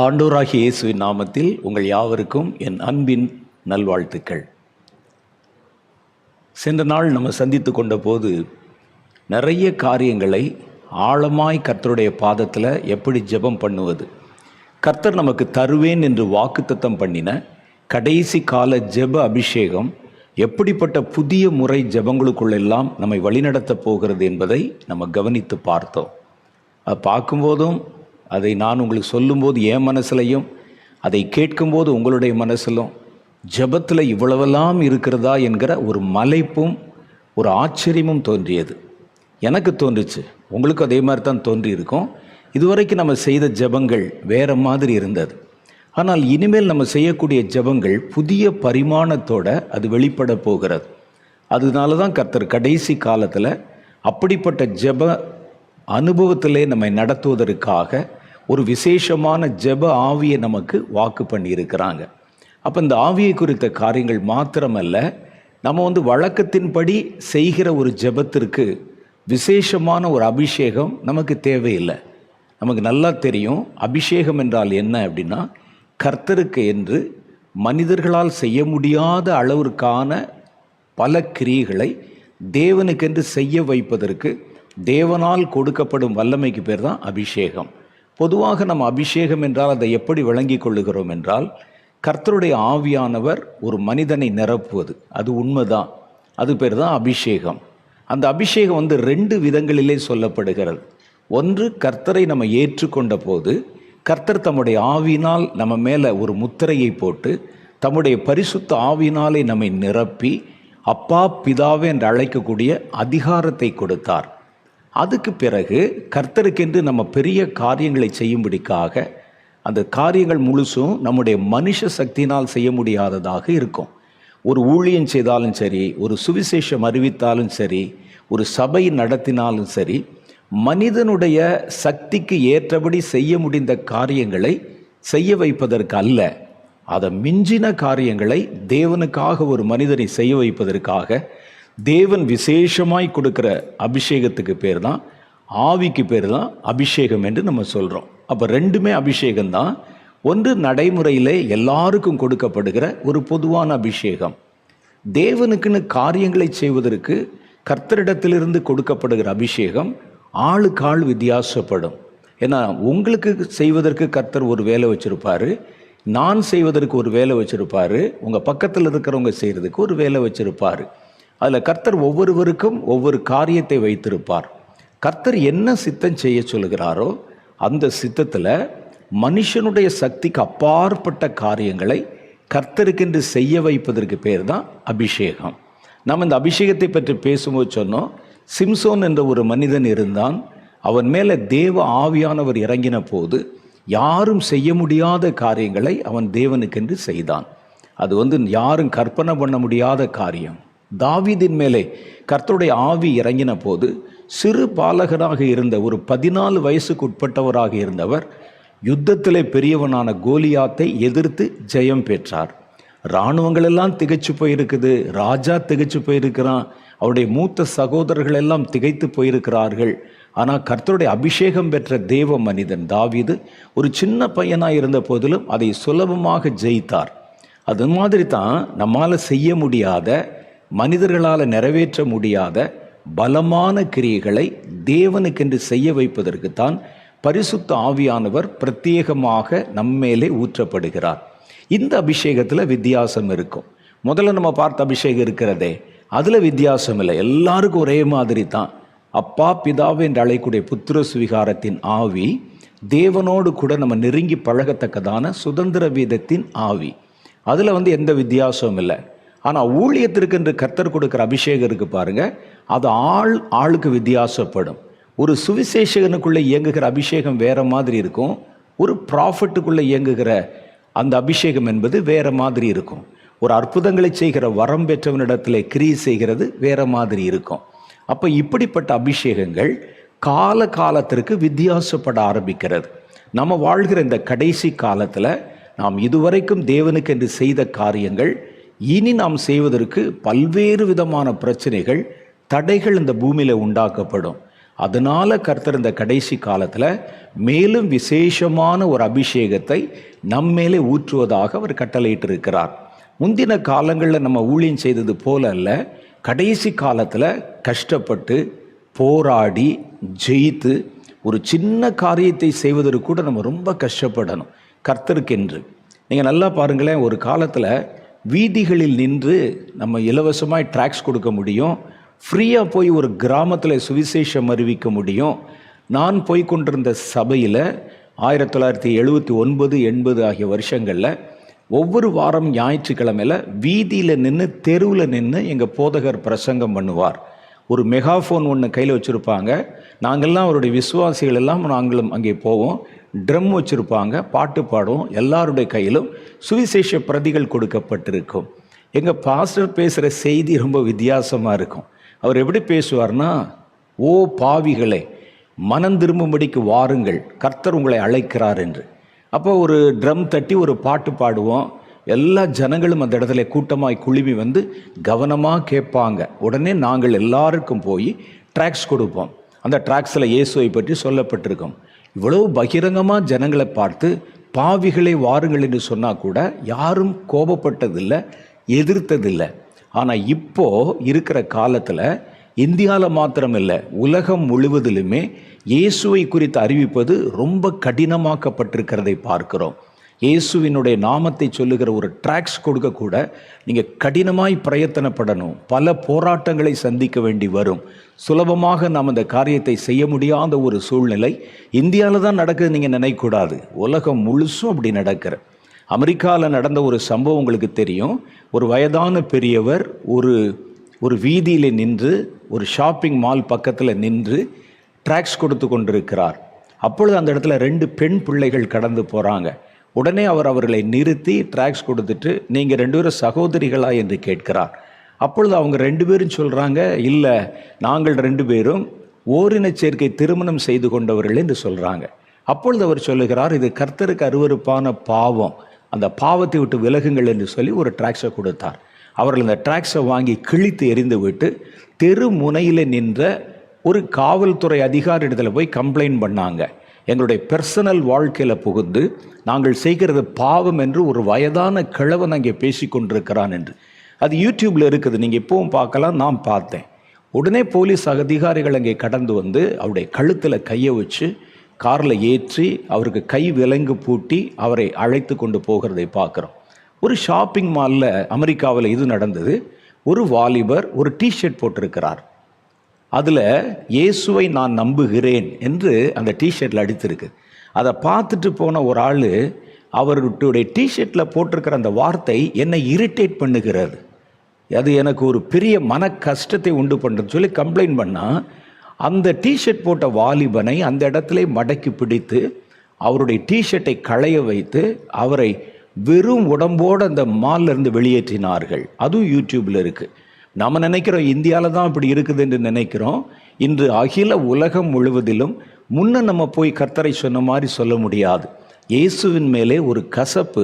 ஆண்டவராகிய இயேசுவின் நாமத்தில் உங்கள் யாவருக்கும் என் அன்பின் நல்வாழ்த்துக்கள். சென்ற நாள் நம்ம சந்தித்து கொண்ட போது நிறைய காரியங்களை ஆழமாய் கர்த்தருடைய பாதத்தில் எப்படி ஜெபம் பண்ணுவது, கர்த்தர் நமக்கு தருவேன் என்று வாக்குத்தத்தம் பண்ணின கடைசி கால ஜெப அபிஷேகம் எப்படிப்பட்ட புதிய முறை ஜெபங்களுக்குள்ளெல்லாம் நம்மை வழிநடத்தப் போகிறது என்பதை நம்ம கவனித்து பார்த்தோம். அதை பார்க்கும்போதும் அதை நான் உங்களுக்கு சொல்லும்போது என் மனசுலையும், அதை கேட்கும்போது உங்களுடைய மனசிலும் ஜெபத்தில் இவ்வளவெல்லாம் இருக்கிறதா என்கிற ஒரு மலைப்பும் ஒரு ஆச்சரியமும் தோன்றியது. எனக்கு தோன்றுச்சு, உங்களுக்கு அதே மாதிரி தான் தோன்றியிருக்கும். இதுவரைக்கும் நம்ம செய்த ஜெபங்கள் வேறு மாதிரி இருந்தது. ஆனால் இனிமேல் நம்ம செய்யக்கூடிய ஜெபங்கள் புதிய பரிமாணத்தோடு அது வெளிப்பட போகிறது. அதனால தான் கர்த்தர் கடைசி காலத்தில் அப்படிப்பட்ட ஜெப அனுபவத்திலே நம்மை நடத்துவதற்காக ஒரு விசேஷமான ஜெப ஆவியை நமக்கு வாக்கு பண்ணியிருக்கிறாங்க. அப்போ இந்த ஆவியை குறித்த காரியங்கள் மாத்திரமல்ல, நம்ம வழக்கத்தின்படி செய்கிற ஒரு ஜெபத்திற்கு விசேஷமான ஒரு அபிஷேகம் நமக்கு தேவையில்லை. நமக்கு நல்லா தெரியும் அபிஷேகம் என்றால் என்ன அப்படின்னா, கர்த்தருக்கு என்று மனிதர்களால் செய்ய முடியாத அளவிற்கான பல கிரியைகளை தேவனுக்கென்று செய்ய வைப்பதற்கு தேவனால் கொடுக்கப்படும் வல்லமைக்கு பேர் தான் அபிஷேகம். பொதுவாக நம்ம அபிஷேகம் என்றால் அதை எப்படி விளங்கி கொள்ளுகிறோம் என்றால், கர்த்தருடைய ஆவியானவர் ஒரு மனிதனை நிரப்புவது, அது உண்மைதான். அது பேர் தான் அபிஷேகம். அந்த அபிஷேகம் 2 விதங்களிலே சொல்லப்படுகிறது. ஒன்று, கர்த்தரை நம்ம ஏற்றுக்கொண்ட போது கர்த்தர் தம்முடைய ஆவியினால் நம்ம மேலே ஒரு முத்திரையை போட்டு தம்முடைய பரிசுத்த ஆவியினாலே நம்மை நிரப்பி அப்பா பிதாவே என்று அழைக்கக்கூடிய அதிகாரத்தை கொடுத்தார். அதுக்கு பிறகு கர்த்தருக்கென்று நம்ம பெரிய காரியங்களை செய்யும்படிக்காக அந்த காரியங்கள் முழுசும் நம்முடைய மனுஷ சக்தியினால் செய்ய முடியாததாக இருக்கும். ஒரு ஊழியம் செய்தாலும் சரி, ஒரு சுவிசேஷம் அறிவித்தாலும் சரி, ஒரு சபை நடத்தினாலும் சரி, மனிதனுடைய சக்திக்கு ஏற்றபடி செய்ய முடிந்த காரியங்களை செய்ய வைப்பதற்கு அல்ல, அதை மிஞ்சின காரியங்களை தேவனுக்காக ஒரு மனிதனை செய்ய வைப்பதற்காக தேவன் விசேஷமாய் கொடுக்குற அபிஷேகத்துக்கு பேர் தான், ஆவிக்கு பேர் தான் அபிஷேகம் என்று நம்ம சொல்கிறோம். அப்போ 2மே அபிஷேகம்தான். ஒன்று நடைமுறையில் எல்லாருக்கும் கொடுக்கப்படுகிற ஒரு பொதுவான அபிஷேகம். தேவனுக்குன்னு காரியங்களை செய்வதற்கு கர்த்தரிடத்திலிருந்து கொடுக்கப்படுகிற அபிஷேகம் ஆளுக்கு ஆள் வித்தியாசப்படும். ஏன்னா உங்களுக்கு செய்வதற்கு கர்த்தர் ஒரு வேலை வச்சுருப்பார், நான் செய்வதற்கு ஒரு வேலை வச்சுருப்பார், உங்கள் பக்கத்தில் இருக்கிறவங்க செய்கிறதுக்கு ஒரு வேலை வச்சுருப்பார். அதில் கர்த்தர் ஒவ்வொருவருக்கும் ஒவ்வொரு காரியத்தை வைத்திருப்பார். கர்த்தர் என்ன சித்தம் செய்ய சொல்கிறாரோ அந்த சித்தத்தில் மனுஷனுடைய சக்திக்கு அப்பாற்பட்ட காரியங்களை கர்த்தருக்கென்று செய்ய வைப்பதற்கு பேர் தான் அபிஷேகம். நம்ம இந்த அபிஷேகத்தை பற்றி பேசும்போது சொன்னோம், சிம்சோன் என்ற ஒரு மனிதன் இருந்தான். அவன் மேலே தேவ ஆவியானவர் இறங்கின போது யாரும் செய்ய முடியாத காரியங்களை அவன் தேவனுக்கென்று செய்தான். அது யாரும் கற்பனை பண்ண முடியாத காரியம். தாவீதின் மேலே கர்த்தருடைய ஆவி இறங்கின போது சிறு பாலகராக இருந்த ஒரு 14 வயசுக்கு உட்பட்டவராக இருந்தவர் யுத்தத்திலே பெரியவனான கோலியாத்தை எதிர்த்து ஜெயம் பெற்றார். இராணுவங்கள் எல்லாம் திகைச்சு போயிருக்குது, ராஜா திகைச்சு போயிருக்கிறான், அவருடைய மூத்த சகோதரர்கள் எல்லாம் திகைத்து போயிருக்கிறார்கள். ஆனால் கர்த்தருடைய அபிஷேகம் பெற்ற தேவ மனிதன் தாவீது ஒரு சின்ன பையனாக இருந்த போதிலும் அதை சுலபமாக ஜெயித்தார். அது மாதிரி தான் நம்மால் செய்ய முடியாத, மனிதர்களால் நிறைவேற்ற முடியாத பலமான கிரியைகளை தேவனுக்கென்று செய்ய வைப்பதற்குத்தான் பரிசுத்த ஆவியானவர் பிரத்யேகமாக நம்மேலே ஊற்றப்படுகிறார். இந்த அபிஷேகத்தில் வித்தியாசம் இருக்கும். முதல்ல நம்ம பார்த்த அபிஷேகம் இருக்கிறதே, அதில் வித்தியாசம் இல்லை, எல்லாருக்கும் ஒரே மாதிரி தான். அப்பா பிதாவே என்று அழைக்கூடிய புத்திர சுவிகாரத்தின் ஆவி, தேவனோடு கூட நம்ம நெருங்கி பழகத்தக்கதான சுதந்திர வீதத்தின் ஆவி, அதில் எந்த வித்தியாசமும் இல்லை. ஆனால் ஊழியத்திற்கு என்று கர்த்தர் கொடுக்குற அபிஷேகம் இருக்கு பாருங்க, அது ஆளுக்கு வித்தியாசப்படும். ஒரு சுவிசேஷகனுக்குள்ளே இயங்குகிற அபிஷேகம் வேறு மாதிரி இருக்கும், ஒரு ப்ராஃபட்டுக்குள்ளே இயங்குகிற அந்த அபிஷேகம் என்பது வேறு மாதிரி இருக்கும். ஒரு அற்புதங்களை செய்கிற வரம் பெற்றவனிடத்தில் கிரியை செய்கிறது வேறு மாதிரி இருக்கும். அப்போ இப்படிப்பட்ட அபிஷேகங்கள் காலத்திற்கு வித்தியாசப்பட ஆரம்பிக்கிறது. நம்ம வாழ்கிற இந்த கடைசி காலத்தில் நாம் இதுவரைக்கும் தேவனுக்கு என்று செய்த காரியங்கள் இனி நாம் செய்வதற்கு பல்வேறு விதமான பிரச்சனைகள், தடைகள் இந்த பூமியில் உண்டாக்கப்படும். அதனால கர்த்தர் இந்த கடைசி காலத்தில் மேலும் விசேஷமான ஒரு அபிஷேகத்தை நம்மேலே ஊற்றுவதாக அவர் கட்டளையிட்டு இருக்கிறார். முந்தின காலங்களில் நம்ம ஊழியம் செய்தது போல அல்ல, கடைசி காலத்தில் கஷ்டப்பட்டு போராடி ஜெயித்து ஒரு சின்ன காரியத்தை செய்வதற்கு கூட நம்ம ரொம்ப கஷ்டப்படணும் கர்த்தருக்கென்று. நீங்கள் நல்லா பாருங்களேன், ஒரு காலத்தில் வீதிகளில் நின்று நம்ம இலவசமாய் ட்ராக்ஸ் கொடுக்க முடியும், ஃப்ரீயாக போய் ஒரு கிராமத்தில் சுவிசேஷம் அறிவிக்க முடியும். நான் போய் கொண்டிருந்த சபையில் 1979, 80 ஆகிய வருஷங்களில் ஒவ்வொரு வாரம் ஞாயிற்றுக்கிழமையில் வீதியில் நின்று தெருவில் நின்று எங்கள் போதகர் பிரசங்கம் பண்ணுவார். ஒரு மெகாஃபோன் ஒன்று கையில் வச்சுருப்பாங்க. நாங்கள்லாம் அவருடைய விசுவாசிகள் எல்லாம் நாங்களும் அங்கே போவோம். ட்ரம் வச்சுருப்பாங்க, பாட்டு பாடுவோம். எல்லாருடைய கையிலும் சுவிசேஷ பிரதிகள் கொடுக்கப்பட்டிருக்கும். எங்கள் பாஸ்டர் பேசுகிற செய்தி ரொம்ப வித்தியாசமாக இருக்கும். அவர் எப்படி பேசுவார்னா, ஓ பாவிகளே, மனம் திரும்பும்படிக்கு வாருங்கள், கர்த்தர் உங்களை அழைக்கிறார் என்று. அப்போ ஒரு ட்ரம் தட்டி ஒரு பாட்டு பாடுவோம். எல்லா ஜனங்களும் அந்த இடத்துல கூட்டமாய் குழுமி வந்து கவனமாக கேட்பாங்க. உடனே நாங்கள் எல்லாருக்கும் போய் ட்ராக்ஸ் கொடுப்போம். அந்த ட்ராக்ஸில் இயேசுவை பற்றி சொல்லப்பட்டிருக்கும். இவ்வளவு பகிரங்கமாக ஜனங்களை பார்த்து பாவிகளை வாருங்கள் என்று சொன்னால் கூட யாரும் கோபப்பட்டதில்லை, எதிர்த்ததில்லை. ஆனால் இப்போ இருக்கிற காலத்தில் இந்தியாவில் மாத்திரமில்லை, உலகம் முழுவதிலுமே இயேசுவை குறித்து அறிவிப்பது ரொம்ப கடினமாக்கப்பட்டிருக்கிறதை பார்க்கிறோம். இயேசுவினுடைய நாமத்தை சொல்லுகிற ஒரு ட்ராக்ஸ் கொடுக்க கூட நீங்கள் கடினமாய் பிரயத்தனப்படணும். பல போராட்டங்களை சந்திக்க வேண்டி வரும். சுலபமாக நாம் அந்த காரியத்தை செய்ய முடியாத ஒரு சூழ்நிலை இந்தியாவில் தான் நடக்குது நீங்கள் நினைக்கக்கூடாது. உலகம் முழுசும் அப்படி நடக்கிற. அமெரிக்காவில் நடந்த ஒரு சம்பவம் உங்களுக்கு தெரியும். ஒரு வயதான பெரியவர் ஒரு வீதியில் நின்று, ஒரு ஷாப்பிங் மால் பக்கத்தில் நின்று ட்ராக்ஸ் கொடுத்து கொண்டிருக்கிறார். அப்பொழுது அந்த இடத்துல 2 பெண் பிள்ளைகள் கடந்து போகிறாங்க. உடனே அவர் அவர்களை நிறுத்தி ட்ராக்ஸ் கொடுத்துட்டு, நீங்கள் 2 பேரும் சகோதரிகளா என்று கேட்கிறார். அப்பொழுது அவங்க 2 பேரும் சொல்கிறாங்க, இல்லை, நாங்கள் 2 பேரும் ஓரின சேர்க்கை திருமணம் செய்து கொண்டவர்கள் என்று சொல்கிறாங்க. அப்பொழுது அவர் சொல்லுகிறார், இது கர்த்தருக்கு அருவருப்பான பாவம், அந்த பாவத்தை விட்டு விலகுங்கள் என்று சொல்லி ஒரு ட்ராக்ஸை கொடுத்தார். அவர்கள் அந்த ட்ராக்ஸை வாங்கி கிழித்து எறிந்து விட்டு தெரு முனையில் நின்ற ஒரு காவல்துறை அதிகாரி இடத்துல போய் கம்ப்ளைண்ட் பண்ணாங்க. எங்களுடைய பர்சனல் வாழ்க்கையில் புகுந்து நாங்கள் செய்கிறது பாவம் என்று ஒரு வயதான கிழவன் அங்கே பேசி கொண்டிருக்கிறான் என்று. அது யூடியூப்பில் இருக்குது, நீங்கள் இப்போவும் பார்க்கலாம். நான் பார்த்தேன். உடனே போலீஸ் அதிகாரிகள் அங்கே கடந்து வந்து அவருடைய கழுத்தில் கையை வச்சு காரில் ஏற்றி அவருக்கு கை விலங்கு பூட்டி அவரை அழைத்து கொண்டு போகிறதை பார்க்குறோம். ஒரு ஷாப்பிங் மாலில் அமெரிக்காவில் இது நடந்தது. ஒரு வாலிபர் ஒரு டிஷர்ட் போட்டிருக்கிறார். அதில் இயேசுவை நான் நம்புகிறேன் என்று அந்த டிஷர்ட்டில் அடித்திருக்கு. அதை பார்த்துட்டு போன ஒரு ஆள் அவருடைய டிஷர்ட்டில் போட்டிருக்கிற அந்த வார்த்தை என்னை இரிட்டேட் பண்ணுகிறது, அது எனக்கு ஒரு பெரிய மன கஷ்டத்தை உண்டு பண்ணுறதுன்னு சொல்லி கம்ப்ளைண்ட் பண்ணால், அந்த டிஷர்ட் போட்ட வாலிபனை அந்த இடத்துல மடக்கி பிடித்து அவருடைய டிஷர்ட்டை களைய வைத்து அவரை வெறும் உடம்போடு அந்த மாலிருந்து வெளியேற்றினார்கள். அதுவும் யூடியூப்பில் இருக்குது. நம்ம நினைக்கிறோம் இந்தியாவில் தான் இப்படி இருக்குது என்று நினைக்கிறோம். இன்று அகில உலகம் முழுவதிலும் முன்ன நம்ம போய் கர்த்தரை சொன்ன மாதிரி சொல்ல முடியாது. இயேசுவின் மேலே ஒரு கசப்பு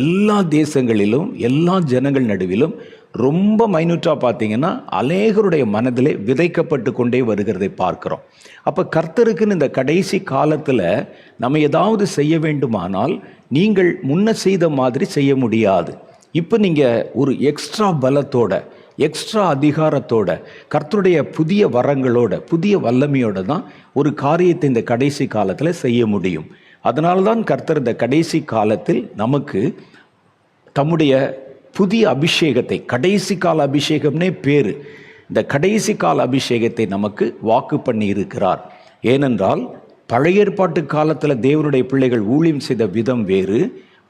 எல்லா தேசங்களிலும் எல்லா ஜனங்கள் நடுவிலும் ரொம்ப மைனூட்டாக பார்த்தீங்கன்னா அநேகருடைய மனதிலே விதைக்கப்பட்டு கொண்டே வருகிறதை பார்க்குறோம். அப்போ கர்த்தருக்குன்னு இந்த கடைசி காலத்தில் நம்ம ஏதாவது செய்ய வேண்டுமானால் நீங்கள் முன்ன செய்த மாதிரி செய்ய முடியாது. இப்போ நீங்கள் ஒரு எக்ஸ்ட்ரா பலத்தோட, எக்ஸ்ட்ரா அதிகாரத்தோட, கர்த்தருடைய புதிய வரங்களோட, புதிய வல்லமையோட தான் ஒரு காரியத்தை இந்த கடைசி காலத்தில் செய்ய முடியும். அதனால தான் கர்த்தர் இந்த கடைசி காலத்தில் நமக்கு தம்முடைய புதிய அபிஷேகத்தை, கடைசி கால அபிஷேகம்னே பேர், இந்த கடைசி கால அபிஷேகத்தை நமக்கு வாக்கு பண்ணி இருக்கிறார். ஏனென்றால் பழைய ஏற்பாட்டு காலத்தில் தேவனுடைய பிள்ளைகள் ஊழியம் செய்த விதம் வேறு,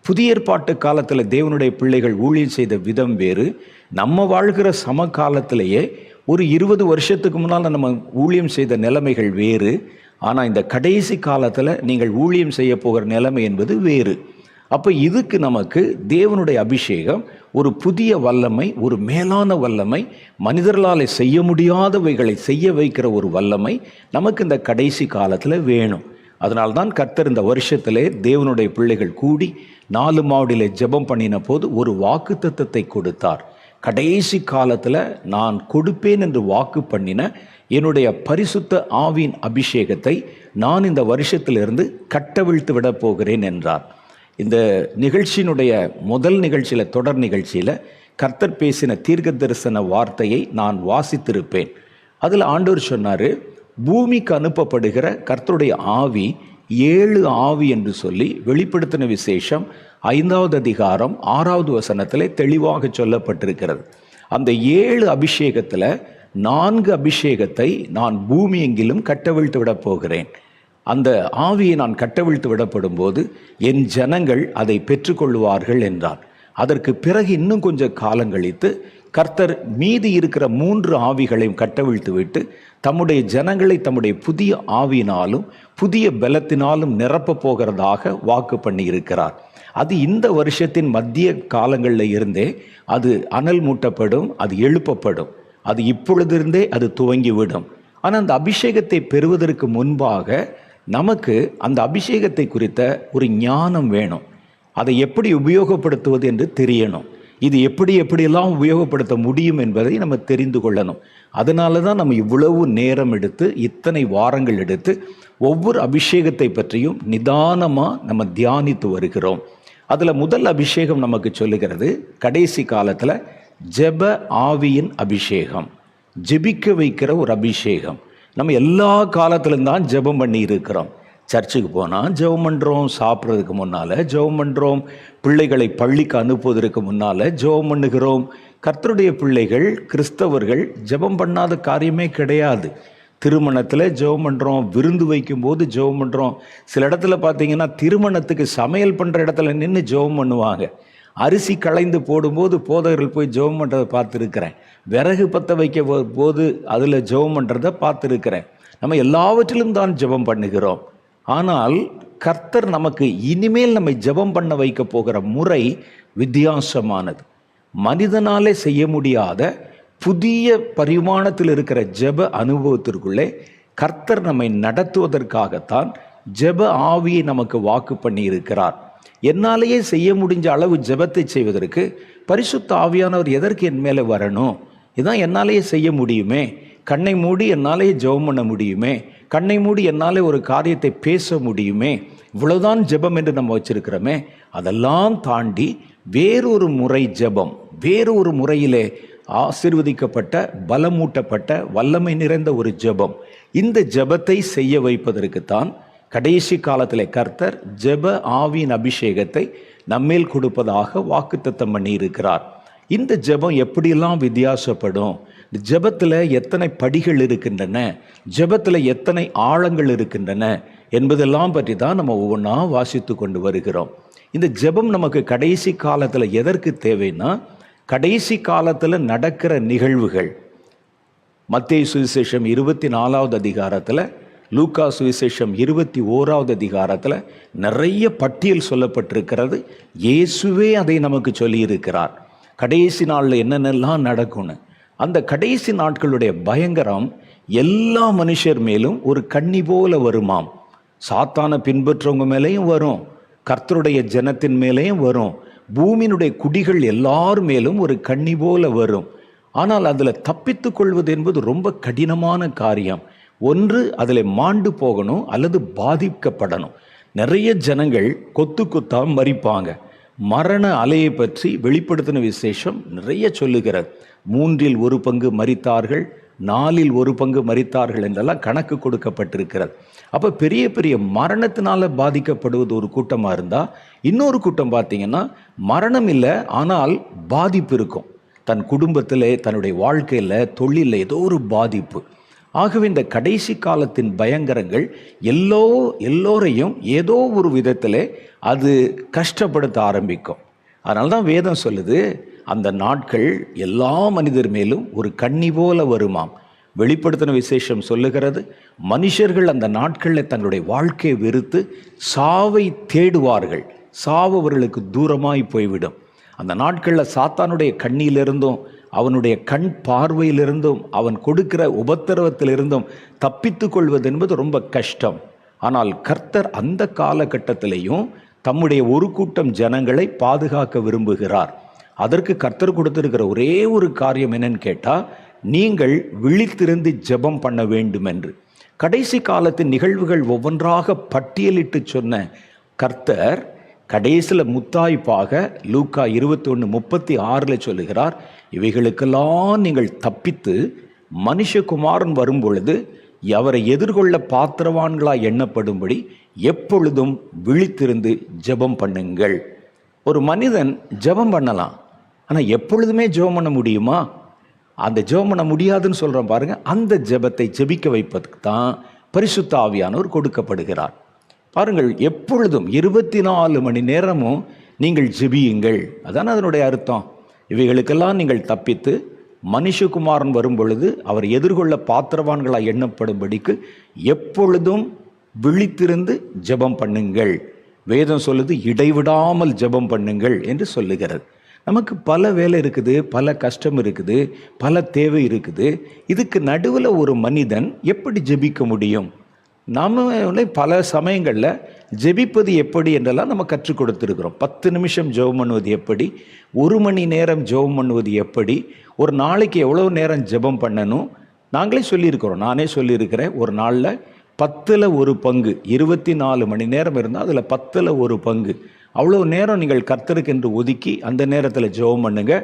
புதிய ஏற்பாட்டு காலத்தில் தேவனுடைய பிள்ளைகள் ஊழியம் செய்த விதம் வேறு. நம்ம வாழ்கிற சமகாலத்திலேயே ஒரு 20 வருஷத்துக்கு முன்னால் நம்ம ஊழியம் செய்த நிலைமைகள் வேறு. ஆனால் இந்த கடைசி காலத்தில் நீங்கள் ஊழியம் செய்ய போகிற நிலைமை என்பது வேறு. அப்போ இதுக்கு நமக்கு தேவனுடைய அபிஷேகம், ஒரு புதிய வல்லமை, ஒரு மேலான வல்லமை, மனிதர்களால் செய்ய முடியாதவைகளை செய்ய வைக்கிற ஒரு வல்லமை நமக்கு இந்த கடைசி காலத்தில் வேணும். அதனால்தான் கர்த்தர் இந்த வருஷத்திலே தேவனுடைய பிள்ளைகள் கூடி 4 மாவடியில் ஜெபம் பண்ணின போது ஒரு வாக்குத்தத்தத்தை கொடுத்தார். கடைசி காலத்தில் நான் கொடுப்பேன் என்று வாக்கு பண்ணின என்னுடைய பரிசுத்த ஆவியின் அபிஷேகத்தை நான் இந்த வருஷத்திலிருந்து கட்டவிழ்த்து விட போகிறேன் என்றார். இந்த நிகழ்ச்சியினுடைய முதல் நிகழ்ச்சியில், தொடர் நிகழ்ச்சியில் கர்த்தர் பேசின தீர்க்க தரிசன வார்த்தையை நான் வாசித்திருப்பேன். அதில் ஆண்டவர் சொன்னார், பூமிக்கு அனுப்பப்படுகிற கர்த்தருடைய ஆவி 7 ஆவி என்று சொல்லி வெளிப்படுத்தின விசேஷம் 5வது அதிகாரம் 6வது வசனத்தில் தெளிவாக சொல்லப்பட்டிருக்கிறது. அந்த 7 அபிஷேகத்தில் 4 அபிஷேகத்தை நான் பூமி எங்கிலும் கட்டவிழ்த்து விட போகிறேன். அந்த ஆவியை நான் கட்டவிழ்த்து விடப்படும் போது என் ஜனங்கள் அதை பெற்றுக்கொள்வார்கள் என்றார். அதற்கு பிறகு இன்னும் கொஞ்சம் காலங்கழித்து கர்த்தர் மீதி இருக்கிற 3 ஆவிகளையும் கட்டவிழ்த்து விட்டு தம்முடைய ஜனங்களை தம்முடைய புதிய ஆவியினாலும் புதிய பலத்தினாலும் நிரப்ப போகிறதாக வாக்கு பண்ணி இருக்கிறார். அது இந்த வருஷத்தின் மத்திய காலங்களில் இருந்தே அது அனல் மூட்டப்படும், அது எழுப்பப்படும். அது இப்பொழுதிருந்தே அது துவங்கிவிடும். ஆனால் அந்த அபிஷேகத்தை பெறுவதற்கு முன்பாக நமக்கு அந்த அபிஷேகத்தை குறித்த ஒரு ஞானம் வேணும். அதை எப்படி உபயோகப்படுத்துவது என்று தெரியணும். இது எப்படியெல்லாம் உபயோகப்படுத்த முடியும் என்பதை நம்ம தெரிந்து கொள்ளணும். அதனால தான் நம்ம இவ்வளவு நேரம் எடுத்து, இத்தனை வாரங்கள் எடுத்து ஒவ்வொரு அபிஷேகத்தை பற்றியும் நிதானமாக நம்ம தியானித்து வருகிறோம். அதில் முதல் அபிஷேகம் நமக்கு சொல்லுகிறது, கடைசி காலத்தில் ஜெப ஆவியின் அபிஷேகம், ஜெபிக்க வைக்கிற ஒரு அபிஷேகம். நம்ம எல்லா காலத்திலும் தான் ஜெபம் பண்ணி இருக்கிறோம். சர்ச்சுக்கு போனால் ஜெபம் பண்ணுறோம், சாப்பிட்றதுக்கு முன்னால் ஜெபம் பண்ணுறோம், பிள்ளைகளை பள்ளிக்கு அனுப்புவதற்கு முன்னால் ஜெபம் பண்ணுகிறோம். கர்த்தருடைய பிள்ளைகள், கிறிஸ்தவர்கள் ஜெபம் பண்ணாத காரியமே கிடையாது. திருமணத்தில் ஜெபம் பண்ணுறோம், விருந்து வைக்கும்போது ஜெபம் பண்ணுறோம். சில இடத்துல பார்த்தீங்கன்னா திருமணத்துக்கு சமையல் பண்ணுற இடத்துல நின்று ஜெபம் பண்ணுவாங்க. அரிசி களைந்து போடும்போது போதகர்கள் போய் ஜெபம் பண்ணுறதை பார்த்துருக்கிறேன். விறகு பற்ற வைக்க போது அதில் ஜெபம் பண்ணுறதை பார்த்துருக்கிறேன். நம்ம எல்லாவற்றிலும் தான் ஜெபம் பண்ணுகிறோம். ஆனால் கர்த்தர் நமக்கு இனிமேல் நம்மை ஜெபம் பண்ண வைக்க போகிற முறை வித்தியாசமானது. மனிதனாலே செய்ய முடியாத புதிய பரிமாணத்தில் இருக்கிற ஜெப அனுபவத்திற்குள்ளே கர்த்தர் நம்மை நடத்துவதற்காகத்தான் ஜெப ஆவியை நமக்கு வாக்கு பண்ணி இருக்கிறார். என்னாலேயே செய்ய முடிஞ்ச அளவு ஜெபத்தை செய்வதற்கு பரிசுத்த ஆவியானவர் எதற்கு என் மேலே வரணும்? இதான் என்னாலேயே செய்ய முடியுமே, கண்ணை மூடி என்னாலே ஜெபம் பண்ண முடியுமே, கண்ணை மூடி என்னாலே ஒரு காரியத்தை பேச முடியுமே, இவ்வளவுதான் ஜெபம் என்று நம்ம வச்சிருக்கிறோமே. அதெல்லாம் தாண்டி வேறொரு முறை ஜெபம், வேறொரு முறையிலே ஆசீர்வதிக்கப்பட்ட, பலமூட்டப்பட்ட, வல்லமை நிறைந்த ஒரு ஜெபம். இந்த ஜெபத்தை செய்ய வைப்பதற்குத்தான் கடைசி காலத்தில் கர்த்தர் ஜெப ஆவியின் அபிஷேகத்தை நம்மேல் கொடுப்பதாக வாக்குத்தத்தம் பண்ணி இருக்கிறார். இந்த ஜெபம் எப்படியெல்லாம் வித்தியாசப்படும், ஜெபத்தில் எத்தனை படிகள் இருக்கின்றன, ஜெபத்தில் எத்தனை ஆழங்கள் இருக்கின்றன என்பதெல்லாம் பற்றி தான் நம்ம ஒவ்வொன்றா வாசித்து கொண்டு வருகிறோம். இந்த ஜெபம் நமக்கு கடைசி காலத்தில் எதற்கு தேவைன்னா, கடைசி காலத்தில் நடக்கிற நிகழ்வுகள், மத்தேயு சுவிசேஷம் 24வது அதிகாரத்தில், லூக்கா சுவிசேஷம் 21வது அதிகாரத்தில் நிறைய பட்டியல் சொல்லப்பட்டிருக்கிறது. இயேசுவே அதை நமக்கு சொல்லியிருக்கிறார். கடைசி நாளில் என்னென்னலாம் நடக்கும்னு. அந்த கடைசி நாட்களுடைய பயங்கரம் எல்லா மனுஷர் மேலும் ஒரு கண்ணி போல வருமாம். சாத்தானை பின்பற்றவங்க மேலேயும் வரும், கர்த்தருடைய ஜனத்தின் மேலேயும் வரும், பூமியினுடைய குடிகள் எல்லார் மேலும் ஒரு கண்ணி போல வரும். ஆனால் அதில் தப்பித்து கொள்வது என்பது ரொம்ப கடினமான காரியம். ஒன்று அதில் மாண்டு போகணும் அல்லது பாதிக்கப்படணும். நிறைய ஜனங்கள் கொத்து கொத்தா மரிப்பாங்க. மரண அலையை பற்றி வெளிப்படுத்தின விசேஷம் நிறைய சொல்லுகிறது. 1/3 மரித்தார்கள், 4/1 மரித்தார்கள் என்றெல்லாம் கணக்கு கொடுக்கப்பட்டிருக்கிறது. அப்போ பெரிய பெரிய மரணத்தினால பாதிக்கப்படுவது ஒரு கூட்டமாக இருந்தால், இன்னொரு கூட்டம் பார்த்தீங்கன்னா மரணம் இல்லை ஆனால் பாதிப்பு இருக்கும். தன் குடும்பத்தில், தன்னுடைய வாழ்க்கையில், தொழிலில் ஏதோ ஒரு பாதிப்பு. ஆகவே இந்த கடைசி காலத்தின் பயங்கரங்கள் எல்லோரையும் ஏதோ ஒரு விதத்தில் அது கஷ்டப்படுத்த ஆரம்பிக்கும். அதனால தான் வேதம் சொல்லுது, அந்த நாட்கள் எல்லா மனிதர் மேலும் ஒரு கண்ணி போல வருமாம். வெளிப்படுத்தின விசேஷம் சொல்லுகிறது, மனுஷர்கள் அந்த நாட்களில் தங்களுடைய வாழ்க்கையை வெறுத்து சாவை தேடுவார்கள். சாவு அவர்களுக்கு தூரமாய் போய்விடும். அந்த நாட்களில் சாத்தானுடைய கண்ணியிலிருந்தும், அவனுடைய கண் பார்வையிலிருந்தும், அவன் கொடுக்கிற உபத்திரவத்திலிருந்தும் தப்பித்து கொள்வது என்பது ரொம்ப கஷ்டம். ஆனால் கர்த்தர் அந்த காலகட்டத்திலையும் தம்முடைய ஒரு கூட்டம் ஜனங்களை பாதுகாக்க விரும்புகிறார். அதற்கு கர்த்தர் கொடுத்திருக்கிற ஒரே ஒரு காரியம் என்னன்னு கேட்டால், நீங்கள் விழித்திருந்து ஜெபம் பண்ண வேண்டும் என்று. கடைசி காலத்தின் நிகழ்வுகள் ஒவ்வொன்றாக பட்டியலிட்டு சொன்ன கர்த்தர் கடைசியில் முத்தாய்ப்பாக லூக்கா 21:36 சொல்லுகிறார், இவைகளுக்கெல்லாம் நீங்கள் தப்பித்து மனுஷகுமாரன் வரும் பொழுது அவரை எதிர்கொள்ள பாத்திரவான்களாய் எண்ணப்படும்படி எப்பொழுதும் விழித்திருந்து ஜெபம் பண்ணுங்கள். ஒரு மனிதன் ஜெபம் பண்ணலாம், ஆனால் எப்பொழுதுமே ஜெபம் பண்ண முடியுமா? அந்த ஜெபம் பண்ண முடியாதுன்னு சொல்கிறோம் பாருங்க. அந்த ஜெபத்தை ஜெபிக்க வைப்பதற்கு தான் பரிசுத்த ஆவியானவர் கொடுக்கப்படுகிறார். பாருங்கள், எப்பொழுதும் 24 மணி நேரமும் நீங்கள் ஜெபியுங்கள், அதான் அதனுடைய அர்த்தம். இவைகளுக்கெல்லாம் நீங்கள் தப்பித்து மனுஷகுமாரன் வரும் பொழுது அவர் எதிர்கொள்ள பாத்திரவான்களாய் எண்ணப்படும்படிக்கு எப்பொழுதும் விழித்திருந்து ஜெபம் பண்ணுங்கள். வேதம் சொல்லுது இடைவிடாமல் ஜெபம் பண்ணுங்கள் என்று சொல்லுகிறது. நமக்கு பல வேலை இருக்குது, பல கஷ்டம் இருக்குது, பல தேவை இருக்குது. இதுக்கு நடுவில் ஒரு மனிதன் எப்படி ஜெபிக்க முடியும்? நாம பல சமயங்களில் ஜெபிப்பது எப்படி என்றெல்லாம் நம்ம கற்றுக் கொடுத்துருக்குறோம். 10 நிமிஷம் ஜெபம் பண்ணுவது எப்படி, 1 மணி நேரம் ஜெபம் பண்ணுவது எப்படி, ஒரு நாளைக்கு எவ்வளோ நேரம் ஜெபம் பண்ணணும் நாங்களே சொல்லியிருக்கிறோம். நானே சொல்லியிருக்கிறேன், ஒரு நாளில் 10ல் 1 பங்கு, 24 மணி நேரம் இருந்தால் அதில் 10ல் 1 பங்கு, அவ்வளோ நேரம் நீங்கள் கர்த்தருக்கு என்று ஒதுக்கி அந்த நேரத்தில் ஜெபம் பண்ணுங்க.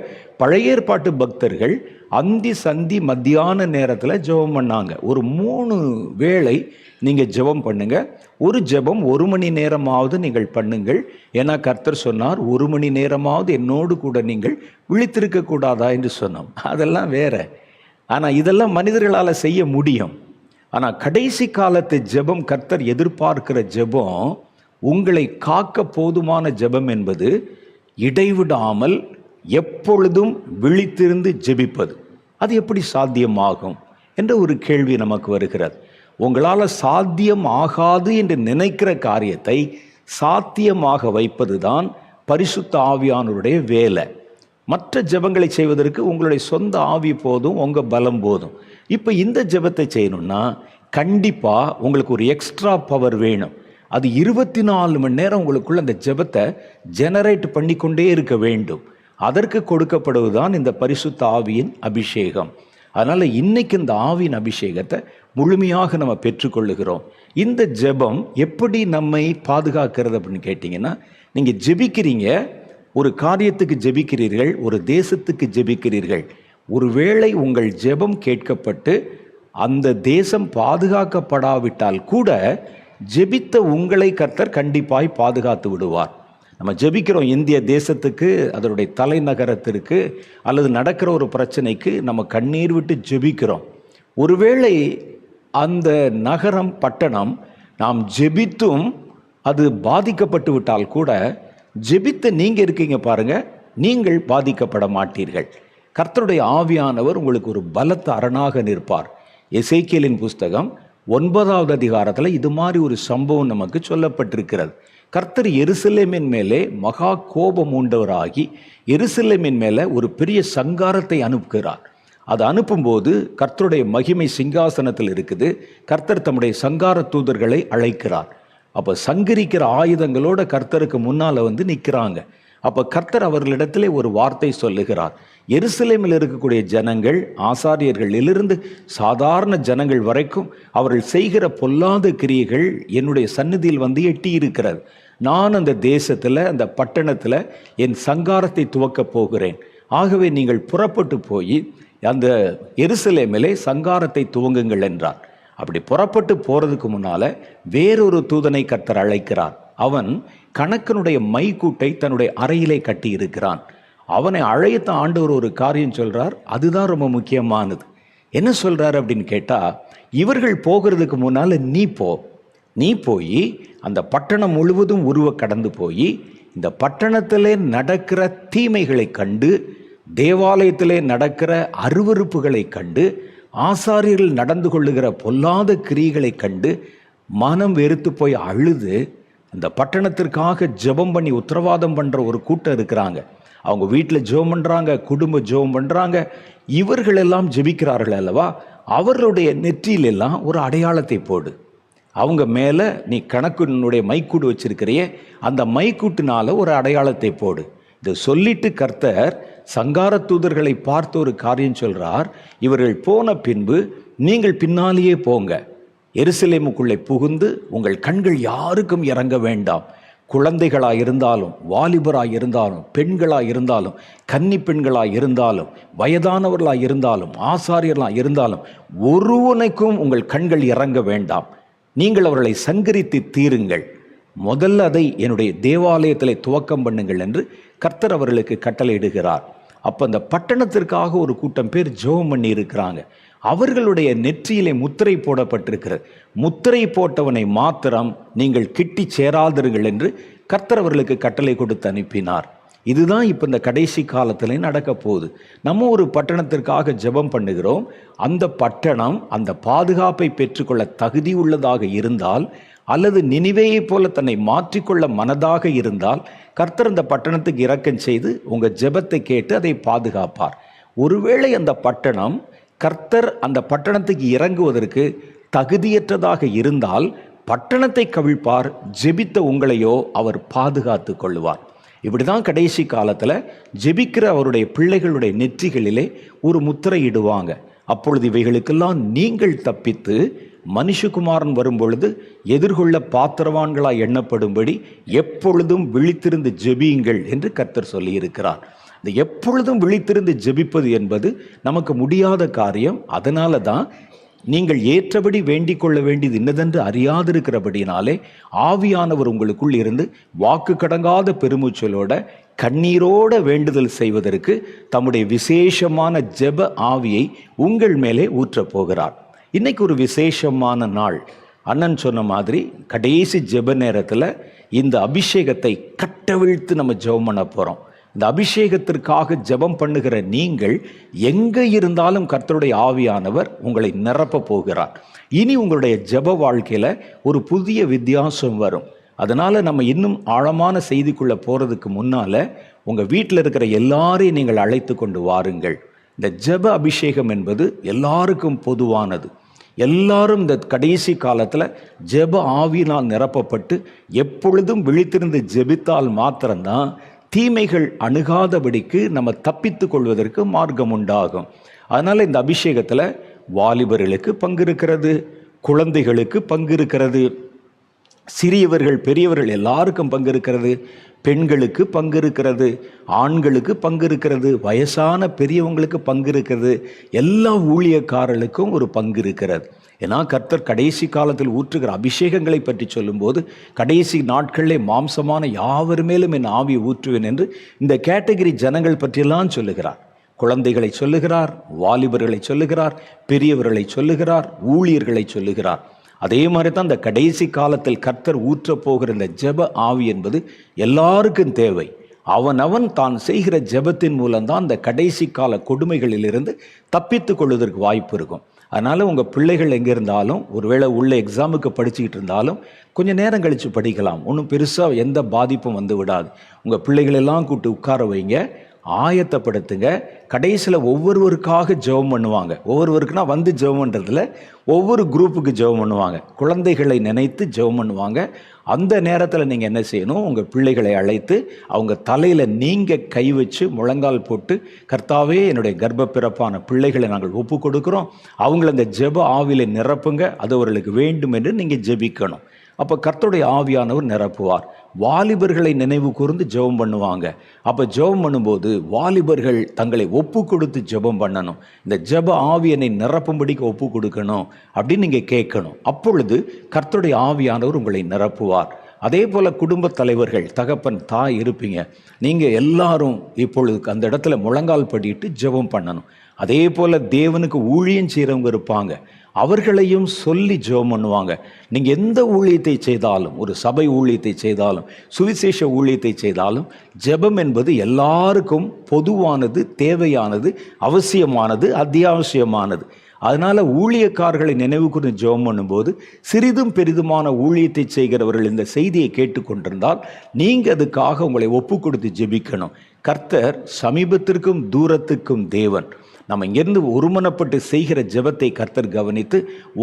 பழைய ஏற்பாட்டு பக்தர்கள் அந்தி சந்தி மத்தியான நேரத்தில் ஜெபம் பண்ணாங்க. ஒரு 3 வேளை நீங்கள் ஜெபம் பண்ணுங்க. ஒரு ஜெபம் 1 மணி நேரமாவது நீங்கள் பண்ணுங்கள். ஏன்னா கர்த்தர் சொன்னார், 1 மணி நேரமாவது என்னோடு கூட நீங்கள் விழித்திருக்க கூடாதா என்று சொன்னோம். அதெல்லாம் வேற. ஆனால் இதெல்லாம் மனிதர்களால் செய்ய முடியும். ஆனால் கடைசி காலத்து ஜெபம், கர்த்தர் எதிர்பார்க்கிற ஜெபம், உங்களை காக்க போதுமான ஜெபம் என்பது இடைவிடாமல் எப்பொழுதும் விழித்திருந்து ஜெபிப்பது. அது எப்படி சாத்தியமாகும் என்ற ஒரு கேள்வி நமக்கு வருகிறது. உங்களால் சாத்தியம் ஆகாது என்று நினைக்கிற காரியத்தை சாத்தியமாக வைப்பது தான் பரிசுத்த ஆவியானவருடைய வேலை. மற்ற ஜெபங்களை செய்வதற்கு உங்களுடைய சொந்த ஆவி போதும், உங்கள் பலம் போதும். இப்போ இந்த ஜெபத்தை செய்யணும்னா கண்டிப்பாக உங்களுக்கு ஒரு எக்ஸ்ட்ரா பவர் வேணும். அது 24 மணி நேரம் உங்களுக்குள்ள அந்த ஜெபத்தை ஜெனரேட் பண்ணிக்கொண்டே இருக்க வேண்டும். அதற்கு கொடுக்கப்படுவதுதான் இந்த பரிசுத்த ஆவியின் அபிஷேகம். அதனால் இன்னைக்கு இந்த ஆவியின் அபிஷேகத்தை முழுமையாக நம்ம பெற்றுக்கொள்ளுகிறோம். இந்த ஜெபம் எப்படி நம்மை பாதுகாக்கிறது அப்படின்னு கேட்டிங்கன்னா, நீங்கள் ஜெபிக்கிறீங்க, ஒரு காரியத்துக்கு ஜெபிக்கிறீர்கள், ஒரு தேசத்துக்கு ஜெபிக்கிறீர்கள். ஒருவேளை உங்கள் ஜெபம் கேட்கப்பட்டு அந்த தேசம் பாதுகாக்கப்படாவிட்டால் கூட ஜெபித்த உங்களை கர்த்தர் கண்டிப்பாய் பாதுகாத்து விடுவார். நம்ம ஜெபிக்கிறோம் இந்திய தேசத்துக்கு, அதனுடைய தலைநகரத்திற்கு, அல்லது நடக்கிற ஒரு பிரச்சனைக்கு நம்ம கண்ணீர் விட்டு ஜெபிக்கிறோம். ஒருவேளை அந்த நகரம், பட்டணம் நாம் ஜெபித்தும் அது பாதிக்கப்பட்டு விட்டால் கூட, ஜெபித்த நீங்கள் இருக்கீங்க பாருங்க, நீங்கள் பாதிக்கப்பட மாட்டீர்கள். கர்த்தருடைய ஆவியானவர் உங்களுக்கு ஒரு பலத்த அரணாக நிற்பார். எசேக்கியேலின் புஸ்தகம் 9வது அதிகாரத்தில் இது மாதிரி ஒரு சம்பவம் நமக்கு சொல்லப்பட்டிருக்கிறது. கர்த்தர் எருசலேமின் மேலே மகா கோபம் உண்டவராகி எருசலேமின் மேலே ஒரு பெரிய சங்காரத்தை அனுப்புகிறார். அது அனுப்பும்போது கர்த்தருடைய மகிமை சிங்காசனத்தில் இருக்குது. கர்த்தர் தம்முடைய சங்கார தூதர்களை அழைக்கிறார். அப்போ சங்கரிக்கிற ஆயுதங்களோட கர்த்தருக்கு முன்னால் வந்து நிற்கிறாங்க. அப்போ கர்த்தர் அவர்களிடத்திலே ஒரு வார்த்தை சொல்லுகிறார். எருசலேமில் இருக்கக்கூடிய ஜனங்கள், ஆசாரியர்களிலிருந்து சாதாரண ஜனங்கள் வரைக்கும் அவர்கள் செய்கிற பொல்லாத கிரியைகள் என்னுடைய சந்நிதியில் வந்து எட்டி இருக்கிறது. நான் அந்த தேசத்தில், அந்த பட்டணத்தில் என் சங்காரத்தை துவக்கப் போகிறேன். ஆகவே நீங்கள் புறப்பட்டு போய் அந்த எருசலேமிலே சங்காரத்தை துவங்குங்கள் என்றார். அப்படி புறப்பட்டு போகிறதுக்கு முன்னால் வேறொரு தூதனை கர்த்தர் அழைக்கிறார். அவன் கணக்கனுடைய மைக்கூட்டை தன்னுடைய அறையிலே கட்டி இருக்கிறான். அவனை அழைத்த ஆண்டவர் ஒரு காரியம் சொல்றார். அதுதான் ரொம்ப முக்கியமானது. என்ன சொல்றார் அப்படின்னு கேட்டால், இவர்கள் போகிறதுக்கு முன்னால் நீ போய் அந்த பட்டணம் முழுவதும் உருவ கடந்து போய் இந்த பட்டணத்திலே நடக்கிற தீமைகளை கண்டு, தேவாலயத்திலே நடக்கிற அருவருப்புகளை கண்டு, ஆசாரியர்கள் நடந்து கொள்ளுகிற பொல்லாத கிரியைகளை கண்டு மனம் வெறுத்து போய் அழுது, அந்த பட்டணத்திற்காக ஜெபம் பண்ணி உத்தரவாதம் பண்ணுற ஒரு கூட்டம் இருக்கிறாங்க. அவங்க வீட்டில் ஜெபம் பண்ணுறாங்க, குடும்ப ஜெபம் பண்ணுறாங்க. இவர்களெல்லாம் ஜெபிக்கிறார்கள் அல்லவா, அவர்களுடைய நெற்றியிலெல்லாம் ஒரு அடையாளத்தை போடு. அவங்க மேலே நீ கணக்குனுடைய மைக்கூடு வச்சிருக்கிறையே, அந்த மைக்கூட்டினால ஒரு அடையாளத்தை போடு. இதை சொல்லிட்டு கர்த்தர் சங்கார தூதர்களை பார்த்து ஒரு காரியம் சொல்றார். இவர்கள் போன பின்பு நீங்கள் பின்னாலேயே போங்க, எருசலேமுக்குள்ளே புகுந்து உங்கள் கண்கள் யாருக்கும் இறங்க வேண்டாம். குழந்தைகளாக இருந்தாலும், வாலிபராக இருந்தாலும், பெண்களாக இருந்தாலும், கன்னி பெண்களாக இருந்தாலும், வயதானவர்களாக இருந்தாலும், ஆசாரியர்களாக இருந்தாலும், ஒருவனுக்கும் உங்கள் கண்கள் இறங்க வேண்டாம். நீங்கள் அவர்களை சங்கரித்து தீருங்கள். முதல்ல அதை என்னுடைய தேவாலயத்தில் துவக்கம் பண்ணுங்கள் என்று கர்த்தர் அவர்களுக்கு கட்டளையிடுகிறார். அப்போ அந்த பட்டணத்திற்காக ஒரு கூட்டம் பேர் ஜெபம் பண்ணி இருக்கிறாங்க. அவர்களுடைய நெற்றியிலே முத்திரை போடப்பட்டிருக்கிறது. முத்திரை போட்டவனை மாத்திரம் நீங்கள் கிட்டி சேராதீர்கள் என்று கர்த்தர் அவர்களுக்கு கட்டளை கொடுத்து அனுப்பினார். இதுதான் இப்போ இந்த கடைசி காலத்தில் நடக்க போகுது. நம்ம ஒரு பட்டணத்திற்காக ஜெபம் பண்ணுகிறோம். அந்த பட்டணம் அந்த பாதுகாப்பை பெற்றுக்கொள்ள தகுதி உள்ளதாக இருந்தால், அல்லது நினிவேயை போல தன்னை மாற்றிக்கொள்ள மனதாக இருந்தால், கர்த்தர் அந்த பட்டணத்துக்கு இரக்கம் செய்து உங்கள் ஜெபத்தை கேட்டு அதை பாதுகாப்பார். ஒருவேளை அந்த பட்டணம் கர்த்தர் அந்த பட்டணத்துக்கு இறங்குவதற்கு தகுதியற்றதாக இருந்தால் பட்டணத்தை கவிழ்ப்பார், ஜெபித்த உங்களையோ அவர் பாதுகாத்து கொள்வார். இப்படி தான் கடைசி காலத்தில் ஜெபிக்கிற அவருடைய பிள்ளைகளுடைய நெற்றிகளிலே ஒரு முத்திரை இடுவாங்க. அப்பொழுது இவைகளுக்கெல்லாம் நீங்கள் தப்பித்து மனுஷகுமாரன் வரும்பொழுது எதிர்கொள்ள பாத்திரவான்களாய் எண்ணப்படும்படி எப்பொழுதும் விழித்திருந்து ஜெபியுங்கள் என்று கர்த்தர் சொல்லியிருக்கிறார். இந்த எப்பொழுதும் விழித்திருந்து ஜெபிப்பது என்பது நமக்கு முடியாத காரியம். அதனால தான் நீங்கள் ஏற்றபடி வேண்டிக் கொள்ள வேண்டியது இன்னதென்று அறியாதிருக்கிறபடினாலே ஆவியானவர் உங்களுக்குள் இருந்து வாக்கு கடங்காத பெருமூச்சலோட கண்ணீரோட வேண்டுதல் செய்வதற்கு தம்முடைய விசேஷமான ஜெப ஆவியை உங்கள் மேலே ஊற்றப் போகிறார். இன்னைக்கு ஒரு விசேஷமான நாள். அண்ணன் சொன்ன மாதிரி கடைசி ஜெப நேரத்தில் இந்த அபிஷேகத்தை கட்டவிழ்த்து நம்ம ஜெபம் பண்ண போகிறோம். இந்த அபிஷேகத்திற்காக ஜெபம் பண்ணுகிற நீங்கள் எங்கே இருந்தாலும் கர்த்தருடைய ஆவியானவர் உங்களை நிரப்ப போகிறார். இனி உங்களுடைய ஜெப வாழ்க்கையில் ஒரு புதிய வித்தியாசம் வரும். அதனால் நம்ம இன்னும் ஆழமான செய்திக்குள்ளே போகிறதுக்கு முன்னால் உங்கள் வீட்டில் இருக்கிற எல்லாரையும் நீங்கள் அழைத்து கொண்டு வாருங்கள். இந்த ஜெப அபிஷேகம் என்பது எல்லாருக்கும் பொதுவானது. எல்லாரும் இந்த கடைசி காலத்தில் ஜெப ஆவியினால் நிரப்பப்பட்டு எப்பொழுதும் விழித்திருந்து ஜெபித்தால் மாத்திரம்தான் தீமைகள் அணுகாதபடிக்கு நம்ம தப்பித்து கொள்வதற்கு மார்க்கம் உண்டாகும். அதனால் இந்த அபிஷேகத்தில் வாலிபர்களுக்கு பங்கு இருக்கிறது, குழந்தைகளுக்கு பங்கு இருக்கிறது, சிறியவர்கள் பெரியவர்கள் எல்லாருக்கும் பங்கு இருக்கிறது, பெண்களுக்கு பங்கு இருக்கிறது, ஆண்களுக்கு பங்கு இருக்கிறது, வயசான பெரியவங்களுக்கு பங்கு இருக்கிறது, எல்லா ஊழியக்காரர்களுக்கும் ஒரு பங்கு இருக்கிறது. ஏன்னா கர்த்தர் கடைசி காலத்தில் ஊற்றுகிற அபிஷேகங்களை பற்றி சொல்லும்போது கடைசி நாட்களிலே மாம்சமான யாவர் மேலும் என் ஆவியை ஊற்றுவேன் என்று இந்த கேட்டகரி ஜனங்கள் பற்றியெல்லாம் சொல்லுகிறார். குழந்தைகளை சொல்லுகிறார், வாலிபர்களை சொல்லுகிறார், பெரியவர்களை சொல்லுகிறார், ஊழியர்களை சொல்லுகிறார். அதே மாதிரி தான் இந்த கடைசி காலத்தில் கர்த்தர் ஊற்றப் போகிற இந்த ஜெப ஆவி என்பது எல்லாருக்கும் தேவை. அவன் தான் செய்கிற ஜெபத்தின் மூலம்தான் இந்த கடைசி கால கொடுமைகளிலிருந்து தப்பித்து கொள்வதற்கு வாய்ப்பு இருக்கும். அதனால் உங்கள் பிள்ளைகள் எங்கே இருந்தாலும், ஒருவேளை உள்ள எக்ஸாமுக்கு படிச்சுக்கிட்டு இருந்தாலும் கொஞ்சம் நேரம் கழித்து படிக்கலாம். ஒன்றும் பெருசாக எந்த பாதிப்பும் வந்து விடாது. உங்கள் பிள்ளைகளெல்லாம் கூப்பிட்டு உட்கார வைங்க, ஆயத்தப்படுத்துங்க. கடைசியில் ஒவ்வொருவருக்காக ஜெபம் பண்ணுவாங்க. ஒவ்வொருவருக்குனா வந்து ஜெபம் பண்ணுறதுல ஒவ்வொரு குரூப்புக்கு ஜெபம் பண்ணுவாங்க. குழந்தைகளை நினைத்து ஜெபம் பண்ணுவாங்க. அந்த நேரத்தில் நீங்கள் என்ன செய்யணும், உங்கள் பிள்ளைகளை அழைத்து அவங்க தலையில் நீங்கள் கை வச்சு முழங்கால் போட்டு, கர்த்தாவே என்னுடைய கர்ப்ப பிறப்பான பிள்ளைகளை நாங்கள் ஒப்பு கொடுக்குறோம், அவங்கள அந்த ஜெப ஆவியில நிரப்புங்க, அது அவர்களுக்கு வேண்டும் என்று நீங்கள் ஜெபிக்கணும். அப்போ கர்த்தருடைய ஆவியானவர் நிரப்புவார். வாலிபர்களை நினைவு கூர்ந்து ஜெபம் பண்ணுவாங்க. அப்போ ஜெபம் பண்ணும்போது வாலிபர்கள் தங்களை ஒப்பு கொடுத்து ஜெபம் பண்ணணும். இந்த ஜெப ஆவியனை நிரப்பும்படிக்கு ஒப்பு கொடுக்கணும் அப்படின்னு நீங்கள் கேட்கணும். அப்பொழுது கர்த்தருடைய ஆவியானவர் உங்களை நிரப்புவார். அதே போல் குடும்ப தலைவர்கள், தகப்பன், தாய் இருப்பீங்க. நீங்கள் எல்லாரும் இப்பொழுது அந்த இடத்துல முழங்கால் படிட்டு ஜெபம் பண்ணணும். அதே போல் தேவனுக்கு ஊழியம் செய்கிறவங்க இருப்பாங்க. அவர்களையும் சொல்லி ஜெபம் பண்ணுவாங்க. நீங்கள் எந்த ஊழியத்தை செய்தாலும், ஒரு சபை ஊழியத்தை செய்தாலும், சுவிசேஷ ஊழியத்தை செய்தாலும், ஜெபம் என்பது எல்லாருக்கும் பொதுவானது, தேவையானது, அவசியமானது, அத்தியாவசியமானது. அதனால் ஊழியக்காரர்களை நினைவு கூர்ந்து ஜெபம் பண்ணும்போது சிறிதும் பெரிதுமான ஊழியத்தை செய்கிறவர்கள் இந்த செய்தியை கேட்டுக்கொண்டிருந்தால் நீங்கள் அதுக்காக உங்களை ஒப்பு கொடுத்து ஜெபிக்கணும். கர்த்தர் சமீபத்திற்கும் தூரத்துக்கும் தேவன். நம்ம இங்கேருந்து ஒருமனப்பட்டு செய்கிற ஜெபத்தை கர்த்தர் கவனித்து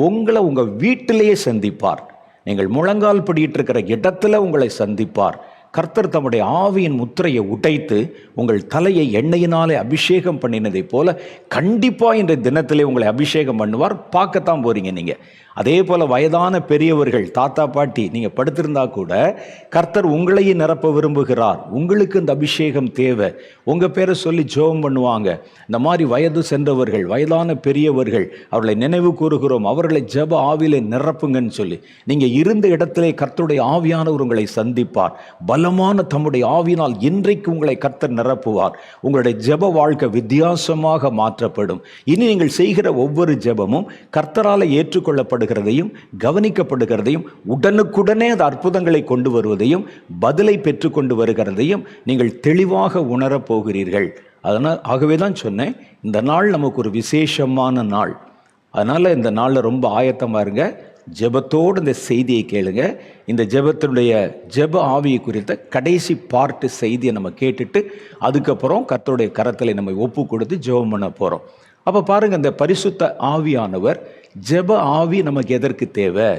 உங்களை உங்கள் வீட்டிலேயே சந்திப்பார். நீங்கள் முழங்கால் படிட்டு இருக்கிற இடத்துல உங்களை சந்திப்பார். கர்த்தர் தம்முடைய ஆவியின் முத்திரையை உடைத்து உங்கள் தலையை எண்ணெயினாலே அபிஷேகம் பண்ணினதை போல கண்டிப்பாக இந்த தினத்திலே உங்களை அபிஷேகம் பண்ணுவார். பார்க்கத்தான் போறீங்க நீங்கள். அதே போல் வயதான பெரியவர்கள், தாத்தா பாட்டி, நீங்கள் படுத்திருந்தா கூட கர்த்தர் உங்களையும் நிரப்ப விரும்புகிறார். உங்களுக்கு இந்த அபிஷேகம் தேவை. உங்கள் பேரை சொல்லி ஜெபம் பண்ணுவாங்க. இந்த மாதிரி வயது சென்றவர்கள், வயதான பெரியவர்கள், அவர்களை நினைவு கூறுகிறோம். அவர்களை ஜெப ஆவியிலே நிரப்புங்கன்னு சொல்லி நீங்கள் இருந்த இடத்திலே கர்த்தருடைய ஆவியானவர் உங்களை சந்திப்பார். பலமான தம்முடைய ஆவியினால் இன்றைக்கு உங்களை கர்த்தர் நிரப்புவார். உங்களுடைய ஜெப வாழ்க்கை வித்தியாசமாக மாற்றப்படும். இனி நீங்கள் செய்கிற ஒவ்வொரு ஜெபமும் கர்த்தரால் ஏற்றுக்கொள்ளப்படுகிறதையும் கவனிக்கப்படுகிறதையும் உடனுக்குடனே அது அற்புதங்களை கொண்டு வருவதையும் பதிலை பெற்றுக்கொண்டு வருகிறதையும் நீங்கள் தெளிவாக உணரப் போகிறீர்கள். ஆகவே தான் சொன்னேன், இந்த நாள் நமக்கு ஒரு விசேஷமான நாள். அதனால் இந்த நாளில் ரொம்ப ஆயத்தமாக இருங்க. ஜெபத்தோடு இந்த செய்தியை கேளுங்க. இந்த ஜெபத்தினுடைய ஜெப ஆவியை குறித்த கடைசி பார்ட்டு செய்தியை நம்ம கேட்டுட்டு அதுக்கப்புறம் கர்த்தருடைய கரத்தில் நம்ம ஒப்பு கொடுத்து ஜெபம் பண்ண போகிறோம். அப்போ பாருங்கள், இந்த பரிசுத்த ஆவியானவர், ஜெப ஆவி நமக்கு எதற்கு தேவை?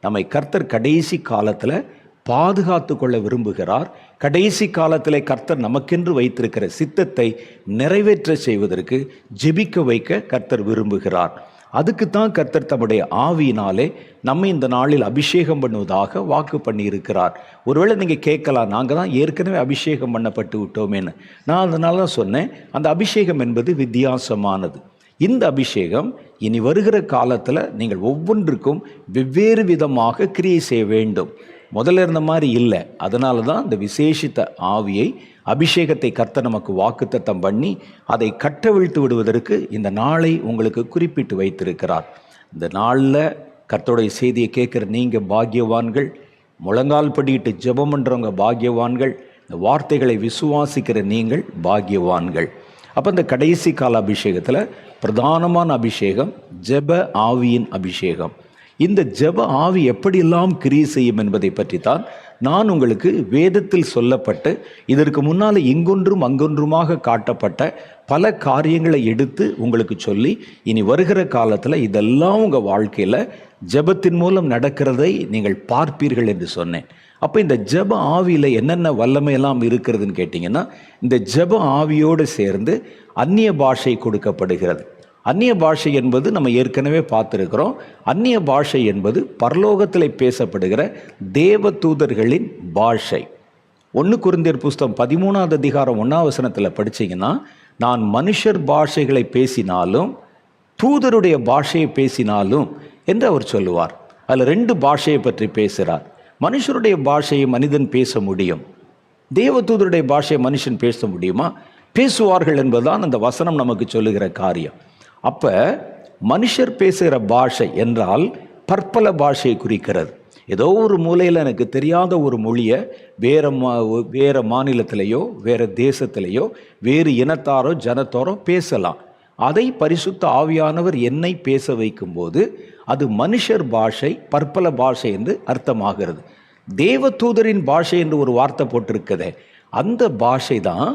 நம்மை கர்த்தர் கடைசி காலத்தில் பாதுகாத்து கொள்ள விரும்புகிறார். கடைசி காலத்தில் கர்த்தர் நமக்கென்று வைத்திருக்கிற சித்தத்தை நிறைவேற்ற செய்வதற்கு ஜெபிக்க வைக்க கர்த்தர் விரும்புகிறார். அதுக்குத்தான் கர்த்தர் தம்முடைய ஆவியினாலே நம்ம இந்த நாளில் அபிஷேகம் பண்ணுவதாக வாக்கு பண்ணியிருக்கிறார். ஒருவேளை நீங்கள் கேட்கலாம், நாங்கள் தான் ஏற்கனவே அபிஷேகம் பண்ணப்பட்டு விட்டோமேன்னு. நான் அதனால தான் சொன்னேன், அந்த அபிஷேகம் என்பது வித்தியாசமானது. இந்த அபிஷேகம் இனி வருகிற காலத்தில் நீங்கள் ஒவ்வொன்றுக்கும் வெவ்வேறு விதமாக கிரியை செய்ய வேண்டும். முதல்ல இருந்த மாதிரி இல்லை. அதனால தான் இந்த விசேஷித்த ஆவியை, அபிஷேகத்தை கர்த்தர் நமக்கு வாக்குத்தத்தம் பண்ணி அதை கட்டவிழ்த்து விடுவதற்கு இந்த நாளை உங்களுக்கு குறிப்பிட்டு வைத்திருக்கிறார். இந்த நாளில் கர்த்தருடைய செய்தியை கேட்குற நீங்கள் பாக்கியவான்கள். முழங்கால் படியிட்டு ஜெபம் பண்ணுறவங்க பாக்கியவான்கள். இந்த வார்த்தைகளை விசுவாசிக்கிற நீங்கள் பாக்கியவான்கள். அப்போ இந்த கடைசி கால அபிஷேகத்தில் பிரதானமான அபிஷேகம் ஜெப ஆவியின் அபிஷேகம். இந்த ஜெப ஆவி எப்படியெல்லாம் கிரியை செய்யும் என்பதை பற்றி தான் நான் உங்களுக்கு வேதத்தில் சொல்லப்பட்டு இதற்கு முன்னால் இங்கொன்றும் அங்கொன்றுமாக காட்டப்பட்ட பல காரியங்களை எடுத்து உங்களுக்கு சொல்லி இனி வருகிற காலத்தில் இதெல்லாம் உங்கள் வாழ்க்கையில் ஜெபத்தின் மூலம் நடக்கிறதை நீங்கள் பார்ப்பீர்கள் என்று சொன்னேன். அப்போ இந்த ஜெப ஆவியில் என்னென்ன வல்லமையெல்லாம் இருக்கிறதுன்னு கேட்டிங்கன்னா, இந்த ஜெப ஆவியோடு சேர்ந்து அந்நிய பாஷை கொடுக்கப்படுகிறது. அந்நிய பாஷை என்பது நம்ம ஏற்கனவே பார்த்துருக்கிறோம். அந்நிய பாஷை என்பது பரலோகத்தில் பேசப்படுகிற தேவ தூதர்களின் பாஷை. 1 கொரிந்தியர் புஸ்தகம் 13வது அதிகாரம் 1ஆம் வசனத்தில் படித்தீங்கன்னா, நான் மனுஷர் பாஷைகளை பேசினாலும் தூதருடைய பாஷையை பேசினாலும் என்று அவர் சொல்லுவார். அதில் 2 பாஷையை பற்றி பேசுகிறார். மனுஷருடைய பாஷையை மனிதன் பேச முடியும், தேவதூதருடைய பாஷையை மனுஷன் பேச முடியுமா? பேசுவார்கள் என்பதுதான் அந்த வசனம் நமக்கு சொல்லுகிற காரியம். அப்போ மனுஷர் பேசுகிற பாஷை என்றால் பற்பல பாஷையை குறிக்கிறது. ஏதோ ஒரு மூலையில் எனக்கு தெரியாத ஒரு மொழியை வேறு மாநிலத்திலேயோ வேறு தேசத்திலேயோ வேறு இனத்தாரோ ஜனத்தாரோ பேசலாம். அதை பரிசுத்த ஆவியானவர் என்னை பேச வைக்கும்போது அது மனுஷர் பாஷை, பற்பல பாஷை என்று அர்த்தமாகிறது. தேவதூதரின் பாஷை என்று ஒரு வார்த்தை போட்டிருக்குதே, அந்த பாஷை தான்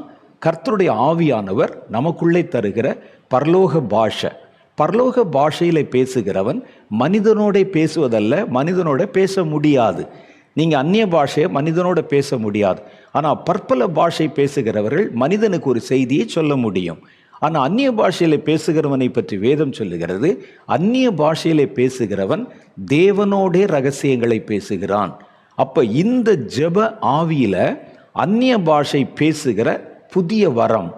கர்த்தருடைய ஆவியானவர் நமக்குள்ளே தருகிற பரலோக பாஷை. பரலோக பாஷையில் பேசுகிறவன் மனிதனோட பேசுவதல்ல, மனிதனோட பேச முடியாது. நீங்கள் அந்நிய பாஷையை மனிதனோட பேச முடியாது. ஆனால் பற்பல பாஷை பேசுகிறவர்கள் மனிதனுக்கு ஒரு செய்தியை சொல்ல முடியும். ஆனால் அந்நிய பாஷையில் பேசுகிறவனை பற்றி வேதம் சொல்லுகிறது, அந்நிய பாஷையிலே பேசுகிறவன் தேவனோடே ரகசியங்களை பேசுகிறான். அப்போ இந்த ஜெப ஆவியில் அந்நிய பாஷை பேசுகிற புதிய வரம்,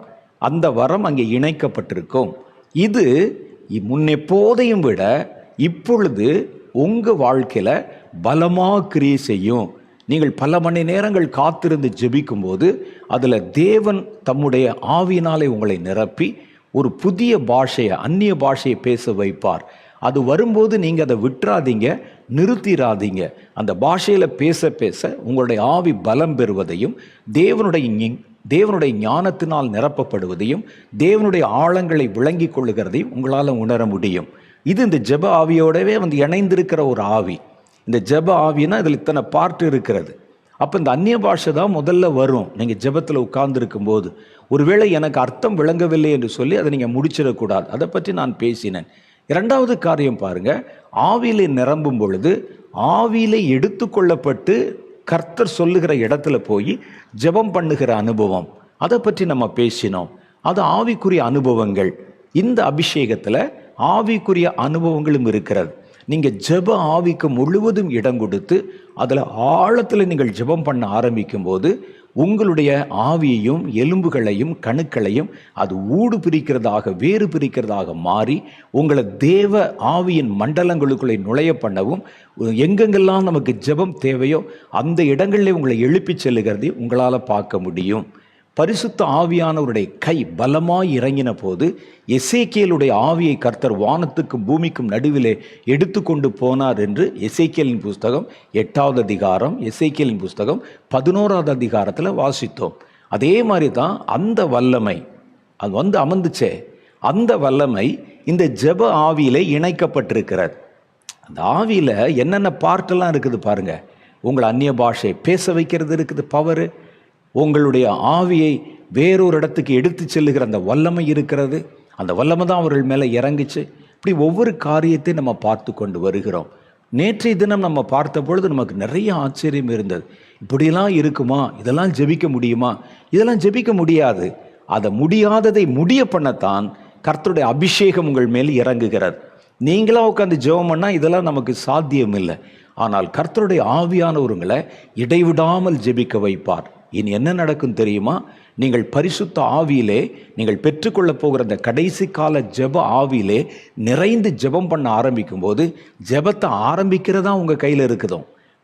அந்த வரம் அங்கே இணைக்கப்பட்டிருக்கும். இது முன்னெப்போதையும் விட இப்பொழுது உங்கள் வாழ்க்கையில் பலமாக கிரியை செய்யும். நீங்கள் பல மணி நேரங்கள் காத்திருந்து ஜெபிக்கும்போது அதில் தேவன் தம்முடைய ஆவியினாலே உங்களை நிரப்பி ஒரு புதிய பாஷையை, அந்நிய பாஷையை பேச வைப்பார். அது வரும்போது நீங்கள் அதை விட்டுறாதீங்க, நிறுத்திடாதீங்க. அந்த பாஷையில் பேச பேச உங்களுடைய ஆவி பலம் பெறுவதையும் தேவனுடைய ஞானத்தினால் நிரப்பப்படுவதையும் தேவனுடைய ஆழங்களை விளங்கி கொள்ளுகிறதையும் உங்களால் உணர முடியும். இது இந்த ஜெப ஆவியோடவே இணைந்திருக்கிற ஒரு ஆவி. இந்த ஜெப ஆவினா இதில் இத்தனை பார்ட் இருக்கிறது. அப்போ இந்த அந்நிய பாஷை தான் முதல்ல வரும். நீங்கள் ஜெபத்தில் உட்கார்ந்துருக்கும் போது ஒருவேளை எனக்கு அர்த்தம் விளங்கவில்லை என்று சொல்லி அதை நீங்கள் முடிச்சிடக்கூடாது. அதை பற்றி நான் பேசினேன். 2வது காரியம் பாருங்கள், ஆவியிலே நிரம்பும் பொழுது ஆவியிலே எடுத்துக்கொள்ளப்பட்டு கர்த்தர் சொல்லுகிற இடத்துல போய் ஜெபம் பண்ணுகிற அனுபவம், அதை பற்றி நம்ம பேசினோம். அது ஆவிக்குரிய அனுபவங்கள். இந்த அபிஷேகத்தில் ஆவிக்குரிய அனுபவங்களும் இருக்கிறது. நீங்கள் ஜெப ஆவிக்கு முழுவதும் இடம் கொடுத்து அதில் ஆழத்தில் நீங்கள் ஜெபம் பண்ண ஆரம்பிக்கும் போது உங்களுடைய ஆவியையும் எலும்புகளையும் கணுக்களையும் அது ஊடு பிரிக்கிறதாக, வேறு பிரிக்கிறதாக மாறி உங்களை தேவ ஆவியின் மண்டலங்களுக்குள்ளே நுழைய பண்ணவும், எங்கெங்கெல்லாம் நமக்கு ஜெபம் தேவையோ அந்த இடங்களில் உங்களை எழுப்பி செல்லுகிறதை உங்களால் பார்க்க முடியும். பரிசுத்த ஆவியானவருடைய கை பலமாய் இறங்கின போது எசேக்கியேலுடைய ஆவியை கர்த்தர் வானத்துக்கும் பூமிக்கும் நடுவிலே எடுத்துக்கொண்டு போனார் என்று எசேக்கியேலின் புஸ்தகம் 8வது அதிகாரம், எசேக்கியேலின் புஸ்தகம் 11வது அதிகாரத்தில் வாசித்தோம். அதே மாதிரி தான் அந்த வல்லமை அது அமர்ந்துச்சே, அந்த வல்லமை இந்த ஜெப ஆவியிலே இணைக்கப்பட்டிருக்கிறது. அந்த ஆவியில் என்னென்ன பார்ட்டெல்லாம் இருக்குது பாருங்க. உங்களை அந்நிய பாஷை பேச வைக்கிறது இருக்குது, பவரு. உங்களுடைய ஆவியை வேறொரு இடத்துக்கு எடுத்து செல்லுகிற அந்த வல்லமை இருக்கிறது. அந்த வல்லமை தான் அவர்கள் மேலே இறங்குச்சு. இப்படி ஒவ்வொரு காரியத்தையும் நம்ம பார்த்து கொண்டு வருகிறோம். நேற்றைய தினம் நம்ம பார்த்த பொழுது நமக்கு நிறைய ஆச்சரியம் இருந்தது. இப்படியெல்லாம் இருக்குமா? இதெல்லாம் ஜெபிக்க முடியுமா? இதெல்லாம் ஜெபிக்க முடியாது. அதை முடியாததை முடிய பண்ணத்தான் கர்த்தருடைய அபிஷேகம் உங்கள் மேல் இறங்குகிறது. நீங்களாக உட்காந்து ஜெபம் பண்ணால் இதெல்லாம் நமக்கு சாத்தியம் இல்லை. ஆனால் கர்த்தருடைய ஆவியானவர்களை இடைவிடாமல் ஜெபிக்க வைப்பார். இனி என்ன நடக்கும் தெரியுமா? நீங்கள் பரிசுத்த ஆவியிலே நீங்கள் பெற்றுக்கொள்ள போகிற அந்த கடைசி கால ஜெப ஆவியிலே நிறைந்து ஜெபம் பண்ண ஆரம்பிக்கும் போது, ஜெபத்தை ஆரம்பிக்கிறதா உங்கள் கையில் இருக்குதோ,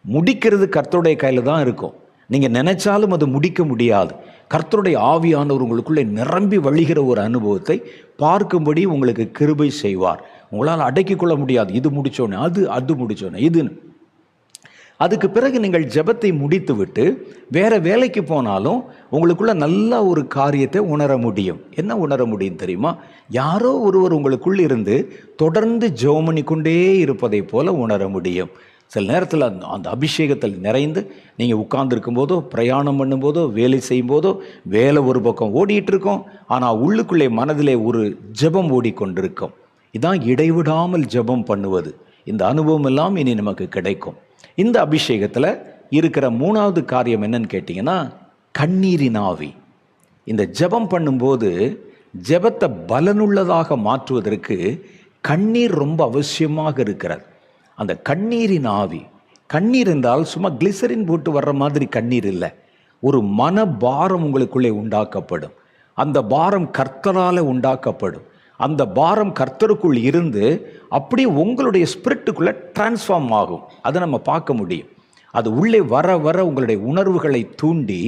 முடிக்கிறது கர்த்தருடைய கையில் தான் இருக்கும். நீங்கள் நினைச்சாலும் அது முடிக்க முடியாது. கர்த்தருடைய ஆவியானவர் உங்களுக்குள்ளே நிரம்பி வழிகிற ஒரு அனுபவத்தை பார்க்கும்படி உங்களுக்கு கிருபை செய்வார். உங்களால் அடக்கிக் கொள்ள முடியாது. இது முடிச்சோன்னே அது முடிச்சோன்னே இதுன்னு. அதுக்கு பிறகு நீங்கள் ஜெபத்தை முடித்து விட்டு வேற வேலைக்கு போனாலும் உங்களுக்குள்ள நல்ல ஒரு காரியத்தை உணர முடியும். என்ன உணர முடியும் தெரியுமா? யாரோ ஒருவர் உங்களுக்குள்ள இருந்து தொடர்ந்து ஜெபம் பண்ணிக்கொண்டே இருப்பதை போல உணர முடியும். சில நேரத்தில் அந்த அபிஷேகத்தில் நிறைந்து நீங்கள் உட்கார்ந்துருக்கும் போதோ, பிரயாணம் பண்ணும்போதோ, வேலை செய்யும் போதோ, வேலை ஒரு பக்கம் ஓடிட்டு இருக்கோம், ஆனால் உள்ளுக்குள்ளே மனதிலே ஒரு ஜெபம் ஓடிக்கொண்டிருக்கும். இதான் இடைவிடாமல் ஜெபம் பண்ணுவது. இந்த அனுபவம் எல்லாம் இனி நமக்கு கிடைக்கும். இந்த அபிஷேகத்தில் இருக்கிற 3வது காரியம் என்னன்னு கேட்டிங்கன்னா, கண்ணீரின் ஆவி. இந்த ஜெபம் பண்ணும்போது ஜெபத்தை பலனுள்ளதாக மாற்றுவதற்கு கண்ணீர் ரொம்ப அவசியமாக இருக்கிறது. அந்த கண்ணீரின் ஆவி. கண்ணீர் என்றால் சும்மா கிளிசரின் போட்டு வர்ற மாதிரி கண்ணீர் இல்லை. ஒரு மன பாரம் உங்களுக்குள்ளே உண்டாக்கப்படும். அந்த பாரம் கர்த்தரால் உண்டாக்கப்படும். அந்த பாரம் கர்த்தருக்குள் இருந்து அப்படியே உங்களுடைய ஸ்பிரிட்டுக்குள்ளே டிரான்ஸ்ஃபார்ம் ஆகும். அதை நம்ம பார்க்க முடியும். அது உள்ளே வர வர உங்களுடைய உணர்வுகளை தூண்டி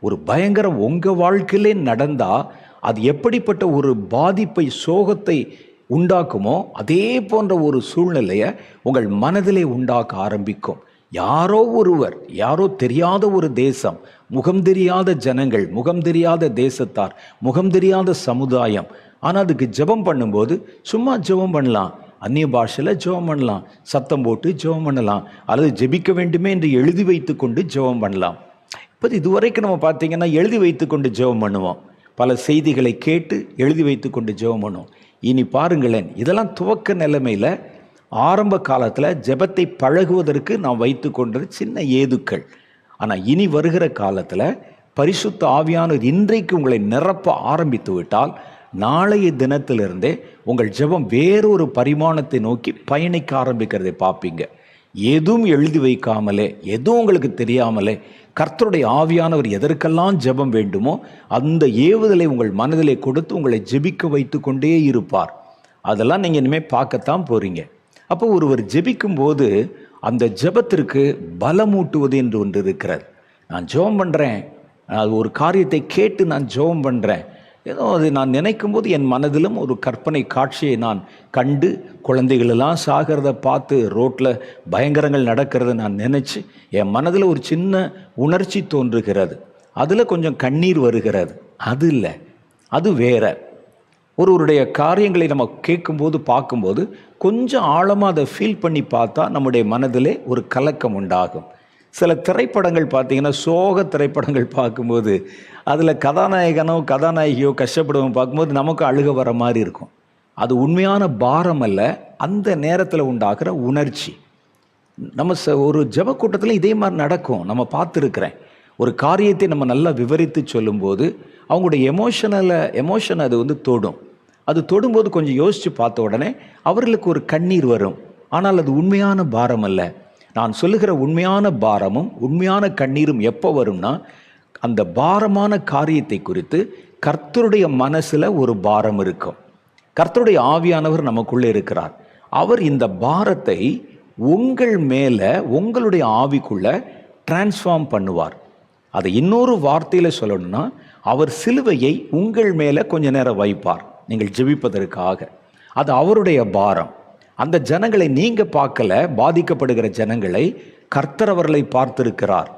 ஒரு பயங்கரம் உங்கள் வாழ்க்கையிலே நடந்தால் அது எப்படிப்பட்ட ஒரு பாதிப்பை, சோகத்தை உண்டாக்குமோ அதே போன்ற ஒரு சூழ்நிலையை உங்கள் மனதிலே உண்டாக்க ஆரம்பிக்கும். யாரோ ஒருவர், யாரோ தெரியாத ஒரு தேசம், முகம் தெரியாத ஜனங்கள், முகம் தெரியாத தேசத்தார், முகம் தெரியாத சமுதாயம். ஆனால் அதுக்கு ஜெபம் பண்ணும்போது சும்மா ஜெபம் பண்ணலாம், அந்நிய பாஷையில் ஜெபம் பண்ணலாம், சத்தம் போட்டு ஜெபம் பண்ணலாம், அல்லது ஜெபிக்க வேண்டுமே என்று எழுதி வைத்து கொண்டு ஜெபம் பண்ணலாம். இப்போ இதுவரைக்கும் நம்ம பார்த்தீங்கன்னா எழுதி வைத்து கொண்டு ஜெபம் பண்ணுவோம். பல செய்திகளை கேட்டு எழுதி வைத்து கொண்டு ஜெபம் பண்ணுவோம். இனி பாருங்களேன், இதெல்லாம் துவக்க நிலைமையில் ஆரம்ப காலத்தில் ஜெபத்தை பழகுவதற்கு நாம் வைத்து கொண்டது சின்ன ஏதுக்கள். ஆனால் இனி வருகிற காலத்தில் பரிசுத்த ஆவியானவர் இன்றைக்கு உங்களை நிரப்ப ஆரம்பித்து விட்டால் நாளைய தினத்திலிருந்தே உங்கள் ஜெபம் வேறொரு பரிமாணத்தை நோக்கி பயணிக்க ஆரம்பிக்கிறதை பார்ப்பீங்க. எதுவும் எழுதி வைக்காமலே, எதுவும் உங்களுக்கு தெரியாமலே கர்த்தருடைய ஆவியானவர் எதற்கெல்லாம் ஜெபம் வேண்டுமோ அந்த ஏவுதலை உங்கள் மனதிலே கொடுத்து உங்களை ஜெபிக்க வைத்து கொண்டே இருப்பார். அதெல்லாம் நீங்கள் இனிமேல் பார்க்கத்தான் போகிறீங்க. அப்போ ஒருவர் ஜெபிக்கும் போது அந்த ஜெபத்திற்கு பலமூட்டுவது என்று ஒன்று இருக்கிறது. நான் ஜெபம் பண்ணுறேன், அது ஒரு காரியத்தை கேட்டு நான் ஜெபம் பண்ணுறேன், ஏதோ அது நான் நினைக்கும் போது என் மனதிலும் ஒரு கற்பனை காட்சியை நான் கண்டு, குழந்தைகளெல்லாம் சாகிறத பார்த்து, ரோட்டில் பயங்கரங்கள் நடக்கிறத நான் நினச்சி என் மனதில் ஒரு சின்ன உணர்ச்சி தோன்றுகிறது, அதில் கொஞ்சம் கண்ணீர் வருகிறது. அது இல்லை, அது வேற. ஒருவருடைய காரியங்களை நம்ம கேட்கும்போது, பார்க்கும்போது கொஞ்சம் ஆழமாக அதை ஃபீல் பண்ணி பார்த்தா நம்முடைய மனதிலே ஒரு கலக்கம் உண்டாகும். சில திரைப்படங்கள் பார்த்தீங்கன்னா, சோக திரைப்படங்கள் பார்க்கும்போது அதில் கதாநாயகனோ கதாநாயகியோ கஷ்டப்படுவோம் பார்க்கும்போது நமக்கு அழுக வர மாதிரி இருக்கும். அது உண்மையான பாரம் அல்ல, அந்த நேரத்தில் உண்டாகிற உணர்ச்சி. நம்ம ஒரு ஜெப கூட்டத்தில் இதே மாதிரி நடக்கும். நம்ம பார்த்துருக்கிறேன். ஒரு காரியத்தை நம்ம நல்லா விவரித்து சொல்லும்போது அவங்களுடைய எமோஷன் அது தொடும். அது தொடும்போது கொஞ்சம் யோசித்து பார்த்த உடனே அவர்களுக்கு ஒரு கண்ணீர் வரும். ஆனால் அது உண்மையான பாரம் அல்ல. நான் சொல்லுகிற உண்மையான பாரமும் உண்மையான கண்ணீரும் எப்போ வரும்னா, அந்த பாரமான காரியத்தை குறித்து கர்த்தருடைய மனசில் ஒரு பாரம் இருக்கும். கர்த்தருடைய ஆவியானவர் நமக்குள்ளே இருக்கிறார். அவர் இந்த பாரத்தை உங்கள் மேலே, உங்களுடைய ஆவிக்குள்ள டிரான்ஸ்ஃபார்ம் பண்ணுவார். அதை இன்னொரு வார்த்தையில் சொல்லணும்னா, அவர் சிலுவையை உங்கள் மேலே கொஞ்ச நேரம் வைப்பார், நீங்கள் ஜெபிப்பதற்காக. அது அவருடைய பாரம். அந்த ஜனங்களை நீங்கள் பார்க்கல, பாதிக்கப்படுகிற ஜனங்களை கர்த்தர் அவர்களை பார்த்திருக்கிறார்.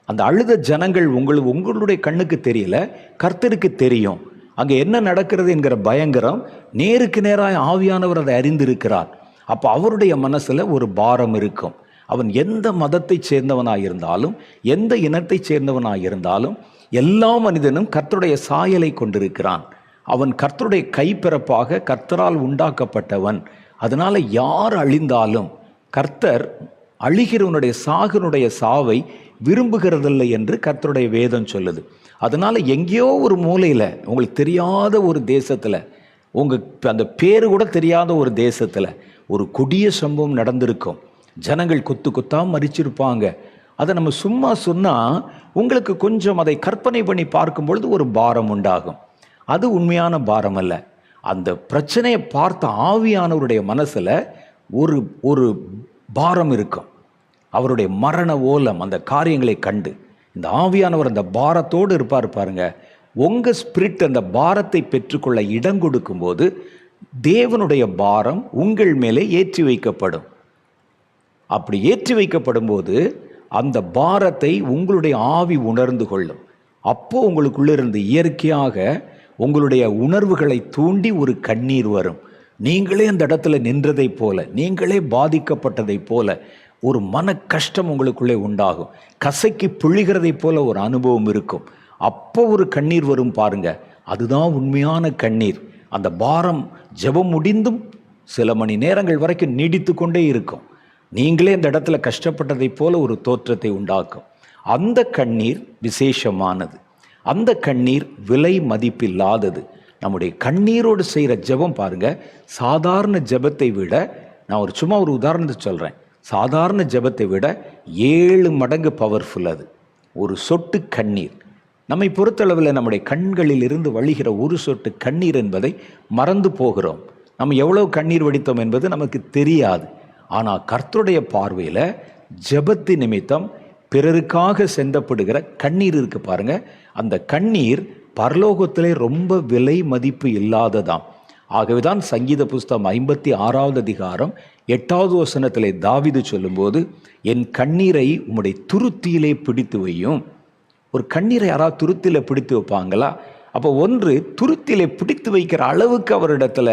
அந்த அழுத ஜனங்கள் உங்களுடைய கண்ணுக்கு தெரியல, கர்த்தருக்கு தெரியும். அங்கே என்ன நடக்கிறது என்கிற பயங்கரம் நேருக்கு நேராக ஆவியானவர் அதை அறிந்திருக்கிறார். அப்போ அவருடைய மனசில் ஒரு பாரம் இருக்கும். அவன் எந்த மதத்தை சேர்ந்தவனாக இருந்தாலும், எந்த இனத்தை சேர்ந்தவனாக இருந்தாலும், எல்லா மனிதனும் கர்த்தருடைய சாயலை கொண்டிருக்கிறான். அவன் கர்த்தருடைய கைப்பிறப்பாக கர்த்தரால் உண்டாக்கப்பட்டவன். அதனால யார் அழிந்தாலும் கர்த்தர் அழிகிறவனுடைய சாகனுடைய சாவை விரும்புகிறதில்லை என்று கர்த்தருடைய வேதம் சொல்லுது. அதனால எங்கேயோ ஒரு மூலையில், உங்களுக்கு தெரியாத ஒரு தேசத்தில், அந்த பேரு கூட தெரியாத ஒரு தேசத்தில் ஒரு கொடிய சம்பவம் நடந்திருக்கும். ஜனங்கள் கொத்து கொத்தா மரிச்சிருப்பாங்க. அதை நம்ம சும்மா சொன்னால் உங்களுக்கு கொஞ்சம் அதை கற்பனை பண்ணி பார்க்கும் பொழுது ஒரு பாரம் உண்டாகும். அது உண்மையான பாரம் அல்ல. அந்த பிரச்சனையை பார்த்த ஆவியானவருடைய மனசில் ஒரு பாரம் இருக்கும். அவருடைய மரண ஓலம் அந்த காரியங்களை கண்டு இந்த ஆவியானவர் அந்த பாரத்தோடு இருப்பார் பாருங்க. உங்கள் ஸ்பிரிட் அந்த பாரத்தை பெற்றுக்கொள்ள இடம் கொடுக்கும்போது தேவனுடைய பாரம் உங்கள் மேலே ஏற்றி வைக்கப்படும். அப்படி ஏற்றி வைக்கப்படும் போது அந்த பாரத்தை உங்களுடைய ஆவி உணர்ந்து கொள்ளும். அப்போ உங்களுக்குள்ளிருந்து இயற்கையாக உங்களுடைய உணர்வுகளை தூண்டி ஒரு கண்ணீர் வரும். நீங்களே அந்த இடத்துல நின்றதை போல, நீங்களே பாதிக்கப்பட்டதை போல ஒரு மன கஷ்டம் உங்களுக்குள்ளே உண்டாகும். கசைக்கு புழிகிறதை போல ஒரு அனுபவம் இருக்கும். அப்போ ஒரு கண்ணீர் வரும் பாருங்க. அதுதான் உண்மையான கண்ணீர். அந்த பாரம் ஜெபம் முடிந்தும் சில மணி நேரங்கள் வரைக்கும் நீடித்து கொண்டே இருக்கும். நீங்களே அந்த இடத்துல கஷ்டப்பட்டதை போல ஒரு தோற்றத்தை உண்டாக்கும். அந்த கண்ணீர் விசேஷமானது. அந்த கண்ணீர் விலை மதிப்பில்லாதது. நம்முடைய கண்ணீரோடு செய்கிற ஜெபம் பாருங்க, சாதாரண ஜெபத்தை விட, நான் சும்மா ஒரு உதாரணத்தை சொல்கிறேன், சாதாரண ஜெபத்தை விட 7 மடங்கு பவர்ஃபுல் அது. ஒரு சொட்டு கண்ணீர் நம்மை பொறுத்தளவில் நம்முடைய கண்களில் இருந்து வழிகிற ஒரு சொட்டு கண்ணீர் என்பதை மறந்து போகிறோம். நம்ம எவ்வளவு கண்ணீர் வடித்தோம் என்பது நமக்கு தெரியாது. ஆனால் கர்த்தருடைய பார்வையில் ஜெபத்தின் நிமித்தம் பிறருக்காக செந்தப்படுகிற கண்ணீர் இருக்கு பாருங்க. அந்த கண்ணீர் பரலோகத்திலே ரொம்ப விலை மதிப்பு இல்லாததாம். ஆகவேதான் சங்கீத புஸ்தகம் 56வது அதிகாரம் 8வது வசனத்திலே தாவீது சொல்லும்போது, என் கண்ணீரை உம்முடைய துருத்தியிலே பிடித்து வையும். ஒரு கண்ணீரை யாராவது துருத்தியில பிடித்து வைப்பாங்களா? அப்போ ஒன்று, துருத்தியிலே பிடித்து வைக்கிற அளவுக்கு அவரிடத்துல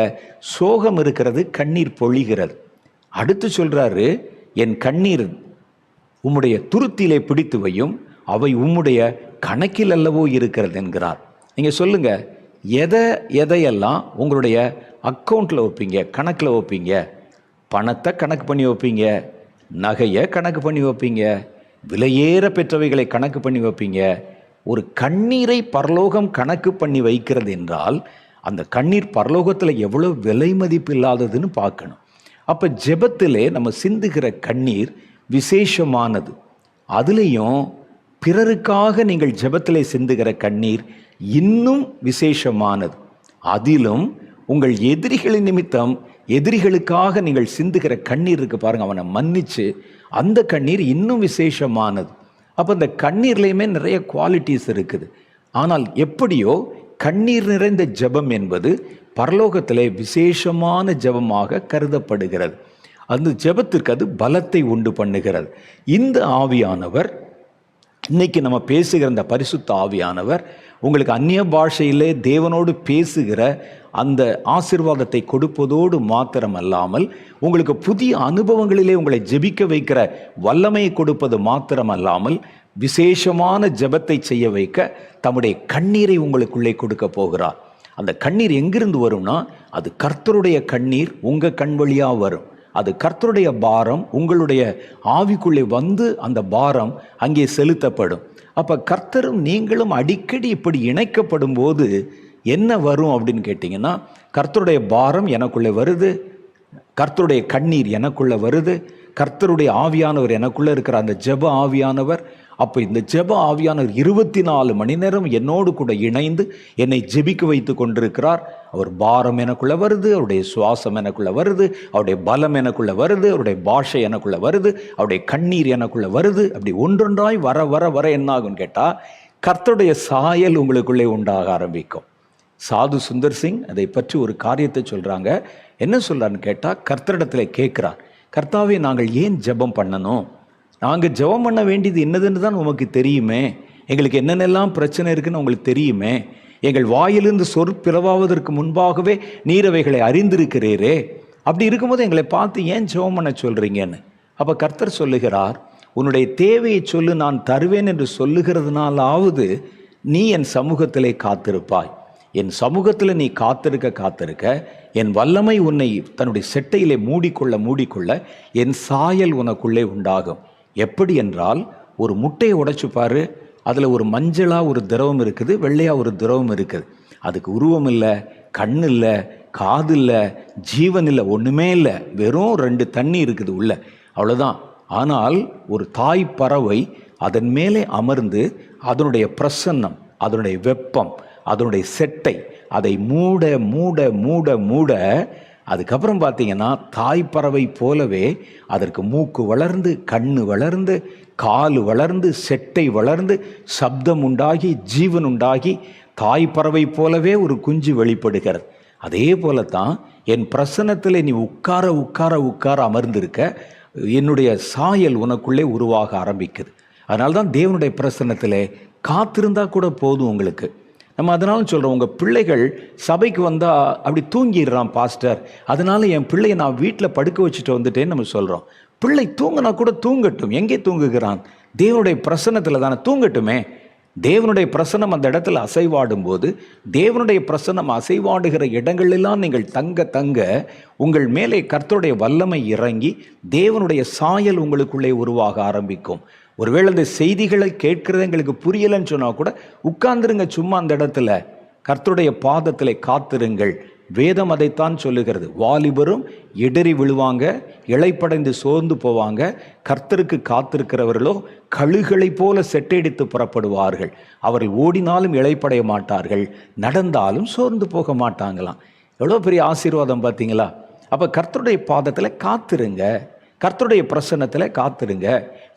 சோகம் இருக்கிறது, கண்ணீர் பொழிகிறது. அடுத்து சொல்றாரு, என் கண்ணீர் உம்முடைய துருத்தியிலே பிடித்து வையும், அவை உம்முடைய கணக்கில் அல்லவோ இருக்கிறது என்கிறார். நீங்கள் சொல்லுங்க, எதையெல்லாம் உங்களுடைய அக்கௌண்ட்டில் வைப்பீங்க, கணக்கில் வைப்பீங்க? பணத்தை கணக்கு பண்ணி வைப்பீங்க, நகையை கணக்கு பண்ணி வைப்பீங்க, விலையேற பெற்றவைகளை கணக்கு பண்ணி வைப்பீங்க. ஒரு கண்ணீரை பரலோகம் கணக்கு பண்ணி வைக்கிறது என்றால் அந்த கண்ணீர் பரலோகத்தில் எவ்வளோ விலை மதிப்பு இல்லாததுன்னு பார்க்கணும். அப்போ ஜெபத்திலே நம்ம சிந்துகிற கண்ணீர் விசேஷமானது. அதுலேயும் பிறருக்காக நீங்கள் ஜெபத்திலே சிந்துகிற கண்ணீர் இன்னும் விசேஷமானது. அதிலும் உங்கள் எதிரிகளின் நிமித்தம், எதிரிகளுக்காக நீங்கள் சிந்துகிற கண்ணீர் இருக்கு பாருங்க, அவனை மன்னிச்சு, அந்த கண்ணீர் இன்னும் விசேஷமானது. அப்போ இந்த கண்ணீர்லையுமே நிறைய குவாலிட்டிஸ் இருக்குது. ஆனால் எப்படியோ கண்ணீர் நிறைந்த ஜெபம் என்பது பரலோகத்திலே விசேஷமான ஜெபமாக கருதப்படுகிறது. அந்த ஜெபத்திற்கு அது பலத்தை உண்டு பண்ணுகிறது. இந்த ஆவியானவர், இன்னைக்கு நம்ம பேசுகிற அந்த பரிசுத்த ஆவியானவர் உங்களுக்கு அந்நிய பாஷையிலே தேவனோடு பேசுகிற அந்த ஆசீர்வாதத்தை கொடுப்பதோடு மாத்திரமல்லாமல், உங்களுக்கு புதிய அனுபவங்களிலே உங்களை ஜெபிக்க வைக்கிற வல்லமையை கொடுப்பது மாத்திரமல்லாமல், விசேஷமான ஜெபத்தை செய்ய வைக்க தம்முடைய கண்ணீரை உங்களுக்குள்ளே கொடுக்க போகிறார். அந்த கண்ணீர் எங்கிருந்து வரும்னா, அது கர்த்தருடைய கண்ணீர் உங்கள் கண் வழியாக வரும். அது கர்த்தருடைய பாரம் உங்களுடைய ஆவிக்குள்ளே வந்து அந்த பாரம் அங்கே செலுத்தப்படும். அப்போ கர்த்தரும் நீங்களும் அடிக்கடி இப்படி இணைக்கப்படும் போது என்ன வரும் அப்படின்னு கேட்டிங்கன்னா, கர்த்தருடைய பாரம் எனக்குள்ளே வருது, கர்த்தருடைய கண்ணீர் எனக்குள்ளே வருது, கர்த்தருடைய ஆவியானவர் எனக்குள்ளே இருக்கிற அந்த ஜெப ஆவியானவர். அப்போ இந்த ஜெப ஆவியானவர் 24 மணி நேரம் என்னோடு கூட இணைந்து என்னை ஜெபிக்க வைத்து கொண்டிருக்கிறார். அவர் பாரம் எனக்குள்ளே வருது, அவருடைய சுவாசம் எனக்குள்ளே வருது, அவருடைய பலம் எனக்குள்ளே வருது, அவருடைய பாஷை எனக்குள்ளே வருது, அவருடைய கண்ணீர் எனக்குள்ளே வருது. அப்படி ஒன்றொன்றாய் வர வர வர என்னாகும்னு கேட்டால் கர்த்தருடைய சாயல் உங்களுக்குள்ளே உண்டாக ஆரம்பிக்கும். சாது சுந்தர் சிங் அதை பற்றி ஒரு காரியத்தை சொல்கிறாங்க. என்ன சொல்கிறான்னு கேட்டால், கர்த்தரிடத்தில் கேட்குறார், கர்த்தாவே நாங்கள் ஏன் ஜெபம் பண்ணணும்? நாங்கள் ஜெபம் பண்ண வேண்டியது என்னதுன்னு தான் உமக்கு தெரியுமே, எங்களுக்கு என்னென்னலாம் பிரச்சனை இருக்குன்னு உங்களுக்கு தெரியுமே, எங்கள் வாயிலிருந்து சொற்பிறவாவதற்கு முன்பாகவே நீரவைகளை அறிந்திருக்கிறீரே, அப்படி இருக்கும்போது எங்களை பார்த்து ஏன் ஜெபம் பண்ண சொல்கிறீங்கன்னு. அப்போ கர்த்தர் சொல்லுகிறார், உன்னுடைய தேவையை சொல்லு, நான் தருவேன் என்று சொல்லுகிறதுனாலாவது நீ என் சமூகத்திலே காத்திருப்பாய். என் சமூகத்தில் நீ காத்திருக்க என் வல்லமை உன்னை தன்னுடைய செட்டையிலே மூடிக்கொள்ள என் சாயல் உனக்குள்ளே உண்டாகும். எப்படி என்றால், ஒரு முட்டையை உடைச்சு பாரு, அதில் ஒரு மஞ்சளாக ஒரு திரவம் இருக்குது, வெள்ளையாக ஒரு திரவம் இருக்குது. அதுக்கு உருவம் இல்லை, கண் இல்லை, காது இல்லை, ஜீவன் இல்லை, ஒன்றுமே இல்லை, வெறும் 2 தண்ணி இருக்குது உள்ள, அவ்வளோதான். ஆனால் ஒரு தாய் பறவை அதன் மேலே அமர்ந்து அதனுடைய பிரசன்னம், அதனுடைய வெப்பம், அதனுடைய செட்டை அதை மூட மூட மூட மூட அதுக்கப்புறம் பார்த்தீங்கன்னா தாய் பறவை போலவே அதற்கு மூக்கு வளர்ந்து, கண்ணு வளர்ந்து, காலு வளர்ந்து, செட்டை வளர்ந்து, சப்தம் உண்டாகி, ஜீவன் உண்டாகி, தாய் பறவை போலவே ஒரு குஞ்சு வெளிப்படுகிறது. அதே போலத்தான் என் பிரசன்னத்தில் நீ உட்கார உட்கார உட்கார அமர்ந்திருக்க என்னுடைய சாயல் உனக்குள்ளே உருவாக ஆரம்பிக்குது. அதனால்தான் தேவனுடைய பிரசன்னத்தில் காத்திருந்தா கூட போதும் உங்களுக்கு. நம்ம அதனால சொல்கிறோம், உங்கள் பிள்ளைகள் சபைக்கு வந்தால் அப்படி தூங்கிடுறான் பாஸ்டர், அதனால என் பிள்ளையை நான் வீட்டில் படுக்க வச்சுட்டு வந்துட்டேன்னு நம்ம சொல்கிறோம். பிள்ளை தூங்கினா கூட தூங்கட்டும். எங்கே தூங்குகிறான்? தேவனுடைய பிரசன்னத்தில் தானே, தூங்கட்டுமே. தேவனுடைய பிரசன்னம் அந்த இடத்துல அசைவாடும் போது, தேவனுடைய பிரசன்னம் அசைவாடுகிற இடங்களெல்லாம் நீங்கள் தங்க தங்க உங்கள் மேலே கர்த்தருடைய வல்லமை இறங்கி தேவனுடைய சாயல் உங்களுக்குள்ளே உருவாக ஆரம்பிக்கும். ஒருவேளை இந்த செய்திகளை கேட்கிறது எங்களுக்கு புரியலைன்னு சொன்னால் கூட உட்கார்ந்துருங்க, சும்மா அந்த இடத்துல கர்த்தருடைய பாதத்தில் காத்திருங்கள். வேதம் அதைத்தான் சொல்லுகிறது. வாலிபரும் இடறி விழுவாங்க, இளைப்படைந்து சோர்ந்து போவாங்க, கர்த்தருக்கு காத்திருக்கிறவர்களோ கழுகளை போல செட்டடித்து புறப்படுவார்கள். அவர்கள் ஓடினாலும் இளைப்படைய மாட்டார்கள், நடந்தாலும் சோர்ந்து போக மாட்டாங்களாம். எவ்வளோ பெரிய ஆசீர்வாதம் பார்த்தீங்களா? அப்போ கர்த்தருடைய பாதத்தில் காத்திருங்க, கர்த்தருடைய பிரசன்னத்தில் காத்திருங்க.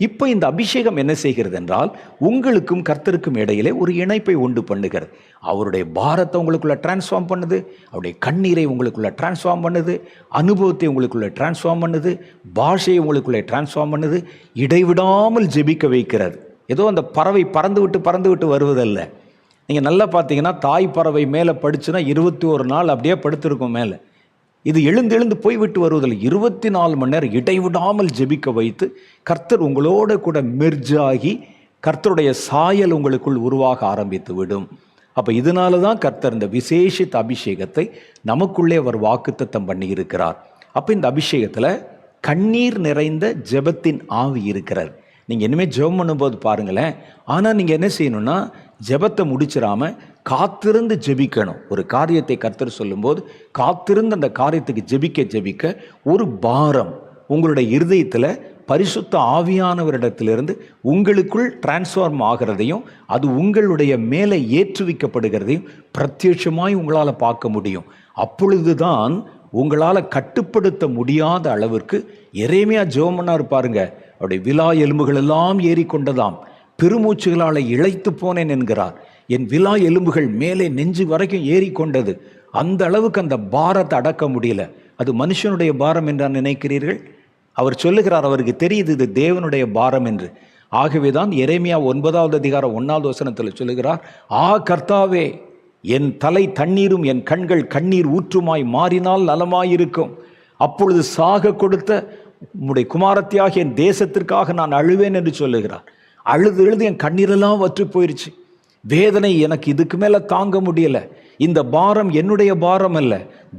இப்போ இந்த அபிஷேகம் என்ன செய்கிறது என்றால், உங்களுக்கும் கர்த்தருக்கும் இடையிலே ஒரு இணைப்பை உண்டு பண்ணுகிறது. அவருடைய பாரத்தை உங்களுக்குள்ள டிரான்ஸ்ஃபார்ம் பண்ணுது, அவருடைய கண்ணீரை உங்களுக்குள்ள டிரான்ஸ்ஃபார்ம் பண்ணுது, அனுபவத்தை உங்களுக்குள்ள டிரான்ஸ்ஃபார்ம் பண்ணுது, பாஷையை உங்களுக்குள்ளே டிரான்ஸ்ஃபார்ம் பண்ணுது, இடைவிடாமல் ஜெபிக்க வைக்கிறது. ஏதோ அந்த பறவை பறந்து விட்டு வருவதல்ல. நீங்கள் நல்லா பார்த்தீங்கன்னா, தாய் பறவை மேலே படுச்சுன்னா 21 நாள் அப்படியே படுத்திருக்கும் மேலே. இது எழுந்து போய்விட்டு வருவதில் 24 மணி நேரம் இடைவிடாமல் ஜெபிக்க வைத்து கர்த்தர் உங்களோட கூட மெர்ஜாகி கர்த்தருடைய சாயல் உங்களுக்குள் உருவாக ஆரம்பித்து விடும். அப்போ இதனால தான் கர்த்தர் இந்த விசேஷித்த அபிஷேகத்தை நமக்குள்ளே அவர் வாக்குத்தத்தம் பண்ணி இருக்கிறார். அப்போ இந்த அபிஷேகத்தில் கண்ணீர் நிறைந்த ஜெபத்தின் ஆவி இருக்கிறார். நீங்கள் இனிமேல் ஜெபம் பண்ணும்போது பாருங்களேன். ஆனால் நீங்கள் என்ன செய்யணும்னா, ஜெபத்தை முடிச்சிடாம காத்திருந்து ஜெபிக்கணும். ஒரு காரியத்தை கர்த்தர் சொல்லும்போது காத்திருந்து அந்த காரியத்துக்கு ஜெபிக்க ஒரு பாரம் உங்களுடைய இருதயத்தில் பரிசுத்த ஆவியானவரிடத்திலிருந்து உங்களுக்குள் டிரான்ஸ்ஃபார்ம் ஆகிறதையும் அது உங்களுடைய மேலே ஏற்றுவிக்கப்படுகிறதையும் பிரத்யட்சமாய் உங்களால் பார்க்க முடியும். அப்பொழுதுதான் உங்களால் கட்டுப்படுத்த முடியாத அளவிற்கு எரேமியா ஜெபம் பண்ணாரு பாருங்க. அவருடைய விலா எலும்புகள் எல்லாம் ஏறிக்கொண்டதாம், பெருமூச்சுகளால் இழைத்து போனேன் என்கிறார். என் விலா எலும்புகள் மேலே நெஞ்சு வரைக்கும் ஏறிக்கொண்டது. அந்த அளவுக்கு அந்த பாரத்தை அடக்க முடியல. அது மனுஷனுடைய பாரம் என்று நினைக்கிறீர்கள்? அவர் சொல்லுகிறார், அவருக்கு தெரியுது இது தேவனுடைய பாரம் என்று. ஆகவேதான் எரேமியா 9வது அதிகாரம் 1வது வசனத்தில் சொல்லுகிறார், கர்த்தாவே, என் தலை தண்ணீரும் என் கண்கள் கண்ணீர் ஊற்றுமாய் மாறினால் நலமாயிருக்கும். அப்பொழுது சாக கொடுத்த உம்முடைய குமாரத்தியாக என் தேசத்திற்காக நான் அழுவேன் என்று சொல்லுகிறார். அழுது என் கண்ணீரெல்லாம் வற்றி போயிடுச்சு. வேதனை எனக்கு இதுக்கு மேலே தாங்க முடியல. இந்த பாரம் என்னுடைய பாரம் அல்ல,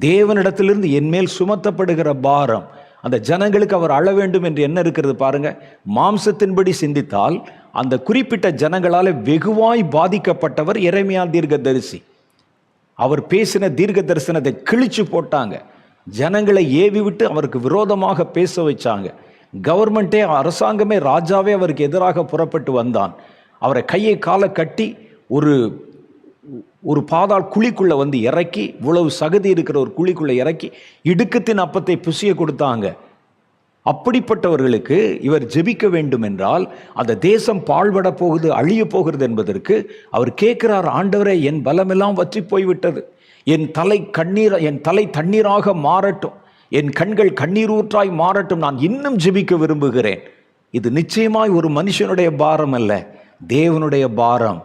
தேவனிடத்திலிருந்து என் மேல் சுமத்தப்படுகிற பாரம். அந்த ஜனங்களுக்கு அவர் அழ வேண்டும் என்று என்ன இருக்கிறது பாருங்க. மாம்சத்தின்படி சிந்தித்தால் அந்த குறிப்பிட்ட ஜனங்களால் வெகுவாய் பாதிக்கப்பட்டவர் எரேமியா தீர்க்கதரிசி. அவர் பேசின தீர்க்க தரிசனத்தை கிழிச்சு போட்டாங்க. ஜனங்களை ஏவி விட்டு அவருக்கு விரோதமாக பேச வச்சாங்க. கவர்மெண்ட்டே, அரசாங்கமே, ராஜாவே அவருக்கு எதிராக புறப்பட்டு வந்தான். அவரை கையை காலை கட்டி ஒரு பாதாள் குழிக்குள்ள வந்து இறக்கி, இவ்வளவு சகதி இருக்கிற ஒரு குழிக்குள்ள இறக்கி இடுக்கத்தின் அப்பத்தை புசிய கொடுத்தாங்க. அப்படிப்பட்டவர்களுக்கு இவர் ஜெபிக்க வேண்டும் என்றால் அந்த தேசம் பாழ்பட போகுது, அழிய போகிறது என்பதற்கு அவர் கேட்கிறார், ஆண்டவரே என் பலமெல்லாம் வற்றி போய்விட்டது, என் தலை தண்ணீராக மாறட்டும், என் கண்கள் கண்ணீரூற்றாய் மாறட்டும், நான் இன்னும் ஜெபிக்க விரும்புகிறேன். இது நிச்சயமாய் ஒரு மனுஷனுடைய பாரம் அல்ல, தேவனுடைய பாரம்.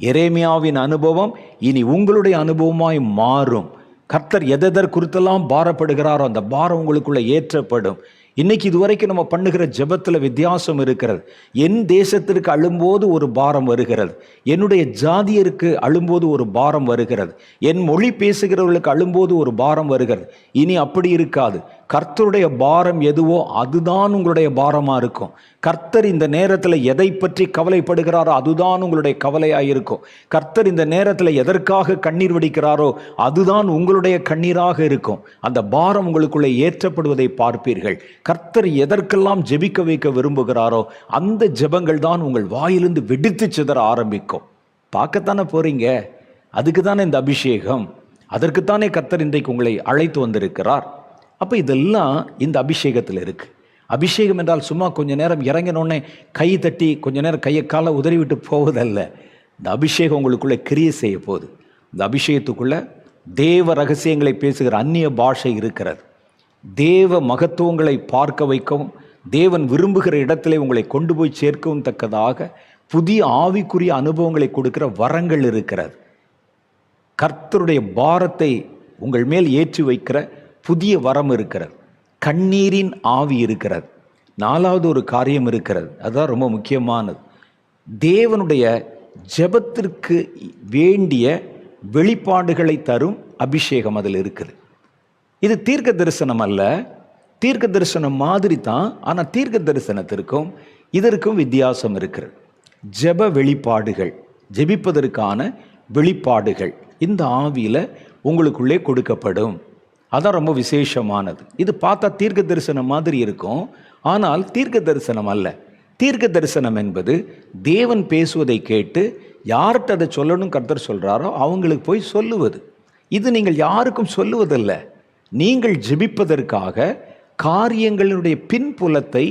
எரேமியாவின் அனுபவம் இனி உங்களுடைய அனுபவமாய் மாறும். கர்த்தர் எதெதர் குறித்தெல்லாம் பாரப்படுகிறாரோ அந்த பாரம் உங்களுக்குள்ள ஏற்றப்படும். இன்னைக்கு இதுவரைக்கும் நம்ம பண்ணுகிற ஜெபத்தில் வித்தியாசம் இருக்கிறது. என் தேசத்திற்கு அழும்போது ஒரு பாரம் வருகிறது, என்னுடைய ஜாதியருக்கு அழும்போது ஒரு பாரம் வருகிறது, என் மொழி பேசுகிறவர்களுக்கு அழும்போது ஒரு பாரம் வருகிறது. இனி அப்படி இருக்காது. கர்த்தருடைய பாரம் எதுவோ அதுதான் உங்களுடைய பாரமாக இருக்கும். கர்த்தர் இந்த நேரத்தில் எதை பற்றி கவலைப்படுகிறாரோ அதுதான் உங்களுடைய கவலையாக இருக்கும். கர்த்தர் இந்த நேரத்தில் எதற்காக கண்ணீர் வடிக்கிறாரோ அதுதான் உங்களுடைய கண்ணீராக இருக்கும். அந்த பாரம் உங்களுக்குள்ளே ஏற்றப்படுவதை பார்ப்பீர்கள். கர்த்தர் எதற்கெல்லாம் ஜெபிக்க வைக்க விரும்புகிறாரோ அந்த ஜெபங்கள் தான் உங்கள் வாயிலிருந்து வெடித்து சிதற ஆரம்பிக்கும். பார்க்கத்தானே போறீங்க, அதுக்கு தானே இந்த அபிஷேகம், அதற்குத்தானே கர்த்தர் இன்றைக்கு உங்களை அழைத்து வந்திருக்கிறார். அப்போ இதெல்லாம் இந்த அபிஷேகத்தில் இருக்கு. அபிஷேகம் என்றால் சும்மா கொஞ்ச நேரம் இறங்கினோடனே கை தட்டி கொஞ்ச நேரம் கையை காலை உதறி விட்டு போவதல்ல. இந்த அபிஷேகம் உங்களுக்குள்ளே கிரியை செய்ய போகுது. இந்த அபிஷேகத்துக்குள்ள தேவ ரகசியங்களை பேசுகிற அந்நிய பாஷை இருக்கிறது. தேவ மகத்துவங்களை பார்க்க வைக்கவும், தேவன் விரும்புகிற இடத்திலே உங்களை கொண்டு போய் சேர்க்கவும் தக்கதாக புதிய ஆவிக்குரிய அனுபவங்களை கொடுக்கிற வரங்கள் இருக்கிறது. கர்த்தருடைய பாரத்தை உங்கள் மேல் ஏற்றி வைக்கிற புதிய வரம் இருக்கிறது. கண்ணீரின் ஆவி இருக்கிறது. நாலாவது ஒரு காரியம் இருக்கிறது, அதுதான் ரொம்ப முக்கியமானது. தேவனுடைய ஜெபத்திற்கு வேண்டிய வெளிப்பாடுகளை தரும் அபிஷேகம் அதில் இருக்குது. இது தீர்க்க தரிசனம் அல்ல, தீர்க்க தரிசனம் மாதிரி தான், ஆனால் தீர்க்க தரிசனத்திற்கும் இதற்கும் வித்தியாசம் இருக்கிறது. ஜெப வெளிப்பாடுகள், ஜெபிப்பதற்கான வெளிப்பாடுகள் இந்த ஆவியில் உங்களுக்குள்ளே கொடுக்கப்படும். அதான் ரொம்ப விசேஷமானது. இது பார்த்தா தீர்க்க தரிசனம் மாதிரி இருக்கும், ஆனால் தீர்க்க தரிசனம் அல்ல. தீர்க்க தரிசனம் என்பது தேவன் பேசுவதை கேட்டு யார்கிட்ட அதை சொல்லணும் கர்த்தர் சொல்கிறாரோ அவங்களுக்கு போய் சொல்லுவது. இது நீங்கள் யாருக்கும் சொல்லுவதில்லை. நீங்கள் ஜெபிப்பதற்காக காரியங்களுடைய பின்புலத்தை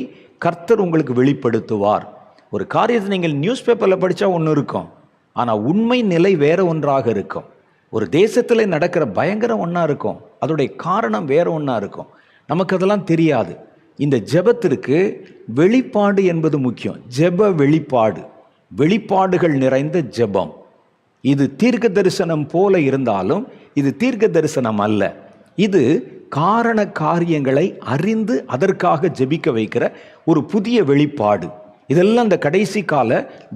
கர்த்தர் உங்களுக்கு வெளிப்படுத்துவார். ஒரு காரியத்தை நீங்கள் நியூஸ் பேப்பரில் படித்தா ஒன்று இருக்கும், ஆனால் உண்மை நிலை வேற ஒன்றாக இருக்கும். ஒரு தேசத்தில் நடக்கிற பயங்கரம் ஒன்றா இருக்கும், அதோடைய காரணம் வேற ஒன்றா இருக்கும். நமக்கு அதெல்லாம் தெரியாது. இந்த ஜெபத்திற்கு வெளிப்பாடு என்பது முக்கியம். ஜெப வெளிப்பாடு, வெளிப்பாடுகள் நிறைந்த ஜெபம். இது தீர்க்க தரிசனம் போல இருந்தாலும் இது தீர்க்க தரிசனம் அல்ல. இது காரண காரியங்களை அறிந்து அதற்காக ஜெபிக்க வைக்கிற ஒரு புதிய வெளிப்பாடு. இதெல்லாம் இந்த கடைசி கால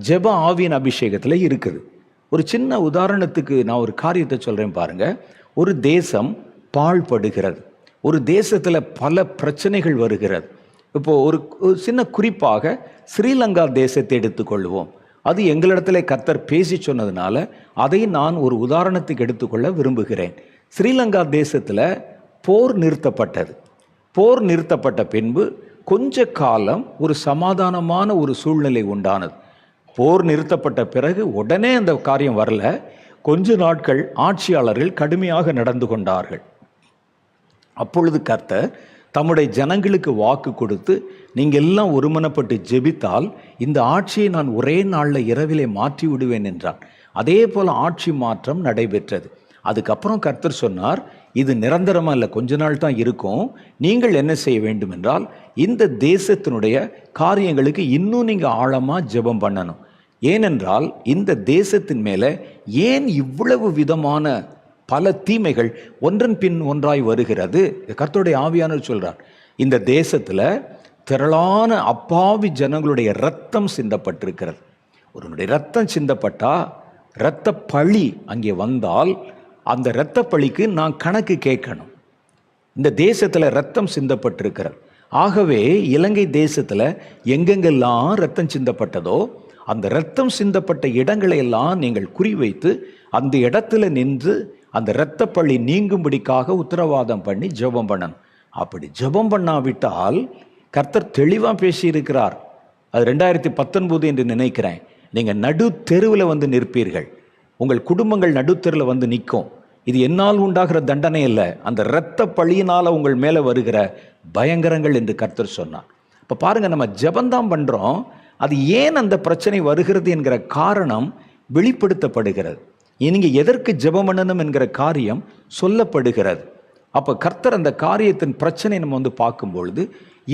ஜெப ஆவியின் அபிஷேகத்தில் இருக்குது. ஒரு சின்ன உதாரணத்துக்கு நான் ஒரு காரியத்தை சொல்கிறேன் பாருங்க. ஒரு தேசம் பாழ்படுகிறது, ஒரு தேசத்தில் பல பிரச்சனைகள் வருகிறது. இப்போது ஒரு சின்ன குறிப்பாக ஸ்ரீலங்கா தேசத்தை எடுத்துக்கொள்வோம். அது எங்களிடத்துல கர்த்தர் பேசி சொன்னதுனால அதை நான் ஒரு உதாரணத்துக்கு எடுத்துக்கொள்ள விரும்புகிறேன். ஸ்ரீலங்கா தேசத்தில் போர் நிறுத்தப்பட்டது. போர் நிறுத்தப்பட்ட பின்பு கொஞ்ச காலம் ஒரு சமாதானமான ஒரு சூழ்நிலை உண்டானது. போர் நிறுத்தப்பட்ட பிறகு உடனே அந்த காரியம் வரல. கொஞ்ச நாட்கள் ஆட்சியாளர்கள் கடுமையாக நடந்து கொண்டார்கள். அப்பொழுது கர்த்தர் தம்முடைய ஜனங்களுக்கு வாக்கு கொடுத்து, நீங்கள் எல்லாம் ஒருமனப்பட்டு ஜெபித்தால் இந்த ஆட்சியை நான் ஒரே நாளில் இரவிலே மாற்றி விடுவேன் என்றார். அதே போல் ஆட்சி மாற்றம் நடைபெற்றது. அதுக்கப்புறம் கர்த்தர் சொன்னார், இது நிரந்தரமாக இல்லை, கொஞ்ச நாள் தான் இருக்கும். நீங்கள் என்ன செய்ய வேண்டும் என்றால் இந்த தேசத்தினுடைய காரியங்களுக்கு இன்னும் நீங்கள் ஆழமாக ஜெபம் பண்ணணும். ஏனென்றால் இந்த தேசத்தின் மேலே ஏன் இவ்வளவு விதமான பல தீமைகள் ஒன்றன் பின் ஒன்றாய் வருகிறது? கர்த்தருடைய ஆவியானவர் சொல்றார், இந்த தேசத்தில் திரளான அப்பாவி ஜனங்களுடைய இரத்தம் சிந்தப்பட்டிருக்கிறது. ஒருவனுடைய இரத்தம் சிந்தப்பட்டா இரத்த பழி அங்கே வந்தால் அந்த இரத்த பழிக்கு நான் கணக்கு கேட்கணும். இந்த தேசத்தில் இரத்தம் சிந்தப்பட்டிருக்கிறது. ஆகவே இலங்கை தேசத்தில் எங்கெங்கெல்லாம் ரத்தம் சிந்தப்பட்டதோ அந்த இரத்தம் சிந்தப்பட்ட இடங்களை எல்லாம் நீங்கள் குறிவைத்து அந்த இடத்துல நின்று அந்த இரத்தப்பழி நீங்கும்படிக்காக உத்தரவாதம் பண்ணி ஜெபம் பண்ணணும். அப்படி ஜெபம் பண்ணாவிட்டால் கர்த்தர் தெளிவாக பேசியிருக்கிறார். அது 2019 என்று நினைக்கிறேன். நீங்கள் நடு தெருவில் வந்து நிற்பீர்கள், உங்கள் குடும்பங்கள் நடுத்தெருவில் வந்து நிற்கும். இது என்னால் உண்டாகிற தண்டனை இல்லை, அந்த இரத்த பழியினால் உங்கள் மேலே வருகிற பயங்கரங்கள் என்று கர்த்தர் சொன்னார். இப்போ பாருங்கள், நம்ம ஜெபந்தான் பண்ணுறோம், அது ஏன் அந்த பிரச்சனை வருகிறது என்கிற காரணம் வெளிப்படுத்தப்படுகிறது. நீங்கள் எதற்கு ஜெபம் பண்ணணும் என்கிற காரியம் சொல்லப்படுகிறது. அப்போ கர்த்தர் அந்த காரியத்தின் பிரச்சனை நம்ம வந்து பார்க்கும்பொழுது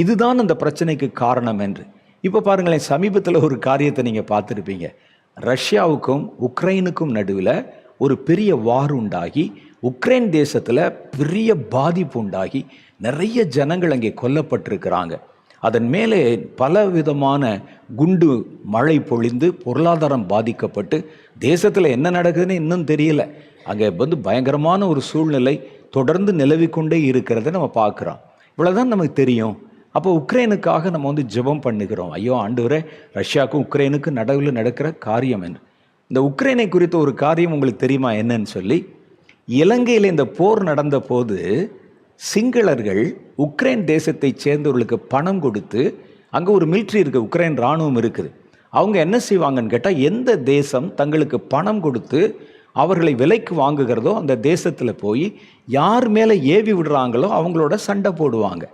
இதுதான் அந்த பிரச்சனைக்கு காரணம் என்று. இப்போ பாருங்களேன், சமீபத்தில் ஒரு காரியத்தை நீங்கள் பார்த்துருப்பீங்க. ரஷ்யாவுக்கும் உக்ரைனுக்கும் நடுவில் ஒரு பெரிய வார் உண்டாகி உக்ரைன் தேசத்தில் பெரிய பாதிப்பு உண்டாகி நிறைய ஜனங்கள் அங்கே கொல்லப்பட்டிருக்கிறாங்க. அதன் மேலே பல விதமான குண்டு மழை பொழிந்து பொருளாதாரம் பாதிக்கப்பட்டு தேசத்தில் என்ன நடக்குதுன்னு இன்னும் தெரியல. அங்கே வந்து பயங்கரமான ஒரு சூழ்நிலை தொடர்ந்து நிலவிக்கொண்டே இருக்கிறத நம்ம பார்க்குறோம். இவ்வளோதான் நமக்கு தெரியும். அப்போ உக்ரைனுக்காக நம்ம வந்து ஜெபம் பண்ணுகிறோம். ஐயோ ஆண்டவரே, ரஷ்யாவுக்கும் உக்ரைனுக்கும் நடுவில் நடக்கிற காரியம் என்று. இந்த உக்ரைனை குறித்த ஒரு காரியம் உங்களுக்கு தெரியுமா என்னன்னு சொல்லி, இலங்கையில் இந்த போர் நடந்த போது சிங்களர்கள் உக்ரைன் தேசத்தை சேர்ந்தவர்களுக்கு பணம் கொடுத்து, அங்கே ஒரு மிலிட்ரி இருக்குது, உக்ரைன் இராணுவம் இருக்குது, அவங்க என்ன செய்வாங்கன்னு கேட்டால், எந்த தேசம் தங்களுக்கு பணம் கொடுத்து அவர்களை விலைக்கு வாங்குகிறதோ அந்த தேசத்தில் போய் யார் மேலே ஏவி விடுறாங்களோ அவங்களோட சண்டை போடுவாங்க.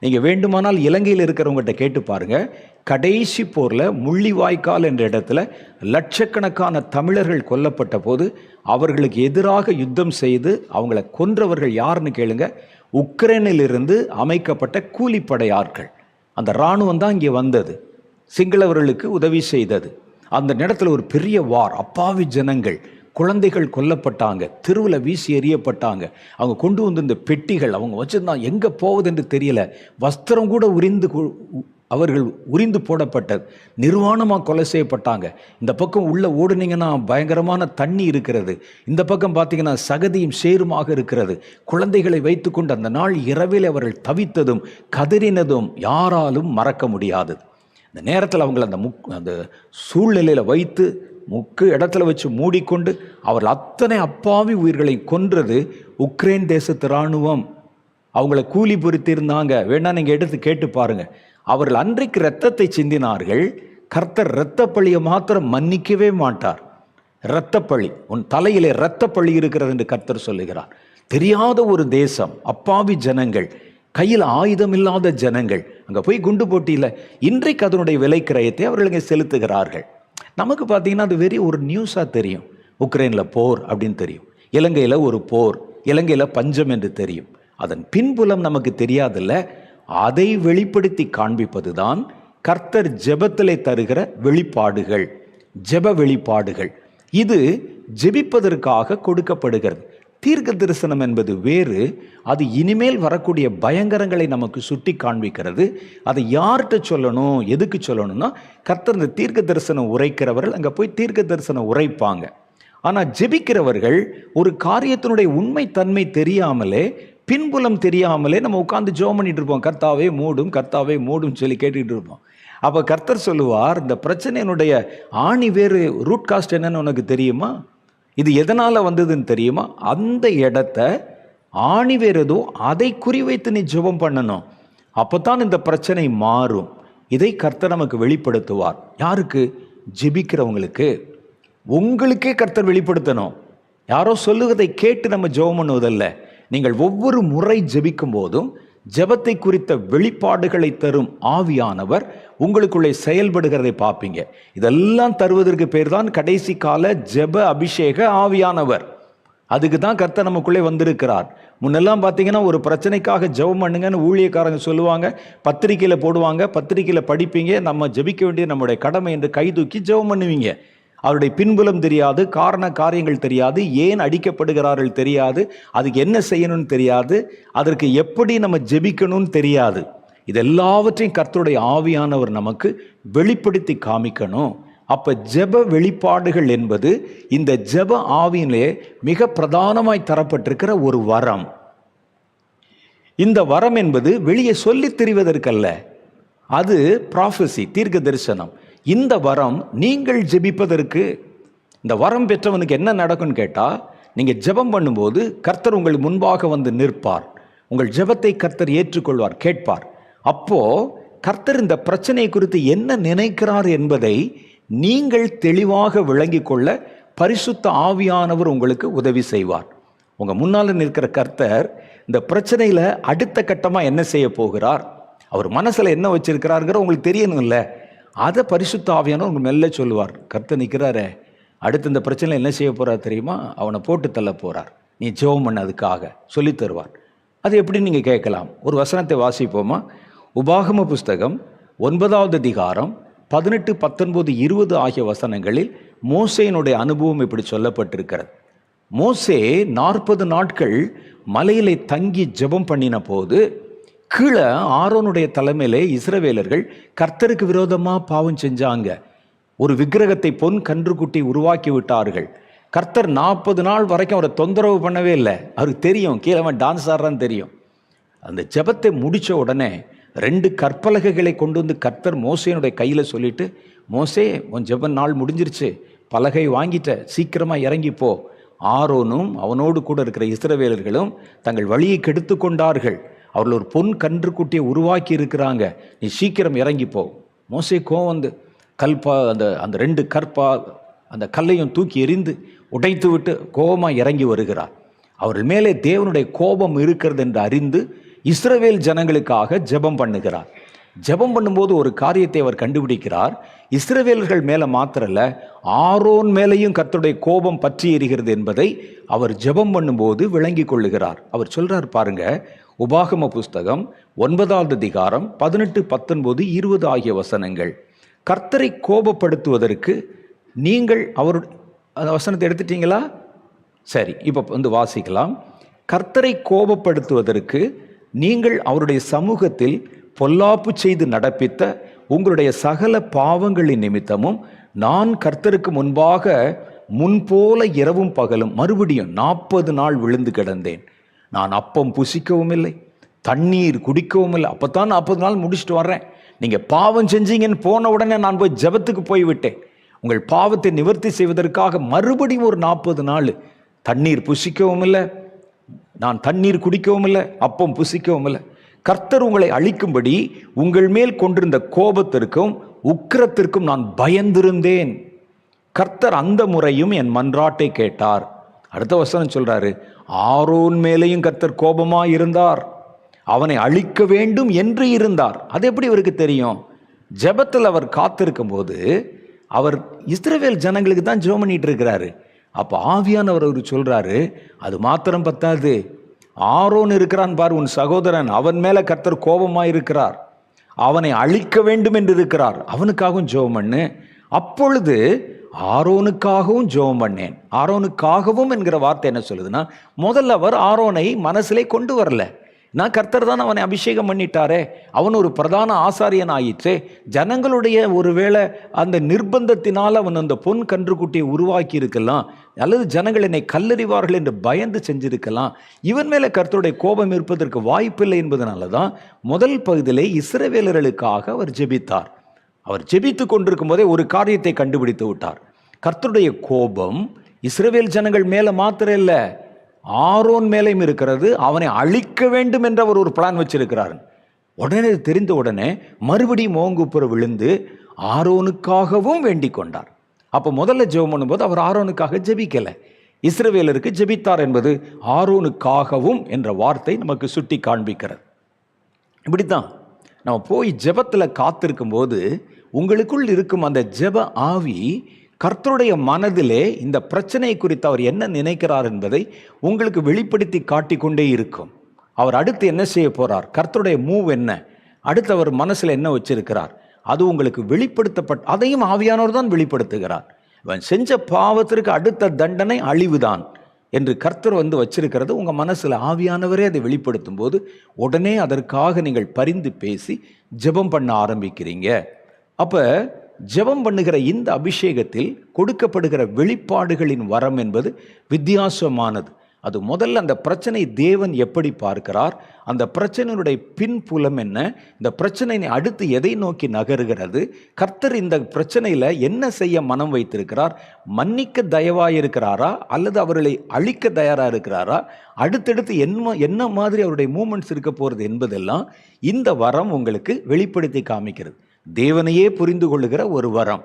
நீங்கள் வேண்டுமானால் இலங்கையில் இருக்கிறவங்ககிட்ட கேட்டு பாருங்கள். கடைசி போரில் முள்ளிவாய்க்கால் என்ற இடத்துல லட்சக்கணக்கான தமிழர்கள் கொல்லப்பட்ட போது அவர்களுக்கு எதிராக யுத்தம் செய்து அவங்கள கொன்றவர்கள் யாருன்னு கேளுங்க. உக்ரைனிலிருந்து அமைக்கப்பட்ட கூலிப்படை ஆட்கள். அந்த இராணுவம் தான் இங்கே வந்தது, சிங்களவர்களுக்கு உதவி செய்தது. அந்த இடத்துல ஒரு பெரிய வார், அப்பாவி ஜனங்கள், குழந்தைகள் கொல்லப்பட்டாங்க, தெருவில் வீசி எறியப்பட்டாங்க. அவங்க கொண்டு வந்து இந்த பெட்டிகள் அவங்க வச்சுருந்தா எங்கே போவது என்று தெரியல. வஸ்திரம் கூட அவர்கள் உரிந்து போடப்பட்டது. நிர்வாணமாக கொலை செய்யப்பட்டாங்க. இந்த பக்கம் உள்ள ஓடுனீங்கன்னா பயங்கரமான தண்ணி இருக்கிறது, இந்த பக்கம் பார்த்தீங்கன்னா சகதியும் சேருமாக இருக்கிறது. குழந்தைகளை வைத்துக்கொண்டு அந்த நாள் இரவில் அவர்கள் தவித்ததும் கதறினதும் யாராலும் மறக்க முடியாதது. இந்த நேரத்தில் அவங்களை அந்த சூழ்நிலையில் வைத்து முக்கு இடத்துல வச்சு மூடிக்கொண்டு அவர்கள் அத்தனை அப்பாவி உயிர்களை கொன்றது உக்ரைன் தேசத்து இராணுவம். அவங்கள கூலி பொறுத்திருந்தாங்க. வேணா நீங்கள் எடுத்து கேட்டு பாருங்க. அவர்கள் அன்றைக்கு இரத்தத்தை சிந்தினார்கள். கர்த்தர் இரத்தப்பழியை மாத்திரம் மன்னிக்கவே மாட்டார். இரத்தப்பழி, உன் தலையிலே இரத்தப்பழி இருக்கிறது என்று கர்த்தர் சொல்லுகிறார். தெரியாத ஒரு தேசம், அப்பாவி ஜனங்கள், கையில் ஆயுதம் இல்லாத ஜனங்கள் அங்கே போய் குண்டு போட்டியில் இன்றைக்கு அதனுடைய விலை கிரயத்தை அவர்கள் இங்கே செலுத்துகிறார்கள். நமக்கு பார்த்தீங்கன்னா அது ஒரு நியூஸாக தெரியும். உக்ரைனில் போர் அப்படின்னு தெரியும், இலங்கையில் ஒரு போர், இலங்கையில் பஞ்சம் என்று தெரியும். அதன் பின்புலம் நமக்கு தெரியாதில்ல. அதை வெளிப்படுத்தி காண்பிப்பது தான் கர்த்தர் ஜெபத்திலே தருகிற வெளிப்பாடுகள், ஜெப வெளிப்பாடுகள். இது ஜெபிப்பதற்காக கொடுக்கப்படுகிறது. தீர்க்க தரிசனம் என்பது வேறு. அது இனிமேல் வரக்கூடிய பயங்கரங்களை நமக்கு சுட்டி காண்பிக்கிறது. அதை யார்கிட்ட சொல்லணும், எதுக்கு சொல்லணும்னா, கர்த்தர் இந்த தீர்க்க தரிசனம் உரைக்கிறவர்கள் அங்கே போய் தீர்க்க தரிசனம் உரைப்பாங்க. ஆனால் ஜெபிக்கிறவர்கள் ஒரு காரியத்தினுடைய உண்மை தன்மை தெரியாமலே, பின்புலம் தெரியாமலே நம்ம உட்காந்து ஜெபம் பண்ணிட்டு இருப்போம். கர்த்தாவே மூடும், கர்த்தாவே மூடும் சொல்லி கேட்டுக்கிட்டு இருப்போம். அப்போ கர்த்தர் சொல்லுவார், இந்த பிரச்சனையினுடைய ஆணி வேறு, ரூட் காஸ்ட் என்னன்னு உனக்கு தெரியுமா? இது எதனால் வந்ததுன்னு தெரியுமா? அந்த இடத்த ஆணி வேறு ஏதோ, அதை குறிவைத்து நீ ஜெபம் பண்ணணும். அப்போ தான் இந்த பிரச்சனை மாறும். இதை கர்த்தர் நமக்கு வெளிப்படுத்துவார். யாருக்கு? ஜெபிக்கிறவங்களுக்கு. உங்களுக்கே கர்த்தர் வெளிப்படுத்தணும். யாரோ சொல்லுவதை கேட்டு நம்ம ஜெபம் பண்ணுவதல்ல. நீங்கள் ஒவ்வொரு முறை ஜெபிக்கும் போதும் ஜெபத்தை குறித்த வெளிப்பாடுகளை தரும் ஆவியானவர் உங்களுக்குள்ளே செயல்படுகிறதை பார்ப்பீங்க. இதெல்லாம் தருவதற்கு பேர் தான் கடைசி கால ஜெப அபிஷேக ஆவியானவர். அதுக்கு தான் கர்த்தர் நமக்குள்ளே வந்திருக்கிறார். முன்னெல்லாம் பார்த்தீங்கன்னா ஒரு பிரச்சனைக்காக ஜெபம் பண்ணுங்கன்னு ஊழியக்காரங்க சொல்லுவாங்க, பத்திரிக்கையில் போடுவாங்க, பத்திரிக்கையில் படிப்பீங்க, நம்ம ஜெபிக்க வேண்டிய நம்முடைய கடமை என்று கை தூக்கி ஜெபம் பண்ணுவீங்க. அவருடைய பின்புலம் தெரியாது, காரண காரியங்கள் தெரியாது, ஏன் அடிக்கப்படுகிறார்கள் தெரியாது, அதுக்கு என்ன செய்யணும்னு தெரியாது, அதற்கு எப்படி நம்ம ஜெபிக்கணும்னு தெரியாது. இது எல்லாவற்றையும் கர்த்தருடைய ஆவியானவர் நமக்கு வெளிப்படுத்தி காமிக்கணும். அப்போ ஜெப வெளிப்பாடுகள் என்பது இந்த ஜெப ஆவியிலே மிக பிரதானமாய் தரப்பட்டிருக்கிற ஒரு வரம். இந்த வரம் என்பது வெளியே சொல்லித் தெரிவதற்கல்ல, அது ப்ராஃபசி, தீர்க்க தரிசனம். இந்த வரம் நீங்கள் ஜெபிப்பதற்கு. இந்த வரம் பெற்றவனுக்கு என்ன நடக்கும்னு கேட்டால், நீங்கள் ஜெபம் பண்ணும்போது கர்த்தர் உங்கள் முன்பாக வந்து நிற்பார். உங்கள் ஜெபத்தை கர்த்தர் ஏற்றுக்கொள்வார், கேட்பார். அப்போ கர்த்தர் இந்த பிரச்சனை குறித்து என்ன நினைக்கிறார் என்பதை நீங்கள் தெளிவாக விளங்கி கொள்ள பரிசுத்த ஆவியானவர் உங்களுக்கு உதவி செய்வார். உங்கள் முன்னால் நிற்கிற கர்த்தர் இந்த பிரச்சனையில் அடுத்த கட்டமாக என்ன செய்ய போகிறார், அவர் மனசில் என்ன வச்சிருக்கிறாருங்கிற உங்களுக்கு தெரியணும் இல்லை? அதை பரிசுத்த ஆவியானவர் உங்கள் மெல்ல சொல்லுவார். கர்த்தர் நிற்கிறாரே, அடுத்து இந்த பிரச்சனையில் என்ன செய்ய போகிறார் தெரியுமா? அவனை போட்டு தள்ள போகிறார், நீ ஜெபம் பண்ண, அதுக்காக சொல்லி தருவார். அது எப்படி நீங்கள் கேட்கலாம். ஒரு வசனத்தை வாசிப்போமா? உபாகம புஸ்தகம் 9வது அதிகாரம் 18, 19, 20 ஆகிய வசனங்களில் மோசேயினுடைய அனுபவம் இப்படி சொல்லப்பட்டிருக்கிறது. மோசே 40 நாட்கள் மலையிலே தங்கி ஜெபம் பண்ணின போது கீழே ஆரோனுடைய தலைமையிலே இஸ்ரவேலர்கள் கர்த்தருக்கு விரோதமாக பாவம் செஞ்சாங்க. ஒரு விக்கிரகத்தை, பொன் கன்றுக்குட்டி உருவாக்கி விட்டார்கள். கர்த்தர் 40 நாள் வரைக்கும் அவரை தொந்தரவு பண்ணவே இல்லை. அவருக்கு தெரியும் கீழே அவன் டான்ஸ் ஆடுறான்னு தெரியும். அந்த ஜெபத்தை முடித்த உடனே 2 கற்பலகைகளை கொண்டு வந்து கர்த்தர் மோசேனுடைய கையில் சொல்லிட்டு, மோசே, உன் ஜெப நாள் முடிஞ்சிருச்சு, பலகை வாங்கிட்ட, சீக்கிரமாக இறங்கிப்போ. ஆரோனும் அவனோடு கூட இருக்கிற இஸ்ரவேலர்களும் தங்கள் வழியை கெடுத்து கொண்டார்கள். அவர்கள் ஒரு பொன் கன்றுக்குட்டியை உருவாக்கி இருக்கிறாங்க, நீ சீக்கிரம் இறங்கிப்போ. மோசே கோவம் வந்து அந்த 2 அந்த கல்லையும் தூக்கி எறிந்து உடைத்து விட்டு கோபமாக இறங்கி வருகிறார். அவர்கள் மேலே தேவனுடைய கோபம் இருக்கிறது என்று அறிந்து இஸ்ரவேல் ஜனங்களுக்காக ஜெபம் பண்ணுகிறார். ஜெபம் பண்ணும்போது ஒரு காரியத்தை அவர் கண்டுபிடிக்கிறார். இஸ்ரவேலர்கள் மேலே மாத்திரல்ல, ஆரோன் மேலேயும் கர்த்தருடைய கோபம் பற்றி எரிகிறது என்பதை அவர் ஜெபம் பண்ணும்போது விளங்கி கொள்ளுகிறார். அவர் சொல்றார் பாருங்க, உபாகம புஸ்தகம் 9வது அதிகாரம் 18, 19, 20 ஆகிய வசனங்கள். கர்த்தரை கோபப்படுத்துவதற்கு நீங்கள் அந்த வசனத்தை எடுத்துட்டீங்களா? சரி, இப்போ வந்து வாசிக்கலாம். கர்த்தரை கோபப்படுத்துவதற்கு நீங்கள் அவருடைய சமூகத்தில் பொல்லாப்பு செய்து நடப்பித்த உங்களுடைய சகல பாவங்களின் நிமித்தமும் நான் கர்த்தருக்கு முன்பாக முன்போல இரவும் பகலும் மறுபடியும் 40 நாள் விழுந்து கிடந்தேன். நான் அப்பம் புசிக்கவும் இல்லை, தண்ணீர் குடிக்கவும் இல்லை. அப்போத்தான் 40 நாள் முடிச்சுட்டு வர்றேன். நீங்கள் பாவம் செஞ்சீங்கன்னு போன உடனே நான் போய் ஜெபத்துக்கு போய்விட்டேன். உங்கள் பாவத்தை நிவர்த்தி செய்வதற்காக மறுபடியும் ஒரு 40 நாள் தண்ணீர் புசிக்கவும் இல்லை, நான் தண்ணீர் குடிக்கவும் இல்லை, அப்பம் புசிக்கவும் இல்லை. கர்த்தர் உங்களை அழிக்கும்படி உங்கள் மேல் கொண்டிருந்த கோபத்திற்கும் உக்கிரத்திற்கும் நான் பயந்திருந்தேன். கர்த்தர் அந்த முறையும் என் மன்றாட்டை கேட்டார். அடுத்த வசனம் சொல்றாரு, ஆரோன் மேலேயும் கர்த்தர் கோபமாக இருந்தார், அவனை அழிக்க வேண்டும் என்று இருந்தார். அது எப்படி இவருக்கு தெரியும்? ஜெபத்தில் அவர் காத்திருக்கும் போது அவர் இஸ்ரவேல் ஜனங்களுக்கு தான் ஜெபம் பண்ணிட்டு இருக்கிறாரு. அப்போ ஆவியானவர் அவர் சொல்றாரு, அது மாத்திரம் பத்தாது, ஆரோன் இருக்கிறான் பார், உன் சகோதரன், அவன் மேல கர்த்தர் கோபமாக இருக்கிறார், அவனை அழிக்க வேண்டும் என்று இருக்கிறார், அவனுக்காகவும் ஜெபம் பண்ணு. அப்பொழுது ஆரோனுக்காகவும் ஜெபம் பண்ணேன். ஆரோனுக்காகவும் என்கிற வார்த்தை என்ன சொல்லுதுன்னா, முதல்ல அவர் ஆரோனை மனசிலே கொண்டு வரல. நான் கர்த்தர் தான் அவனை அபிஷேகம் பண்ணிட்டாரே, அவன் ஒரு பிரதான ஆசாரியன் ஆயிற்றே. ஜனங்களுடைய ஒருவேளை அந்த நிர்பந்தத்தினால் அவன் அந்த பொன் கன்றுக்குட்டியை உருவாக்கி இருக்கலாம், அல்லது ஜனங்கள் என்னை கல்லறிவார்கள் என்று பயந்து செஞ்சிருக்கலாம். இவன் மேலே கர்த்தருடைய கோபம் இருப்பதற்கு வாய்ப்பில்லை என்பதனால தான் முதல் பகுதியிலே இஸ்ரவேலர்களுக்காக அவர் ஜெபித்தார். அவர் ஜெபித்து கொண்டிருக்கும் போதே ஒரு காரியத்தை கண்டுபிடித்து விட்டார். கர்த்தருடைய கோபம் இஸ்ரவேல் ஜனங்கள் மேலே மாத்திரம் இல்லை, ஆரோன் மேலேயும் இருக்கிறது. அவனை அழிக்க வேண்டும் என்ற அவர் ஒரு பிளான் வச்சிருக்கிறார். உடனே தெரிந்த உடனே மறுபடியும் மோங்குப்புற விழுந்து ஆரோனுக்காகவும் வேண்டிக் கொண்டார். அப்போ முதல்ல ஜெபம் பண்ணும்போது அவர் ஆரோனுக்காக ஜெபிக்கலை, இஸ்ரவேலருக்கு ஜெபித்தார் என்பது ஆரோனுக்காகவும் என்ற வார்த்தை நமக்கு சுட்டி காண்பிக்கிறது. இப்படித்தான் நம்ம போய் ஜெபத்தில் காத்திருக்கும் போது உங்களுக்குள் இருக்கும் அந்த ஜெப ஆவி கர்த்தருடைய மனதிலே இந்த பிரச்சனை குறித்து அவர் என்ன நினைக்கிறார் என்பதை உங்களுக்கு வெளிப்படுத்தி காட்டிக்கொண்டே இருக்கும். அவர் அடுத்து என்ன செய்ய போறார், கர்த்தருடைய மூவ் என்ன, அடுத்து அவர் மனசில் என்ன வச்சிருக்கிறார், அது உங்களுக்கு அதையும் ஆவியானவர் தான் வெளிப்படுத்துகிறார். இவன் செஞ்ச பாவத்திற்கு அடுத்த தண்டனை அழிவுதான் என்று கர்த்தர் வச்சிருக்கிறது உங்கள் மனசில் ஆவியானவரே அதை வெளிப்படுத்தும் போது உடனே அதற்காக நீங்கள் பரிந்து பேசி ஜெபம் பண்ண ஆரம்பிக்கிறீங்க. அப்போ ஜெபம் பண்ணுகிற இந்த அபிஷேகத்தில் கொடுக்கப்படுகிற வெளிப்பாடுகளின் வரம் என்பது வித்தியாசமானது. அது முதல்ல அந்த பிரச்சனை தேவன் எப்படி பார்க்கிறார், அந்த பிரச்சனையினுடைய பின்புலம் என்ன, இந்த பிரச்சனை அடுத்து எதை நோக்கி நகருகிறது, கர்த்தர் இந்த பிரச்சனையில் என்ன செய்ய மனம் வைத்திருக்கிறார், மன்னிக்க தயவாக இருக்கிறாரா அல்லது அவர்களை அழிக்க தயாராக இருக்கிறாரா, அடுத்தடுத்து என்ன மாதிரி அவருடைய மூமெண்ட்ஸ் இருக்க போகிறது என்பதெல்லாம் இந்த வரம் உங்களுக்கு வெளிப்படுத்தி காமிக்கிறது. தேவனையே புரிந்து கொள்ளுகிற ஒரு வரம்.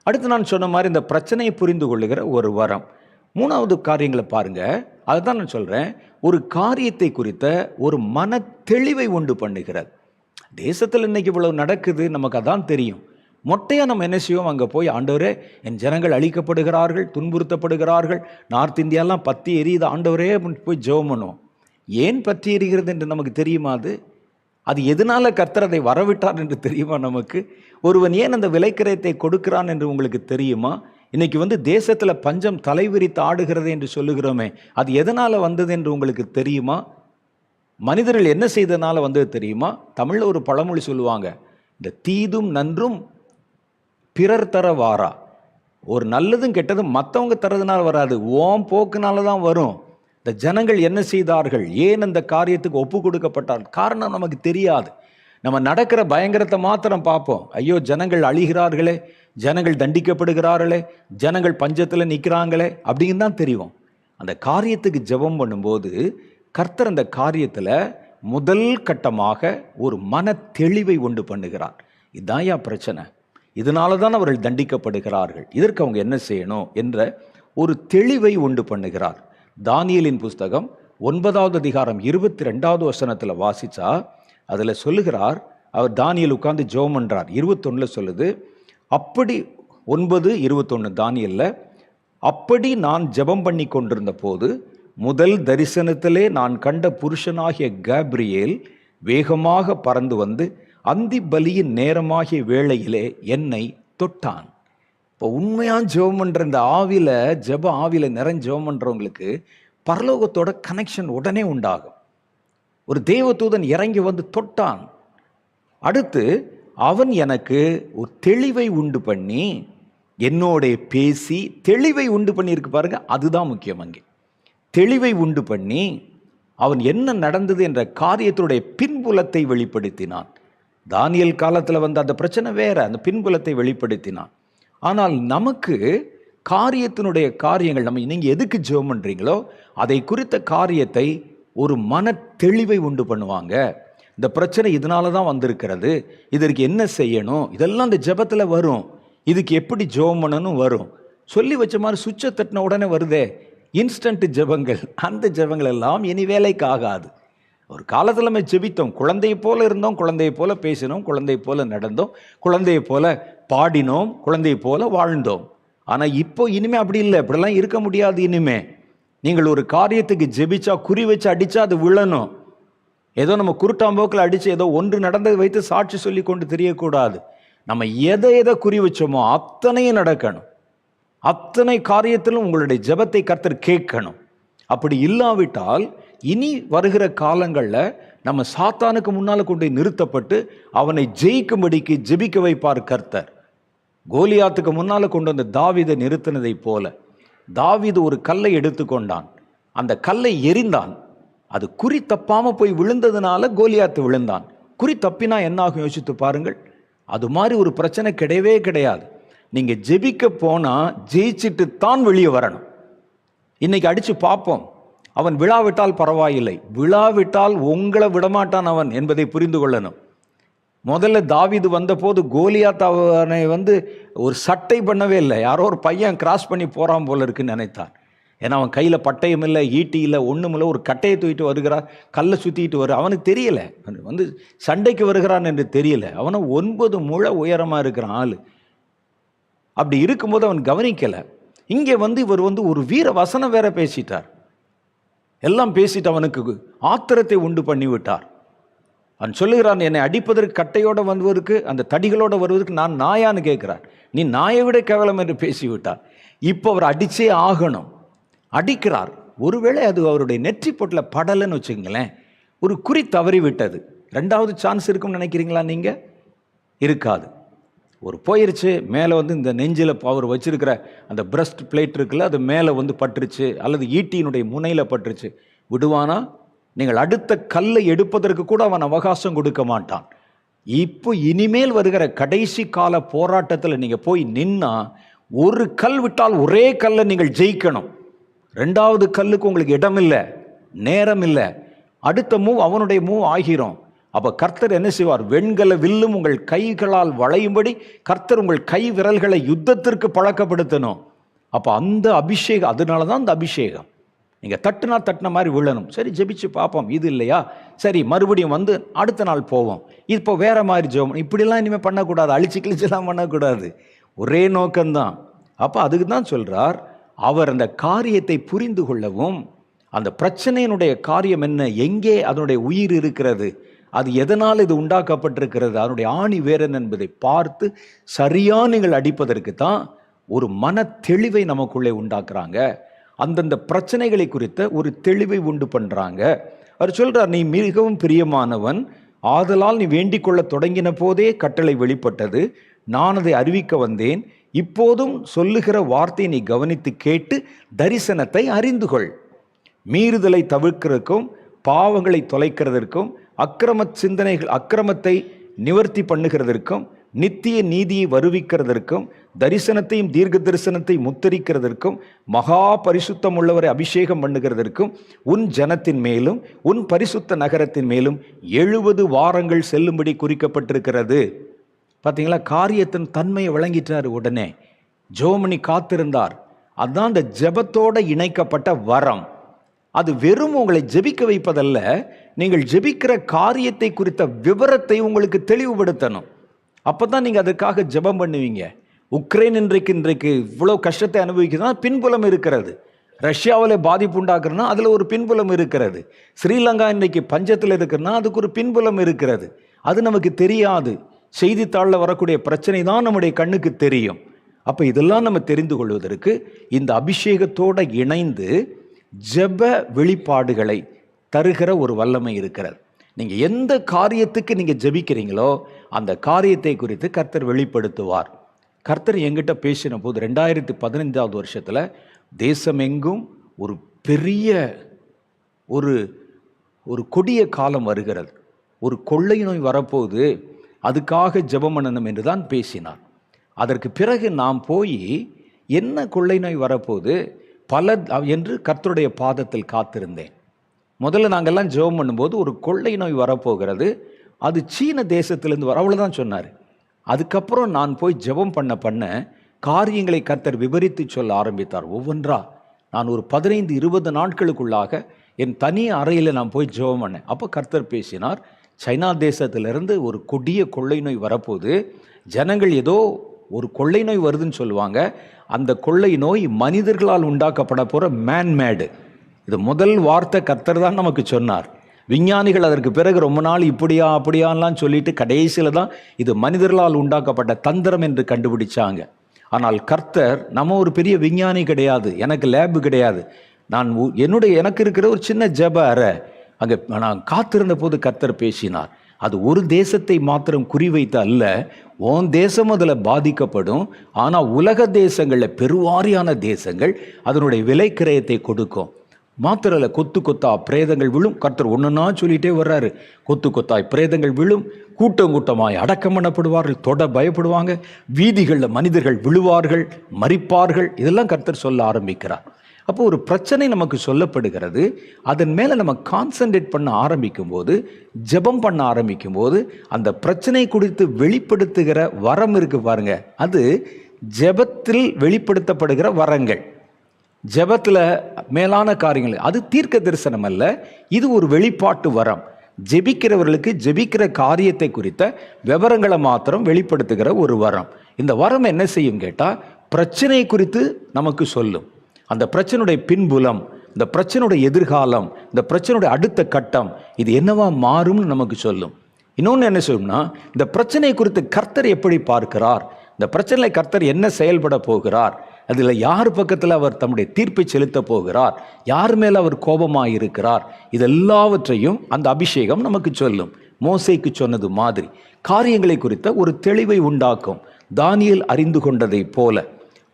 அடுத்து நான் சொன்ன மாதிரி இந்த பிரச்சனையை புரிந்து கொள்ளுகிற ஒரு வரம். மூணாவது காரியங்களை பாருங்க. அதுதான் நான் சொல்றேன், ஒரு காரியத்தை குறித்த ஒரு மன தெளிவை உண்டு பண்ணுகிறது. தேசத்தில் இன்னைக்கு இவ்வளவு நடக்குது, நமக்கு அதான் தெரியும். மொட்டையா நம்ம என்ன செய்வோம், அங்கே போய் ஆண்டவரே என் ஜனங்கள் அழிக்கப்படுகிறார்கள், துன்புறுத்தப்படுகிறார்கள், நார்த் இந்தியாலாம் பற்றி எரியுது ஆண்டவரே போய் ஜெபம் பண்ணுவோம். ஏன் பற்றி எரிகிறது என்று நமக்கு தெரியுமா? அது எதனால கர்த்தர் அதை வரவிட்டார் என்று தெரியுமா நமக்கு? ஒருவன் ஏன் அந்த விலைக்கிரயத்தை கொடுக்கிறான் என்று உங்களுக்கு தெரியுமா? இன்னைக்கு தேசத்தில் பஞ்சம் தலைவிரித்து ஆடுகிறது என்று சொல்லுகிறோமே, அது எதனால வந்தது என்று உங்களுக்கு தெரியுமா? மனிதர்கள் என்ன செய்ததுனால வந்தது தெரியுமா? தமிழில் ஒரு பழமொழி சொல்லுவாங்க, இந்த தீதும் நன்றும் பிறர் தர வாரா. ஒரு நல்லதும் கெட்டதும் மற்றவங்க தரதுனால வராது, ஓம் போக்குனால தான் வரும். இந்த ஜனங்கள் என்ன செய்தார்கள், ஏன் அந்த காரியத்துக்கு ஒப்பு கொடுக்கப்பட்டார், காரணம் நமக்கு தெரியாது. நம்ம நடக்கிற பயங்கரத்தை மாத்திரம் பார்ப்போம். ஐயோ ஜனங்கள் அழிகிறார்களே, ஜனங்கள் தண்டிக்கப்படுகிறார்களே, ஜனங்கள் பஞ்சத்தில் நிற்கிறாங்களே அப்படின்னு தான் தெரியும். அந்த காரியத்துக்கு ஜெபம் பண்ணும்போது கர்த்தர் அந்த காரியத்தில் முதல் கட்டமாக ஒரு மன தெளிவை உண்டு பண்ணுகிறார். இதுதான் பிரச்சனை, இதனால தான் அவர்கள் தண்டிக்கப்படுகிறார்கள், இதற்கு அவங்க என்ன செய்யணும் என்ற ஒரு தெளிவை உண்டு பண்ணுகிறார். தானியேலின் புஸ்தகம் 9வது அதிகாரம் 22வது வசனத்தில் வாசிச்சா அதில் சொல்லுகிறார், அவர் தானியேல் உட்கார்ந்து ஜெபம் பண்றார். 21 சொல்லுது, அப்படி 9:21 தானியேல்ல, அப்படி நான் ஜெபம் பண்ணி கொண்டிருந்த போது முதல் தரிசனத்திலே நான் கண்ட புருஷனாகிய கேப்ரியேல் வேகமாக பறந்து வந்து அந்தி பலியின் நேரமாகிய வேளையிலே என்னை தொட்டான். இப்போ உண்மையாக ஜெபம் பண்ணுற இந்த ஆவியில் ஆவியில் நிறைஞ்ச ஜெபம் பண்ணுறவங்களுக்கு பரலோகத்தோட கனெக்ஷன் உடனே உண்டாகும். ஒரு தேவதூதன் இறங்கி வந்து தொட்டான். அடுத்து அவன் எனக்கு ஒரு தெளிவை உண்டு பண்ணி என்னோட பேசி, தெளிவை உண்டு பண்ணியிருக்கு பாருங்க, அதுதான் முக்கியம். அங்கே தெளிவை உண்டு பண்ணி அவன் என்ன நடந்தது என்ற காரியத்தினுடைய பின்புலத்தை வெளிப்படுத்தினான். தானியேல் காலத்தில் வந்த அந்த பிரச்சனை வேற, அந்த பின்புலத்தை வெளிப்படுத்தினான். ஆனால் நமக்கு காரியத்தினுடைய காரியங்கள், நம்ம நீங்கள் எதுக்கு ஜெபம் பண்ணுறீங்களோ அதை குறித்த காரியத்தை ஒரு மன தெளிவை உண்டு பண்ணுவாங்க. இந்த பிரச்சனை இதனால தான் வந்திருக்கிறது, இதற்கு என்ன செய்யணும், இதெல்லாம் இந்த ஜெபத்தில் வரும். இதுக்கு எப்படி ஜெபம் பண்ணணும் வரும். சொல்லி வச்ச மாதிரி சுவிட்சை தட்டின உடனே வருதே இன்ஸ்டன்ட் ஜெபங்கள், அந்த ஜெபங்கள் எல்லாம் இனி வேலைக்கு ஆகாது. ஒரு காலத்தில் நம்ம ஜெபித்தோம், குழந்தையை போல இருந்தோம், குழந்தையை போல பேசினோம், குழந்தையை போல நடந்தோம், குழந்தையை போல பாடினோம், குழந்தையை போல வாழ்ந்தோம். ஆனால் இப்போ இனிமே அப்படி இல்லை, இப்படிலாம் இருக்க முடியாது. இனிமே நீங்கள் ஒரு காரியத்துக்கு ஜெபிச்சா, குறி வச்சு அடித்தா அது விழணும். ஏதோ நம்ம குருட்டாம்போக்கில் அடித்து ஏதோ ஒன்று நடந்ததை வைத்து சாட்சி சொல்லி கொண்டு தெரியக்கூடாது. நம்ம எதை குறி வச்சோமோ அத்தனையும் நடக்கணும். அத்தனை காரியத்திலும் உங்களுடைய ஜெபத்தை கர்த்தர் கேட்கணும். அப்படி இல்லாவிட்டால் இனி வருகிற காலங்களில் நம்ம சாத்தானுக்கு முன்னால் கொண்டு நிறுத்தப்பட்டு அவனை ஜெயிக்கும்படிக்கு ஜெபிக்க வைப்பார் கர்த்தர். கோலியாத்துக்கு முன்னால் கொண்டு வந்த தாவீதை நிறுத்தினதை போல தாவீது ஒரு கல்லை எடுத்துக்கொண்டான், அந்த கல்லை எறிந்தான், அது குறி தப்பாம போய் விழுந்ததுனால கோலியாத்து விழுந்தான். குறி தப்பினா என்ன ஆகும் யோசித்து பாருங்கள். அது மாதிரி ஒரு பிரச்சனை கிடையவே கிடையாது. நீங்க ஜெபிக்க போனா ஜெயிச்சிட்டு தான் வெளியே வரணும். இன்னைக்கு அடிச்சு பார்ப்போம், அவன் விழாவிட்டால் பரவாயில்லை, விழாவிட்டால் உங்களை விடமாட்டான் அவன் என்பதை புரிந்து கொள்ளணும். முதல்ல தாவீது வந்த போது கோலியாத் அவனை ஒரு சட்டை பண்ணவே இல்லை, யாரோ ஒரு பையன் கிராஸ் பண்ணி போறான் போல இருக்குன்னு நினைத்தான். ஏன்னா அவன் கையில் பட்டயம் இல்லை, ஈட்டி இல்லை, ஒன்றுமில்லை, ஒரு கட்டையை தூக்கிட்டு வருகிறான், கல்லை சுற்றிட்டு வரு, அவனுக்கு தெரியல சண்டைக்கு வருகிறான் என்று தெரியல. அவனை 9 முழ உயரமாக இருக்கிறான் ஆள். அப்படி இருக்கும்போது அவன் கவனிக்கலை. இங்கே இவர் ஒரு வீர வசனம் வேற பேசிட்டார். எல்லாம் பேசிட்டு அவனுக்கு ஆத்திரத்தை உண்டு பண்ணிவிட்டார். அவன் சொல்லுகிறான், என்னை அடிப்பதற்கு கட்டையோட வருவதற்கு, அந்த தடிகளோட வருவதற்கு நான் நாயான்னு கேட்கிறார். நீ நாயை விட கேவலம் என்று பேசிவிட்டார். இப்போ அவர் அடிச்சே ஆகணும். அடிக்கிறார். ஒருவேளை அது அவருடைய நெற்றி பொட்டில் படலைன்னு வச்சுக்கங்களேன், ஒரு குறி தவறி விட்டது. 2வது சான்ஸ் இருக்கும்னு நினைக்கிறீங்களா? நீங்க இருக்காது. ஒரு போயிருச்சு, மேலே வந்து இந்த நெஞ்சில் அவர் வச்சிருக்கிற அந்த பிரஸ்ட் பிளேட் இருக்குல்ல, அது மேலே வந்து பட்டுருச்சு, அல்லது ஈட்டியினுடைய முனையில் பட்டுருச்சு, விடுவானா? நீங்கள் அடுத்த கல்லை எடுப்பதற்கு கூட அவன் அவகாசம் கொடுக்க மாட்டான். இப்போ இனிமேல் வருகிற கடைசி கால போராட்டத்தில் நீங்கள் போய் நின்னா, ஒரு கல் விட்டால் ஒரே கல்லை நீங்கள் ஜெயிக்கணும். ரெண்டாவது கல்லுக்கு உங்களுக்கு இடம் இல்லை, நேரம் இல்லை. அடுத்த மூவ் அவனுடைய மூவ் ஆகிறோம். அப்போ கர்த்தர் என்ன செய்வார்? வெண்கல வில்லும் உங்கள் கைகளால் வளையும்படி கர்த்தர் உங்கள் கை விரல்களை யுத்தத்திற்கு பழக்கப்படுத்தணும். அப்போ அந்த அபிஷேகம், அதனால தான் அந்த அபிஷேகம். நீங்கள் தட்டின மாதிரி விழணும். சரி, ஜெபிச்சு பார்ப்போம், இது இல்லையா, சரி மறுபடியும் வந்து அடுத்த நாள் போவோம், இப்போ வேற மாதிரி ஜெபம். இப்படிலாம் இனிமேல் பண்ணக்கூடாது, அழிச்சு கிழிச்செல்லாம் பண்ணக்கூடாது. ஒரே நோக்கம்தான். அப்போ அதுக்கு தான் சொல்றார், அவர் அந்த காரியத்தை புரிந்து கொள்ளவும், அந்த பிரச்சனையினுடைய காரியம் என்ன, எங்கே அதனுடைய உயிர் இருக்கிறது, அது எதனால் இது உண்டாக்கப்பட்டிருக்கிறது, அதனுடைய ஆணி வேறு என்பதை பார்த்து சரியா நீங்கள் அடிப்பதற்கு தான் ஒரு மன தெளிவை நமக்குள்ளே உண்டாக்குறாங்க. அந்தந்த பிரச்சனைகளை குறித்த ஒரு தெளிவை உண்டு பண்றாங்க. அவர் சொல்றார், நீ மிகவும் பிரியமானவன், ஆதலால் நீ வேண்டிக் கொள்ள தொடங்கின போதே கட்டளை வெளிப்பட்டது, நான் அதை அறிவிக்க வந்தேன், இப்போதும் சொல்லுகிற வார்த்தையை நீ கவனித்து கேட்டு தரிசனத்தை அறிந்து கொள். மீறுதலை தவிர்க்கிறதுக்கும், பாவங்களை தொலைக்கிறதற்கும், அக்கிரமத்தை நிவர்த்தி பண்ணுகிறதற்கும், நித்திய நீதியை வருவிக்கிறதற்கும், தரிசனத்தையும் தீர்க்க தரிசனத்தை முத்தரிக்கிறதற்கும், மகா பரிசுத்தம் உள்ளவரை அபிஷேகம் பண்ணுகிறதற்கும், உன் ஜனத்தின் மேலும் உன் பரிசுத்த நகரத்தின் மேலும் 70 வாரங்கள் செல்லும்படி குறிக்கப்பட்டிருக்கிறது. பார்த்தீங்களா, காரியத்தின் தன்மையை விளங்கிட்டார். உடனே ஜோமணி காத்திருந்தார். அதுதான் அந்த ஜெபத்தோட இணைக்கப்பட்ட வரம். அது வெறும் உங்களை ஜெபிக்க வைப்பதல்ல, நீங்கள் ஜெபிக்கிற காரியத்தை குறித்த விவரத்தை உங்களுக்கு தெளிவுபடுத்தணும். அப்பதான் நீங்க அதுக்காக ஜெபம் பண்ணுவீங்க. உக்ரைன் இன்றைக்கு இவ்வளோ கஷ்டத்தை அனுபவிக்கிறதுனா பின்புலம் இருக்கிறது. ரஷ்யாவில் பாதிப்பு உண்டாக்குறதுனா அதில் ஒரு பின்புலம் இருக்கிறது. ஸ்ரீலங்கா இன்றைக்கு பஞ்சத்தில் இருக்குன்னா அதுக்கு ஒரு பின்புலம் இருக்கிறது. அது நமக்கு தெரியாது. செய்தித்தாளில் வரக்கூடிய பிரச்சனை தான் நம்முடைய கண்ணுக்கு தெரியும். அப்போ இதெல்லாம் நம்ம தெரிந்து கொள்வதற்கு இந்த அபிஷேகத்தோடு இணைந்து ஜெப வெளிப்பாடுகளை தருகிற ஒரு வல்லமை இருக்கிறது. நீங்கள் எந்த காரியத்துக்கு நீங்கள் ஜெபிக்கிறீங்களோ அந்த காரியத்தை குறித்து கர்த்தர் வெளிப்படுத்துவார். கர்த்தர் எங்கிட்ட பேசின போது 2015 வருஷத்தில் தேசமெங்கும் ஒரு பெரிய ஒரு கொடிய காலம் வருகிறது, ஒரு கொள்ளை நோய் வரப்போகுது, அதுக்காக ஜெபம் பண்ணணும் என்று தான் பேசினார். அதற்கு பிறகு நாம் போய் என்ன கொள்ளை நோய் வரப்போகுது என்று கர்த்தருடைய பாதத்தில் காத்திருந்தேன். முதல்ல நாங்கள்லாம் ஜெபம் பண்ணும்போது ஒரு கொள்ளை நோய் வரப்போகிறது, அது சீன தேசத்திலேருந்து அவ்வளோதான் சொன்னார். அதுக்கப்புறம் நான் போய் ஜெபம் பண்ண காரியங்களை கர்த்தர் விவரித்து சொல்ல ஆரம்பித்தார். ஒவ்வொன்றா நான் ஒரு 15-20 நாட்களுக்குள்ளாக என் தனி அறையில் நான் போய் ஜெபம் பண்ணேன். அப்போ கர்த்தர் பேசினார், சைனா தேசத்திலிருந்து ஒரு கொடிய கொள்ளை நோய் வரப்போகுது, ஜனங்கள் ஏதோ ஒரு கொள்ளை நோய் வருதுன்னு சொல்லுவாங்க, அந்த கொள்ளை நோய் மனிதர்களால் உண்டாக்கப்பட போகிற மேன்மேடு. இது முதல் வார்த்தை கர்த்தர் தான் நமக்கு சொன்னார். விஞ்ஞானிகள் அதற்கு பிறகு ரொம்ப நாள் இப்படியா அப்படியான்லாம் சொல்லிட்டு கடைசியில் தான் இது மனிதர்களால் உண்டாக்கப்பட்ட தந்திரம் என்று கண்டுபிடிச்சாங்க. ஆனால் கர்த்தர், நம்ம ஒரு பெரிய விஞ்ஞானி கிடையாது, எனக்கு லேபு கிடையாது, எனக்கு இருக்கிற ஒரு சின்ன ஜெப அறை, அங்கே நான் காத்திருந்த போது கர்த்தர் பேசினார். அது ஒரு தேசத்தை மாத்திரம் குறிவைத்து அல்ல, உன் தேசம் அதில் பாதிக்கப்படும், ஆனால் உலக தேசங்களில் பெருவாரியான தேசங்கள் அதனுடைய விலை கிரயத்தை கொடுக்கும். மாத்திரல கொத்து கொத்தா பிரேதங்கள் விழும். கர்த்தர் ஒன்றுன்னா சொல்லிட்டே வர்றாரு. கொத்து கொத்தாய் பிரேதங்கள் விழும், கூட்டம் கூட்டமாய் அடக்கம் பண்ணப்படுவார்கள், தொட பயப்படுவாங்க, வீதிகளில் மனிதர்கள் விழுவார்கள், மரிப்பார்கள், இதெல்லாம் கர்த்தர் சொல்ல ஆரம்பிக்கிறார். அப்போ ஒரு பிரச்சனை நமக்கு சொல்லப்படுகிறது, அதன் மேலே நம்ம கான்சன்ட்ரேட் பண்ண ஆரம்பிக்கும் போது, ஜெபம் பண்ண ஆரம்பிக்கும் போது, அந்த பிரச்சனை குறித்து வெளிப்படுத்துகிற வரம் இருக்கு பாருங்க, அது ஜெபத்தில் வெளிப்படுத்தப்படுகிற வரங்கள். ஜெபத்தில் மேலான காரியங்கள், அது தீர்க்க தரிசனம் அல்ல, இது ஒரு வெளிப்பாட்டு வரம். ஜெபிக்கிறவர்களுக்கு ஜெபிக்கிற காரியத்தை குறித்த விவரங்களை மாத்திரம் வெளிப்படுத்துகிற ஒரு வரம். இந்த வரம் என்ன செய்யும் கேட்டால், பிரச்சனை குறித்து நமக்கு சொல்லும். அந்த பிரச்சனையுடைய பின்புலம், இந்த பிரச்சனையுடைய எதிர்காலம், இந்த பிரச்சனையுடைய அடுத்த கட்டம், இது என்னவா மாறும்னு நமக்கு சொல்லும். இன்னொன்று என்ன சொல்லும்னா, இந்த பிரச்சனை குறித்து கர்த்தர் எப்படி பார்க்கிறார், இந்த பிரச்சனையில் கர்த்தர் என்ன செயல்பட போகிறார், அதில் யார் பக்கத்தில் அவர் தம்முடைய தீர்ப்பை செலுத்த போகிறார், யார் மேலே அவர் கோபமாக இருக்கிறார், இதெல்லாவற்றையும் அந்த அபிஷேகம் நமக்கு சொல்லும். மோசேக்கு சொன்னது மாதிரி காரியங்களை குறித்த ஒரு தெளிவை உண்டாக்கும். தானியேல் அறிந்து கொண்டதை போல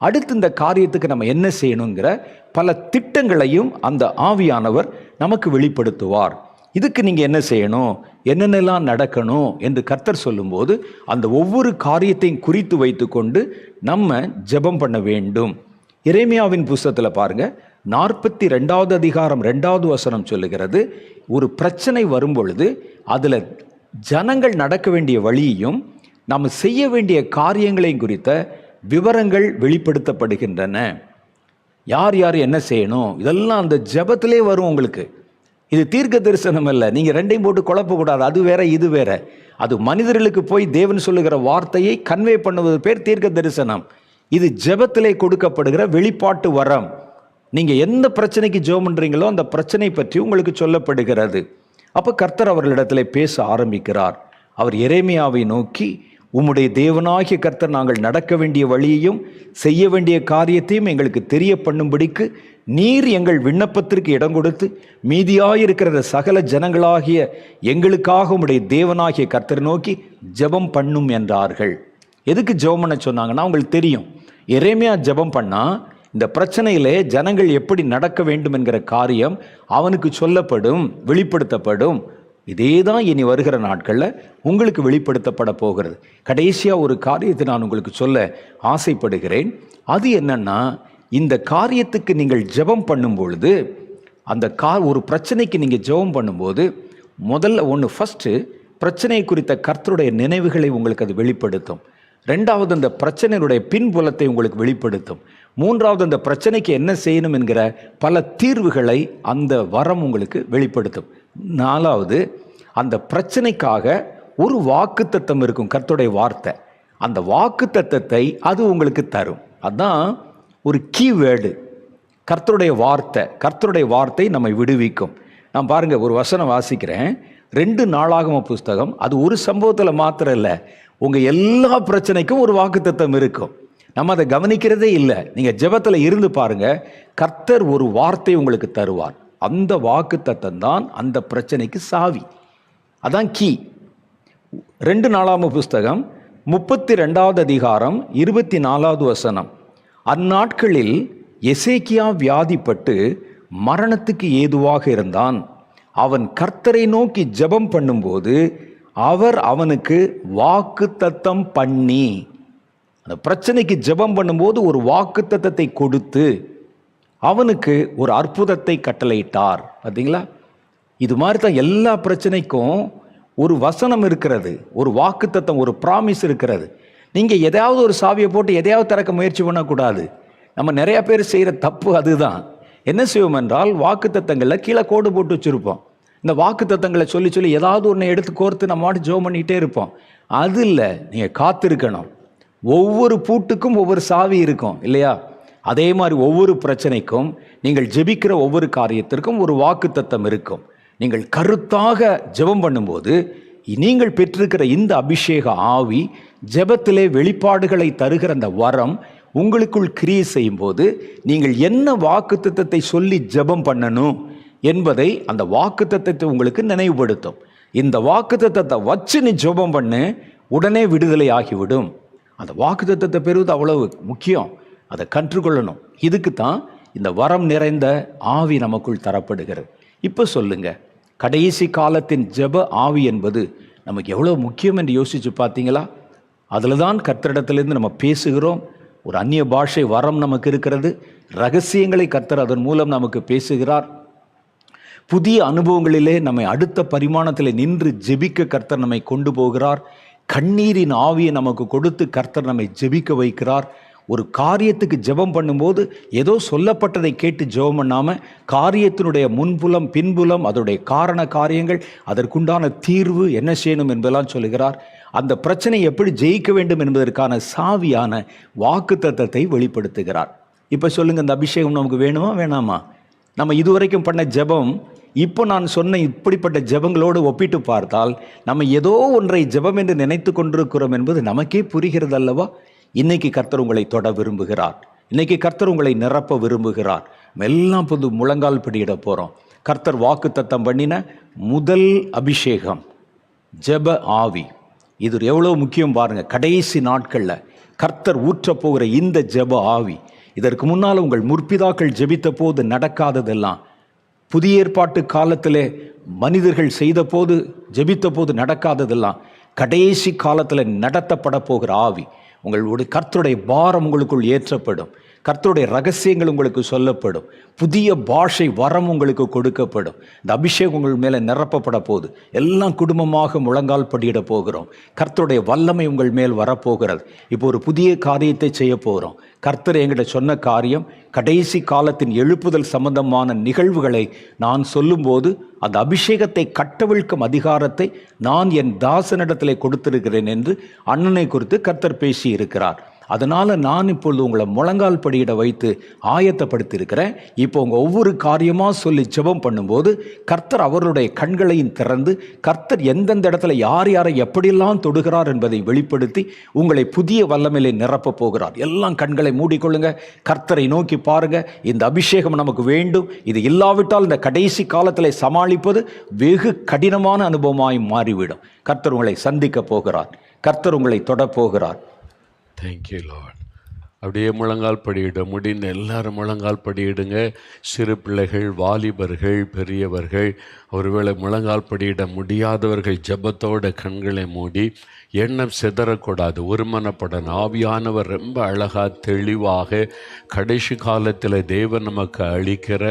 அடுத்து இந்த காரியத்துக்கு நம்ம என்ன செய்யணுங்கிற பல திட்டங்களையும் அந்த ஆவியானவர் நமக்கு வெளிப்படுத்துவார். இதுக்கு நீங்கள் என்ன செய்யணும், என்னென்னலாம் நடக்கணும் என்று கர்த்தர் சொல்லும்போது அந்த ஒவ்வொரு காரியத்தையும் குறித்து வைத்து கொண்டு நம்ம ஜெபம் பண்ண வேண்டும். எரேமியாவின் புஸ்தகத்தில் பாருங்க, 42வது அதிகாரம் 2வது வசனம் சொல்லுகிறது, ஒரு பிரச்சனை வரும்பொழுது அதில் ஜனங்கள் நடக்க வேண்டிய வழியையும் நாம் செய்ய வேண்டிய காரியங்களையும் குறித்த விவரங்கள் வெளிப்படுத்தப்படுகின்றன. யார் யார் என்ன செய்யணும் இதெல்லாம் அந்த ஜெபத்திலே வரும் உங்களுக்கு. இது தீர்க்க தரிசனம் அல்ல, நீங்கள் ரெண்டையும் போட்டு குழப்பக்கூடாது. அது வேற இது வேற. அது மனிதர்களுக்கு போய் தேவன் சொல்லுகிற வார்த்தையை கன்வே பண்ணுவது பேர் தீர்க்க தரிசனம். இது ஜெபத்திலே கொடுக்கப்படுகிற வெளிப்பாட்டு வரம். நீங்கள் எந்த பிரச்சனைக்கு ஜெபம் பண்றீங்களோ அந்த பிரச்சனை பற்றி உங்களுக்கு சொல்லப்படுகிறது. அப்போ கர்த்தர் அவர்களிடத்தில் பேச ஆரம்பிக்கிறார். அவர் எரேமியாவை நோக்கி, உம்முடைய தேவனாகிய கர்த்தர் நாங்கள் நடக்க வேண்டிய வழியையும் செய்ய வேண்டிய காரியத்தையும் எங்களுக்கு தெரிய பண்ணும்படிக்கு நீர் எங்கள் விண்ணப்பத்திற்கு இடம் கொடுத்து மீதியாயிருக்கிற சகல ஜனங்களாகிய எங்களுக்காக உம்முடைய தேவனாகிய கர்த்தர் நோக்கி ஜெபம் பண்ணும் என்றார்கள். எதுக்கு ஜெபம் பண்ண சொன்னாங்கன்னா, உங்களுக்கு தெரியும், எரேமியா ஜெபம் பண்ணா இந்த பிரச்சனையிலே ஜனங்கள் எப்படி நடக்க வேண்டும் என்கிற காரியம் அவனுக்கு சொல்லப்படும், வெளிப்படுத்தப்படும். இதே தான் இனி வருகிற நாட்களில் உங்களுக்கு வெளிப்படுத்தப்பட போகிறது. கடைசியாக ஒரு காரியத்தை நான் உங்களுக்கு சொல்ல ஆசைப்படுகிறேன். அது என்னன்னா, இந்த காரியத்துக்கு நீங்கள் ஜெபம் பண்ணும் பொழுது, அந்த ஒரு பிரச்சனைக்கு நீங்கள் ஜெபம் பண்ணும்போது முதல்ல ஃபஸ்ட்டு பிரச்சனை குறித்த கர்த்தருடைய நினைவுகளை உங்களுக்கு அது வெளிப்படுத்தும். ரெண்டாவது, அந்த பிரச்சனையுடைய பின்புலத்தை உங்களுக்கு வெளிப்படுத்தும். மூன்றாவது, அந்த பிரச்சனைக்கு என்ன செய்யணும் என்கிற பல தீர்வுகளை அந்த வரம் உங்களுக்கு வெளிப்படுத்தும். நாலாவது, அந்த பிரச்சனைக்காக ஒரு வாக்குத்தத்தம் இருக்கும், கர்த்தருடைய வார்த்தை. அந்த வாக்குத்தத்தத்தை அது உங்களுக்கு தரும். அதுதான் ஒரு கீவேர்டு, கர்த்தருடைய வார்த்தை. கர்த்தருடைய வார்த்தை நம்மை விடுவிக்கும். நான் பாருங்க, ஒரு வசனம் வாசிக்கிறேன், 2 நாளாகம புஸ்தகம். அது ஒரு சம்பவத்தில் மாத்திரம் இல்லை, உங்கள் எல்லா பிரச்சனைக்கும் ஒரு வாக்குத்தத்தம் இருக்கும். நம்ம அதை கவனிக்கிறதே இல்லை. நீங்கள் ஜெபத்தில் இருந்து பாருங்க, கர்த்தர் ஒரு வார்த்தை உங்களுக்கு தருவார். அந்த வாக்குத்தத்தம் தான் அந்த பிரச்சனைக்கு சாவி. அதான் கீ. 2 நாளாகம புஸ்தகம் 32வது அதிகாரம் 24வது வசனம். அந்நாட்களில் எசேக்கியா வியாதிப்பட்டு மரணத்துக்கு ஏதுவாக இருந்தான். அவன் கர்த்தரை நோக்கி ஜெபம் பண்ணும்போது அவர் அவனுக்கு வாக்குத்தத்தம் பண்ணி, அந்த பிரச்சனைக்கு ஜெபம் பண்ணும்போது ஒரு வாக்குத்தத்தத்தை கொடுத்து அவனுக்கு ஒரு அற்புதத்தை கட்டளையிட்டார். பார்த்தீங்களா? இது மாதிரி தான் எல்லா பிரச்சனைக்கும் ஒரு வசனம் இருக்கிறது, ஒரு வாக்குத்தத்தம், ஒரு ப்ராமிஸ் இருக்கிறது. நீங்கள் எதையாவது ஒரு சாவியை போட்டு எதையாவது திறக்க முயற்சி பண்ணக்கூடாது. நம்ம நிறைய பேர் செய்கிற தப்பு அதுதான். என்ன செய்வோம் என்றால், வாக்குத்தத்தங்களில் கீழே கோடு போட்டு வச்சுருப்போம். இந்த வாக்குத்தத்தங்களை சொல்லி சொல்லி ஏதாவது ஒன்று எடுத்து கோர்த்து நம்ம மாட்டு ஜெபம் பண்ணிகிட்டே இருப்போம். அது இல்லை, நீங்கள் காத்திருக்கணும். ஒவ்வொரு பூட்டுக்கும் ஒவ்வொரு சாவி இருக்கும் இல்லையா? அதே மாதிரி ஒவ்வொரு பிரச்சனைக்கும், நீங்கள் ஜெபிக்கிற ஒவ்வொரு காரியத்திற்கும் ஒரு வாக்குத்தத்தம் இருக்கும். நீங்கள் கருத்தாக ஜெபம் பண்ணும்போது நீங்கள் பெற்றிருக்கிற இந்த அபிஷேக ஆவி, ஜெபத்திலே வெளிப்பாடுகளை தருகிற அந்த வரம் உங்களுக்குள் கிரியை செய்யும் போது, நீங்கள் என்ன வாக்குத்தத்தத்தை சொல்லி ஜெபம் பண்ணணும் என்பதை அந்த வாக்குத்தத்தத்தை உங்களுக்கு நினைவுபடுத்தும். இந்த வாக்குத்தத்தத்தை வச்சு நீ ஜெபம் பண்ணு, உடனே விடுதலை ஆகிவிடும். அந்த வாக்குத்தத்தத்தை பெறுவது அவ்வளவு முக்கியம். அதை கற்றுக்கொள்ளணும். இதுக்கு தான் இந்த வரம் நிறைந்த ஆவி நமக்குள் தரப்படுகிறது. இப்போ சொல்லுங்க, கடைசி காலத்தின் ஜெப ஆவி என்பது நமக்கு எவ்வளோ முக்கியம் என்று யோசிச்சு பார்த்தீங்களா? அதில் தான் கர்த்தரிடத்திலிருந்து நம்ம பேசுகிறோம். ஒரு அந்நிய பாஷை வரம் நமக்கு இருக்கிறது. ரகசியங்களை கர்த்தர் அதன் மூலம் நமக்கு பேசுகிறார். புதிய அனுபவங்களிலே நம்மை அடுத்த பரிமாணத்தில் நின்று ஜெபிக்க கர்த்தர் நம்மை கொண்டு போகிறார். கண்ணீரின் ஆவியை நமக்கு கொடுத்து கர்த்தர் நம்மை ஜெபிக்க வைக்கிறார். ஒரு காரியத்துக்கு ஜெபம் பண்ணும்போது ஏதோ சொல்லப்பட்டதை கேட்டு ஜெபம் பண்ணாமல், காரியத்தினுடைய முன்புலம் பின்புலம், அதனுடைய காரண காரியங்கள், அதற்குண்டான தீர்வு என்ன செய்யணும் என்பதெல்லாம் சொல்லுகிறார். அந்த பிரச்சனை எப்படி ஜெயிக்க வேண்டும் என்பதற்கான சாவியான வாக்குத்தத்தத்தை வெளிப்படுத்துகிறார். இப்போ சொல்லுங்கள், இந்த அபிஷேகம் நமக்கு வேணுமா வேணாமா? நம்ம இதுவரைக்கும் பண்ண ஜெபம் இப்போ நான் சொன்ன இப்படிப்பட்ட ஜெபங்களோடு ஒப்பிட்டு பார்த்தால் நம்ம ஏதோ ஒன்றை ஜெபம் என்று நினைத்து கொண்டிருக்கிறோம் என்பது நமக்கே புரிகிறது அல்லவா? இன்னைக்கு கர்த்தர் உங்களை தொட விரும்புகிறார். இன்னைக்கு கர்த்தர் உங்களை நிரப்ப விரும்புகிறார். எல்லாம் புது முழங்கால் படியிட போகிறோம். கர்த்தர் வாக்குத்தத்தம் பண்ணின முதல் அபிஷேகம் ஜெப ஆவி. இது எவ்வளோ முக்கியம் பாருங்கள். கடைசி நாட்களில் கர்த்தர் ஊற்றப் போகிற இந்த ஜெப ஆவி, இதற்கு முன்னால் உங்கள் முற்பிதாக்கள் ஜெபித்த போது நடக்காததெல்லாம், புதிய ஏற்பாட்டு காலத்திலே மனிதர்கள் செய்த போது ஜெபித்த போது நடக்காததெல்லாம் கடைசி காலத்தில் நடத்தப்பட போகிற ஆவி, உங்களுடைய கர்த்தருடைய பாரம் உங்களுக்குள் ஏற்றப்படும், கர்த்தருடைய ரகசியங்கள் உங்களுக்கு சொல்லப்படும், புதிய பாஷை வரம் உங்களுக்கு கொடுக்கப்படும். இந்த அபிஷேகம் உங்கள் மேலே நிரப்பப்பட போகுது. எல்லாம் குடும்பமாக முழங்கால் படியிட போகிறோம். கர்த்தருடைய வல்லமை உங்கள் மேல் வரப்போகிறது. இப்போ ஒரு புதிய காரியத்தை செய்ய போகிறோம். கர்த்தர் என்கிட்ட சொன்ன காரியம், கடைசி காலத்தின் எழுப்புதல் சம்பந்தமான நிகழ்வுகளை நான் சொல்லும்போது அந்த அபிஷேகத்தை கட்டவிழ்க்கும் அதிகாரத்தை நான் என் தாசனிடத்திலே கொடுத்திருக்கிறேன் என்று அண்ணனை குறித்து கர்த்தர் பேசி இருக்கிறார். அதனால் நான் இப்பொழுது உங்களை முழங்கால் படியிட வைத்து ஆயத்தப்படுத்தியிருக்கிறேன். இப்போ உங்கள் ஒவ்வொரு காரியமாக சொல்லி ஜெபம் பண்ணும்போது கர்த்தர் அவருடைய கண்களையும் திறந்து, கர்த்தர் எந்தெந்த இடத்துல யார் யாரை எப்படியெல்லாம் தொடுகிறார் என்பதை வெளிப்படுத்தி உங்களை புதிய வல்லமையிலே நிரப்ப போகிறார். எல்லாம் கண்களை மூடிக்கொள்ளுங்க, கர்த்தரை நோக்கி பாருங்க. இந்த அபிஷேகம் நமக்கு வேண்டும். இது இல்லாவிட்டால் இந்த கடைசி காலத்தில் சமாளிப்பது வெகு கடினமான அனுபவமாய் மாறிவிடும். கர்த்தர் உங்களை சந்திக்க போகிறார். கர்த்தர் உங்களை தொடப்போகிறார். Thank you Lord. அப்படியே முழங்கால் படியிட முடிந்த எல்லாரும் முழங்கால் படியிடுங்க. சிறு பிள்ளைகள், வாலிபர்கள், பெரியவர்கள், ஒருவேளை முழங்கால் படியிட முடியாதவர்கள் ஜெபத்தோட கண்களை மூடி, எண்ணம் சிதறக்கூடாது, ஒருமனப்படணும். ஆவியானவர் ரொம்ப அழகாக தெளிவாக கடைசி காலத்தில் தேவன் நமக்கு அளிக்கிற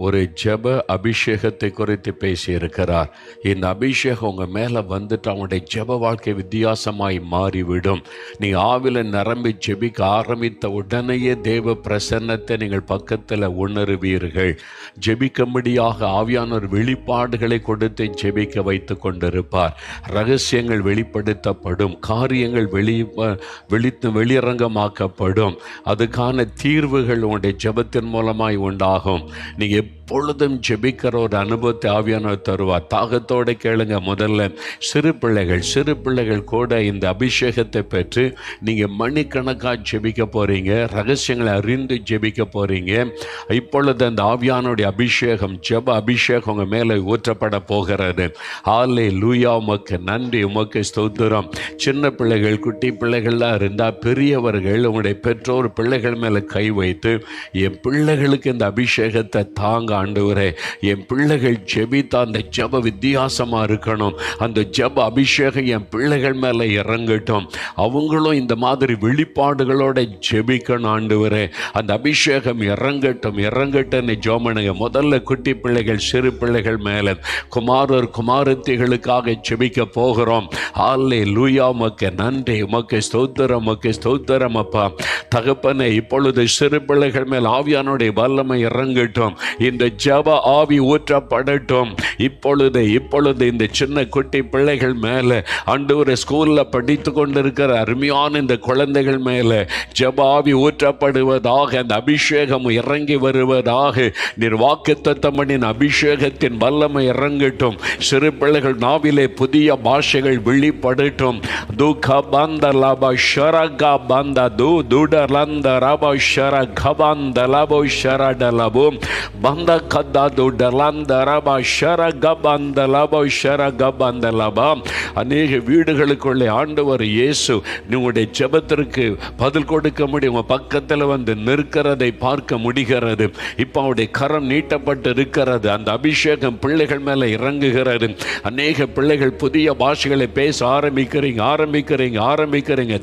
ஒரு ஜெப அபிஷேகத்தை குறித்து பேசியிருக்கிறார். இந்த அபிஷேகம் உங்கள் மேலே வந்துட்டு அவனுடைய ஜெப வாழ்க்கை வித்தியாசமாய் மாறிவிடும். நீங்கள் ஆவில நிரம்பி ஜெபிக்க ஆரம்பித்த உடனேயே தேவ பிரசன்னத்தை நீங்கள் பக்கத்தில் உணருவீர்கள். ஜெபிக்கும்படியாக ஆவியானவர் வெளிப்பாடுகளை கொடுத்து ஜெபிக்க வைத்து கொண்டிருப்பார். ரகசியங்கள் வெளிப்படுத்தப்படும், காரியங்கள் வெளியரங்கமாக்கப்படும். அதுக்கான தீர்வுகள் உங்களுடைய ஜெபத்தின் மூலமாய் உண்டாகும். நீங்கள் எப்பொழுதும் ஜெபிக்கிற ஒரு அனுபவத்தை ஆவியானவர் தருவார். தாகத்தோடு கேளுங்க. முதல்ல சிறு பிள்ளைகள் கூட இந்த அபிஷேகத்தை பெற்று நீங்கள் மணிக்கணக்காக ஜெபிக்க போகிறீங்க. ரகசியங்களை அறிந்து ஜெபிக்க போகிறீங்க. இப்பொழுது அந்த ஆவியானுடைய அபிஷேகம், ஜெப அபிஷேகம் உங்கள் மேலே ஊற்றப்பட போகிறது. ஹல்லேலூயா. உமக்கு நன்றி, உமக்கு ஸ்தோத்திரம். சின்ன பிள்ளைகள், குட்டி பிள்ளைகள்லாம் இருந்தால் பெரியவர்கள் உங்களுடைய பெற்றோர் பிள்ளைகள் மேலே கை வைத்து, என் பிள்ளைகளுக்கு இந்த அபிஷேகத்தை தாங்க ஆண்டவரே, என் பிள்ளைகள் ஜெபித்தா அந்த ஜெப வித்தியாசமாக இருக்கணும், அந்த ஜெப அபிஷேகம் என் பிள்ளைகள் மேலே இறங்கட்டும், அவங்களும் இந்த மாதிரி வெளிப்பாடுகளோட ஜெபிக்கணும் ஆண்டவரே, அந்த அபிஷேகம் இறங்கட்டும் இறங்கட்டும்னு ஜெபம்னுங்க. முதல்ல குட்டி பிள்ளைகள், சிறு பிள்ளைகள் மேலே, குமாரர் குமாரத்திகளுக்காக ஜெபிக்க போகிறோம். ஹல்லேலூயா. உமக்கு நன்றி, உமக்கு ஸ்தோத்திரம், உமக்கு ஸ்தோத்திரம் அப்பா. தகப்பனே, இப்பொழுது சிறு பிள்ளைகள் மேல் ஆவியானுடைய வல்லமை இறங்கட்டும். இந்த ஜெப ஆவி ஊற்றப்படட்டும். இப்பொழுது இந்த சின்ன குட்டி பிள்ளைகள் மேலே, ஆண்டவரே, ஸ்கூலில் படித்து கொண்டிருக்கிற அருமையான இந்த குழந்தைகள் மேலே ஜெப ஆவி ஊற்றப்படுவதாக, அந்த அபிஷேகம் இறங்கி வருவதாக. நீர் வாக்குத்தத்தம் பண்ணின அபிஷேகத்தின் வல்லமை இறங்கட்டும். சிறு பிள்ளைகள் நாவிலே புதிய பாஷைகள் வெளிப்படட்டும். துக பந்த லப ஷரக பந்த து துடலந்த ரப ஷரக பந்த லபோ ஷரடலபோ பந்த கதா துடலந்த ரப ஷரக பந்த லபோ ஷரக பந்த லபா. அநேக வீடுகளுக்குள்ளே ஆண்டவர் இயேசு உங்களுடைய ஜெபத்திற்கு பதில் கொடுக்க முடியும். உங்கள் பக்கத்தில் வந்து நிற்கிறதை பார்க்க முடிகிறது. இப்போ அவருடைய கரம் நீட்டப்பட்டு இருக்கிறது. அந்த அபிஷேகம் பிள்ளைகள் மேலே இறங்குகிறது. அநேக பிள்ளைகள் புதிய பாஷைகளை பேச ஆரம்பிக்கிறீங்க.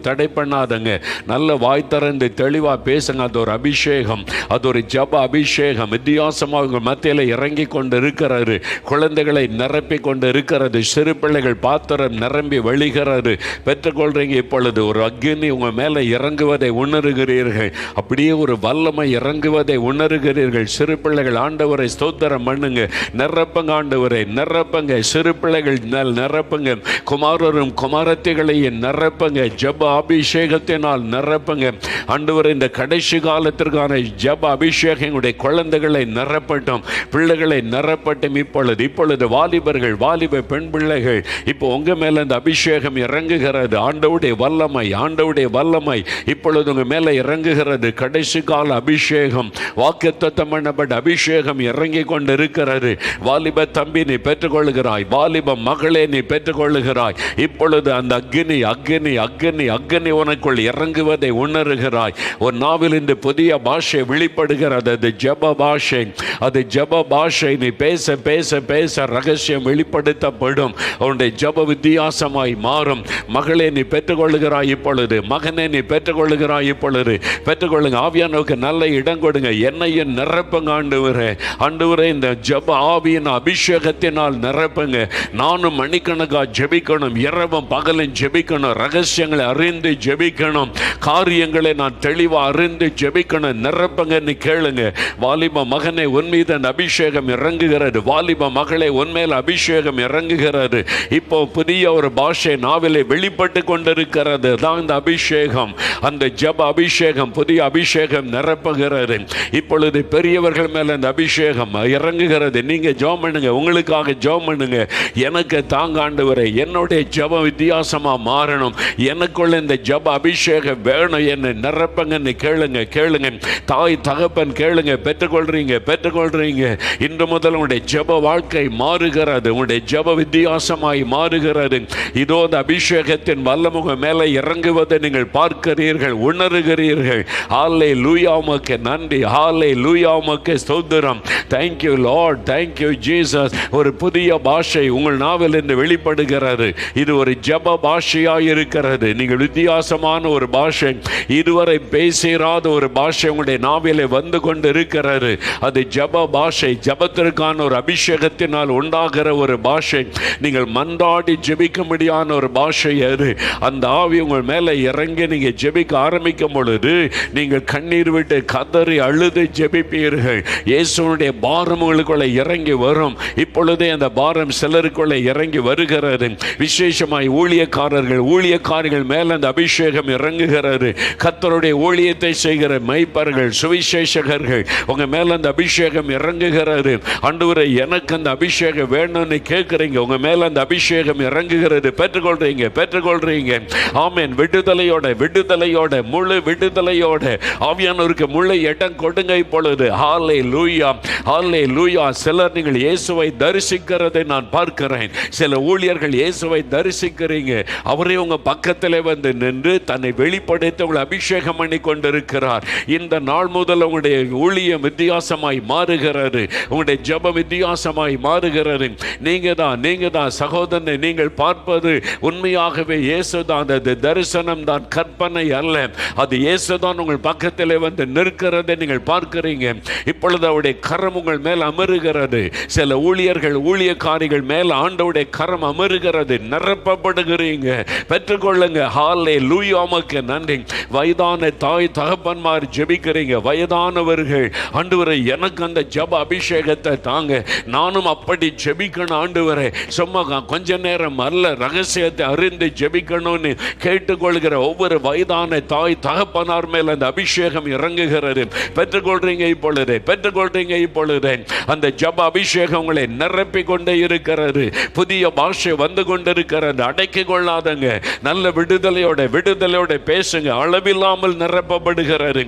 தடை பண்ணாதங்க. நல்ல வாய் திறந்து தெளிவாக பேசுங்க. அது ஒரு அபிஷேகம், அது ஒரு ஜெப அபிஷேகம். வித்தியாசமாக உங்கள் மத்தியில் இறங்கி கொண்டு இருக்கிறது. குழந்தைகளை நிரப்பி கொண்டு இருக்கிறது. சிறு பிள்ளைகள் பாத்திரம் நிரம்பி வழிகிறது. பெற்றுக்கொள்றீங்க. இப்பொழுது ஒரு அக்னி உங்கள் மேலே இறங்குவதை உணர்கிறீர்கள். அப்படியே ஒரு வல்லமை இறங்குவதை உணர்கிறீர்கள். சிறு பிள்ளைகள் ஆண்டவரை ஸ்தோத்திரம் பண்ணுங்க. நிரப்பங்க ஆண்டவரை, நிரப்பங்க. சிறு பிள்ளைகள் நிரப்புங்க. குமாரரும் குமாரத்திகளையும் நிரப்புங்க. ஜெப அபிஷேகத்தினால் நிரப்புங்க ஆண்டவரை. இந்த கடைசி காலத்திற்கான ஜெப அபிஷேகம் குழந்தைகளை நிரப்பட்டும், பிள்ளைகளை நிரப்பட்டும். இப்பொழுது வாலிபர்கள், வாலிப பெண் பிள்ளைகள், இப்போ உங்க மேல இந்த அபிஷேகம் இறங்குகிறது. ஆண்டவருடைய வல்லமை இப்பொழுது உங்க மேல இறங்குகிறது. கடைசி கால அபிஷேகம், வாக்குத்தத்தம் பண்ணப்பட்ட அபிஷேகம் இறங்கி கொண்டு இருக்கிறது. வாலிப வாலிப தம்பி நீ பெற்றுக்கொள்கிறாய், வாலிப மகளே நீ பெற்றுக்கொள்ளுகிறாய். இப்பொழுது அந்த அக்னி அக்னி அக்னி அக்னி உனக்குள் இறங்குவதை உணர்கிறாய். ஒரு நாவில் இந்த புதிய பாஷை வெளிப்படுகிறது. அது ஜெப பாஷை. அது ஜெப பாஷை. நீ பேச பேச பேச ரகசியம் வெளிப்படுத்தப்படும். உன்னுடைய ஜெப வித்தியாசமாய் மாறும். மகளே நீ பெற்றுக்கொள்ளுகிறாய் இப்பொழுது. மகனே நீ பெற்றுக்கொள்ளுகிறாய் இப்பொழுது. பெற்றுக்கொள்ளுங்க. ஆவியானவருக்கு நல்ல இடம் கொடுங்க. என்னையும் நிரப்புங்க ஆண்டவரே. ஆண்டவரே, இந்த ஜெப ஆவியின் அபிஷேகத்தினால் நிரப்புங்க. நானும் மணிக்கணக்காக ஜெபிக்கணும், இரவும் பகலும் ஜெபிக்கணும், ரகசியங்களை அறிந்து ஜெபிக்கணும், காரியங்களை நான் தெளிவாக அறிந்து ஜெபிக்கணும். நிரப்புங்கன்னு கேளுங்க. வாலிப மகனை உன் மீது அந்த அபிஷேகம் இறங்குகிறது. வாலிப மகளே உன் மேல் அபிஷேகம் இறங்குகிறது. இப்போ புதிய ஒரு பாஷை நாவிலே வெளிப்பட்டு கொண்டிருக்கிறது. தான் இந்த அபிஷேகம், அந்த ஜெப அபிஷேகம், புதிய அபிஷேகம் நிரப்புகிறது. இப்பொழுது பெரியவர்கள் மேல அந்த அபிஷேகம் இறங்குகிறது. நீங்க ஜெபம் பண்ணுங்க, உங்களுக்காக ஜெபம் பண்ணுங்க. எனக்கு தாங்க ஆண்டவரே, என்னுடைய ஜெபம் வித்தியாசமா மாறணும், எனக்குள்ள இந்த ஜெப அபிஷேகம் வேணும், என்னை நிரப்புங்கன்னு கேளுங்க. கேளுங்க தாய் தகப்பன், கேளுங்க. பெற்றுக்கொள்றீங்க பெற்றுக்கொள்றீங்க. இன்று முதல் உங்களுடைய ஜெப வாழ்க்கை மாறுகிறது. உங்களுடைய ஜெப வித்தியாசமாய் மாறுகிறது. இதோ அந்த அபிஷேகத்தின் வல்லமுக மேலே இறங்குவதை நீங்கள் பார்க்கிறீர்கள், உணர்கிறீர்கள். ஹல்லேலூயா, உமக்கு நன்றி. ஹல்லேலூயா, உமக்கு ஸ்தோத்திரம். Thank you Lord, thank you Jesus. ஒரு புதிய பாஷை உங்கள் நாவில் இருந்து வெளிப்படுகிறது. இது ஒரு ஜெப பாஷையாய் இருக்கிறது. நீங்கள் வித்தியாசமான ஒரு பாஷை, இதுவரை பேசிராத ஒரு பாஷை உங்களுடைய நாவிலே வந்து கொண்டு இருக்கிறது. அது ஜெப பாஷை. ஜெபத்திற்கான ஒரு அபிஷேகத்தினால் உண்டாகிற ஒரு பாஷை. நீங்கள் மன்றாடி ஜெபிக்க முடியாத ஒரு பாஷை அது. அந்த ஆவி உங்கள் மேலே இறங்கி நீங்க ஜெபிக்க ஆரம்பிக்கும் பொழுது நீங்கள் கண்ணீர் விட்டு கதறி அழுது ஜெபிப்பீர்கள். இயேசுவுடைய பாரம் உங்களுக்குள்ள இறங்கி வரும். இப்பொழுதே அந்த பாரம் சிலருக்குள்ள இறங்கி வருகிறது. விசேஷமாய் ஊழியக்காரர்கள் மேல் அந்த அபிஷேகம் இறங்குகிறது. கர்த்தருடைய ஊழியத்தை செய்கிற மெய்ப்பர்கள், சுவிசேஷகர்கள், உங்க மேல அந்த அபிஷேகம் இறங்குகிறது. ஆண்டவரே, எனக்கு அந்த அபிஷேகம் வேணும்னு கேட்குறீங்க. உங்க மேல அந்த அபிஷேகம் இறங்குகிறது. பெற்றுக்கொள்றீங்க. ஆமென். விடுதலையோட முழு விடுதலையோட ஆவியானவருக்கு முழு இடம் கொடுங்க இப்பொழுது. ஹல்லேலூயா, ஹல்லேலூயா. சிலர் நீங்கள் இயேசுவை தரிசிக்கிறதை நான் பார்க்கிறேன். சில ஊழியர்கள் இயேசுவை தரிசிக்கிறீங்க. அவரே உங்க பக்கத்தில் வந்து நின்று தன்னை வெளிப்படுத்தி உங்களை அபிஷேகம் பண்ணி கொண்டிருக்கிறார். இந்த நாள் முதல் உங்களுடைய ஊழியம் வித்தியாசமாய் மாறுகிறது. உங்களுடைய ஜெபம் வித்தியாசமாய் மாறுகிறது. நீங்க தான் சகோதரனை, நீங்கள் பார்ப்பது உண்மையாகவே இயேசுதான். அது தரிசனம் தான், கற்பனை அல்ல. அது இயேசுதான் உங்கள் பக்கத்தில் வந்து நிற்கிறதை நீங்கள் பார்க்கிறீங்க. இப்பொழுது அவருடைய கரம் உங்கள் மேல் அமருகிறது. சில ஊழியக்காரிகள் மேல் ஆண்டவருடைய கரம் அமருகிறது. நிரப்பப்படுகிறீங்க. பெற்றுக்கொள்ளுங்க. ஹல்லேலூயா, உமக்கு நன்றி. வயதான தாய் தகப்பன்மார் ஜெபிக்கிறீங்க. வயதானவர்கள், ஆண்டவரே எனக்கு அந்த ஜெப அபிஷேகத்தை தாங்க, நானும் அப்படி ஜெபிக்கணும் ஆண்டவரே. சும்மா கொஞ்ச நேரம் அல்ல, ரகசியத்தை அறிந்து ஜெபிக்கணும்னு கேட்டுக்கொள்கிற ஒவ்வொரு வயதான தாய் தகப்பனார் மேல் அந்த அபிஷேகம் இறங்குகிறது. பெற்றுக்கொள்றீங்க இப்பொழுது. அந்த ஜெப அபிஷேகம் உங்களை நிரப்பி கொண்டே இருக்கிறது. புதிய பாஷை வந்து கொண்டிருக்கிறது. அடக்கிக் கொள்ளாதங்க. நல்ல விடுதலையோட பேசுங்க. அளவில்லாமல் நிரப்பப்படுகிறது.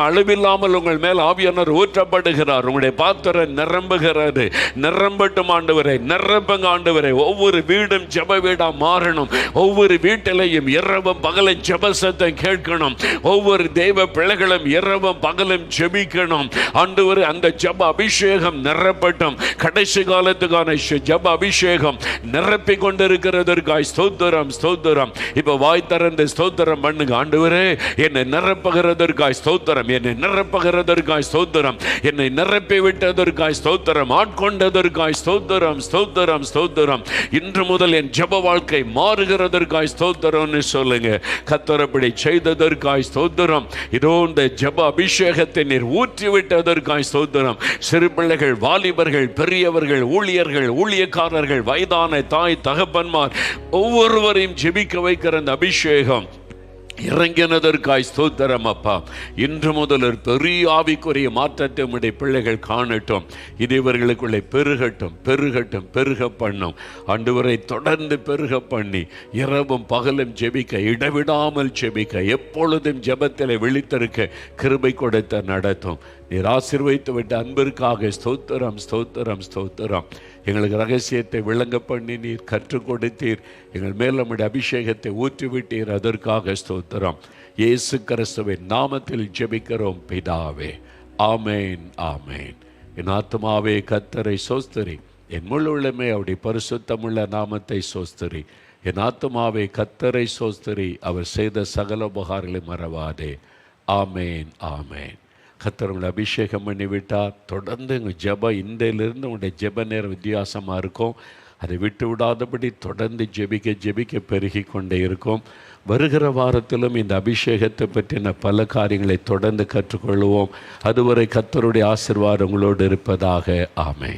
அளவில்லாமல் உங்கள் மேல் ஆவியானவர் ஊற்றப்படுகிறார். உங்களுடைய பாத்திரம் நிரம்புகிறது. நிரம்பட்டும் ஆண்டவரே, நிரம்புங்க ஆண்டவரே. ஒவ்வொரு வீடும் ஜெப வீடா மாறணும். ஒவ்வொரு வீட்டிலையும் இரவும் பகலும் ஜெப சத்தம் கேட்கணும். ஒவ்வொரு தெய்வ பிள்ளைகளும் இரவும் பகலும் ஜெபிக்கணும் ஆண்டவரே. அந்த ஜெப அபிஷேகம் நிரப்பட்டும். கடைசி காலத்துக்கான ஜெப அபிஷேகம் நிரப்பி கொண்டிருக்கிறதற்காய் ஸ்தோத்திரம். இப்ப வாய் திறந்து ஸ்தோத்திரம் பண்ணுங்க. ஆண்டவரே, என்னை நிரப்புகிறதற்காய் ஸ்தோத்திரம், என்னை நிரப்பி விட்டதற்காய் ஸ்தோத்திரம், ஆட்கொண்டதற்காய் ஸ்தோத்திரம். இன்று முதல் என் ஜெப வாழ்க்கை மாறுகிறதற்காய் ஸ்தோத்திரம்னு சொல்லுங்க. கர்த்தர் அப்படி செய்ததற்காய் ஸ்தோத்திரம். இதோ இந்த ஜெப அபிஷேகத்தை நீர் ஊற்றி விட்டதற்காய் ஸ்தோத்திரம். சிறு பிள்ளைகள், வாலிபர்கள், பெரியவர்கள், ஊழியக்காரர்கள், வயதான தாய் தகப்பன்மார் ஒவ்வொருவரையும் ஜெபிக்க வைக்கிற அந்த அபிஷேகம் இறங்கினதற்காய் ஸ்தோத்திரம் அப்பா. இன்று முதல் ஒரு பெரிய ஆவிக்குரிய மாற்றத்தை உடைய பிள்ளைகள் காணட்டும். இது இவர்களுக்குள்ளே பெருக பண்ணும். ஆண்டவரை தொடர்ந்து பெருக பண்ணி இரவும் பகலும் ஜெபிக்க, இடவிடாமல் ஜெபிக்க, எப்பொழுதும் ஜெபத்தில் விழித்திருக்க கிருபை கொடுத்த நடத்தும். நீர் ஆசீர்வதித்து விட்ட அன்பிற்காக ஸ்தோத்திரம், ஸ்தோத்திரம், ஸ்தோத்திரம். எங்களுக்கு ரகசியத்தை விளங்க பண்ணி நீர் கற்றுக் கொடுத்தீர். எங்கள் மேல் நம்முடைய அபிஷேகத்தை ஊற்றிவிட்டீர். அதற்காக ஸ்தோத்திரம். இயேசு கிறிஸ்துவின் நாமத்தில் ஜெபிக்கிறோம் பிதாவே. ஆமேன், ஆமேன். என் ஆத்துமாவே கர்த்தரை சோஸ்தரி, என் முழு உள்ளமே அவருடைய பரிசுத்தமுள்ள நாமத்தை சோஸ்தரி. என் ஆத்துமாவே கர்த்தரை சோஸ்தரி, அவர் செய்த சகல உபகாரங்களை மறவாதே. ஆமேன், ஆமேன். கர்த்தர் உங்களை அபிஷேகம் பண்ணிவிட்டார். தொடர்ந்து எங்கள் ஜெபம் இன்றையிலிருந்து உங்களுடைய ஜெப நேரம் வித்தியாசமாக இருக்கும். அதை விட்டு விடாதபடி தொடர்ந்து ஜெபிக்க பெருகி கொண்டே இருக்கும். வருகிற வாரத்திலும் இந்த அபிஷேகத்தை பற்றின பல காரியங்களை தொடர்ந்து கற்றுக்கொள்வோம். அதுவரை கர்த்தருடைய ஆசீர்வாதம் உங்களோடு இருப்பதாக. ஆமென்.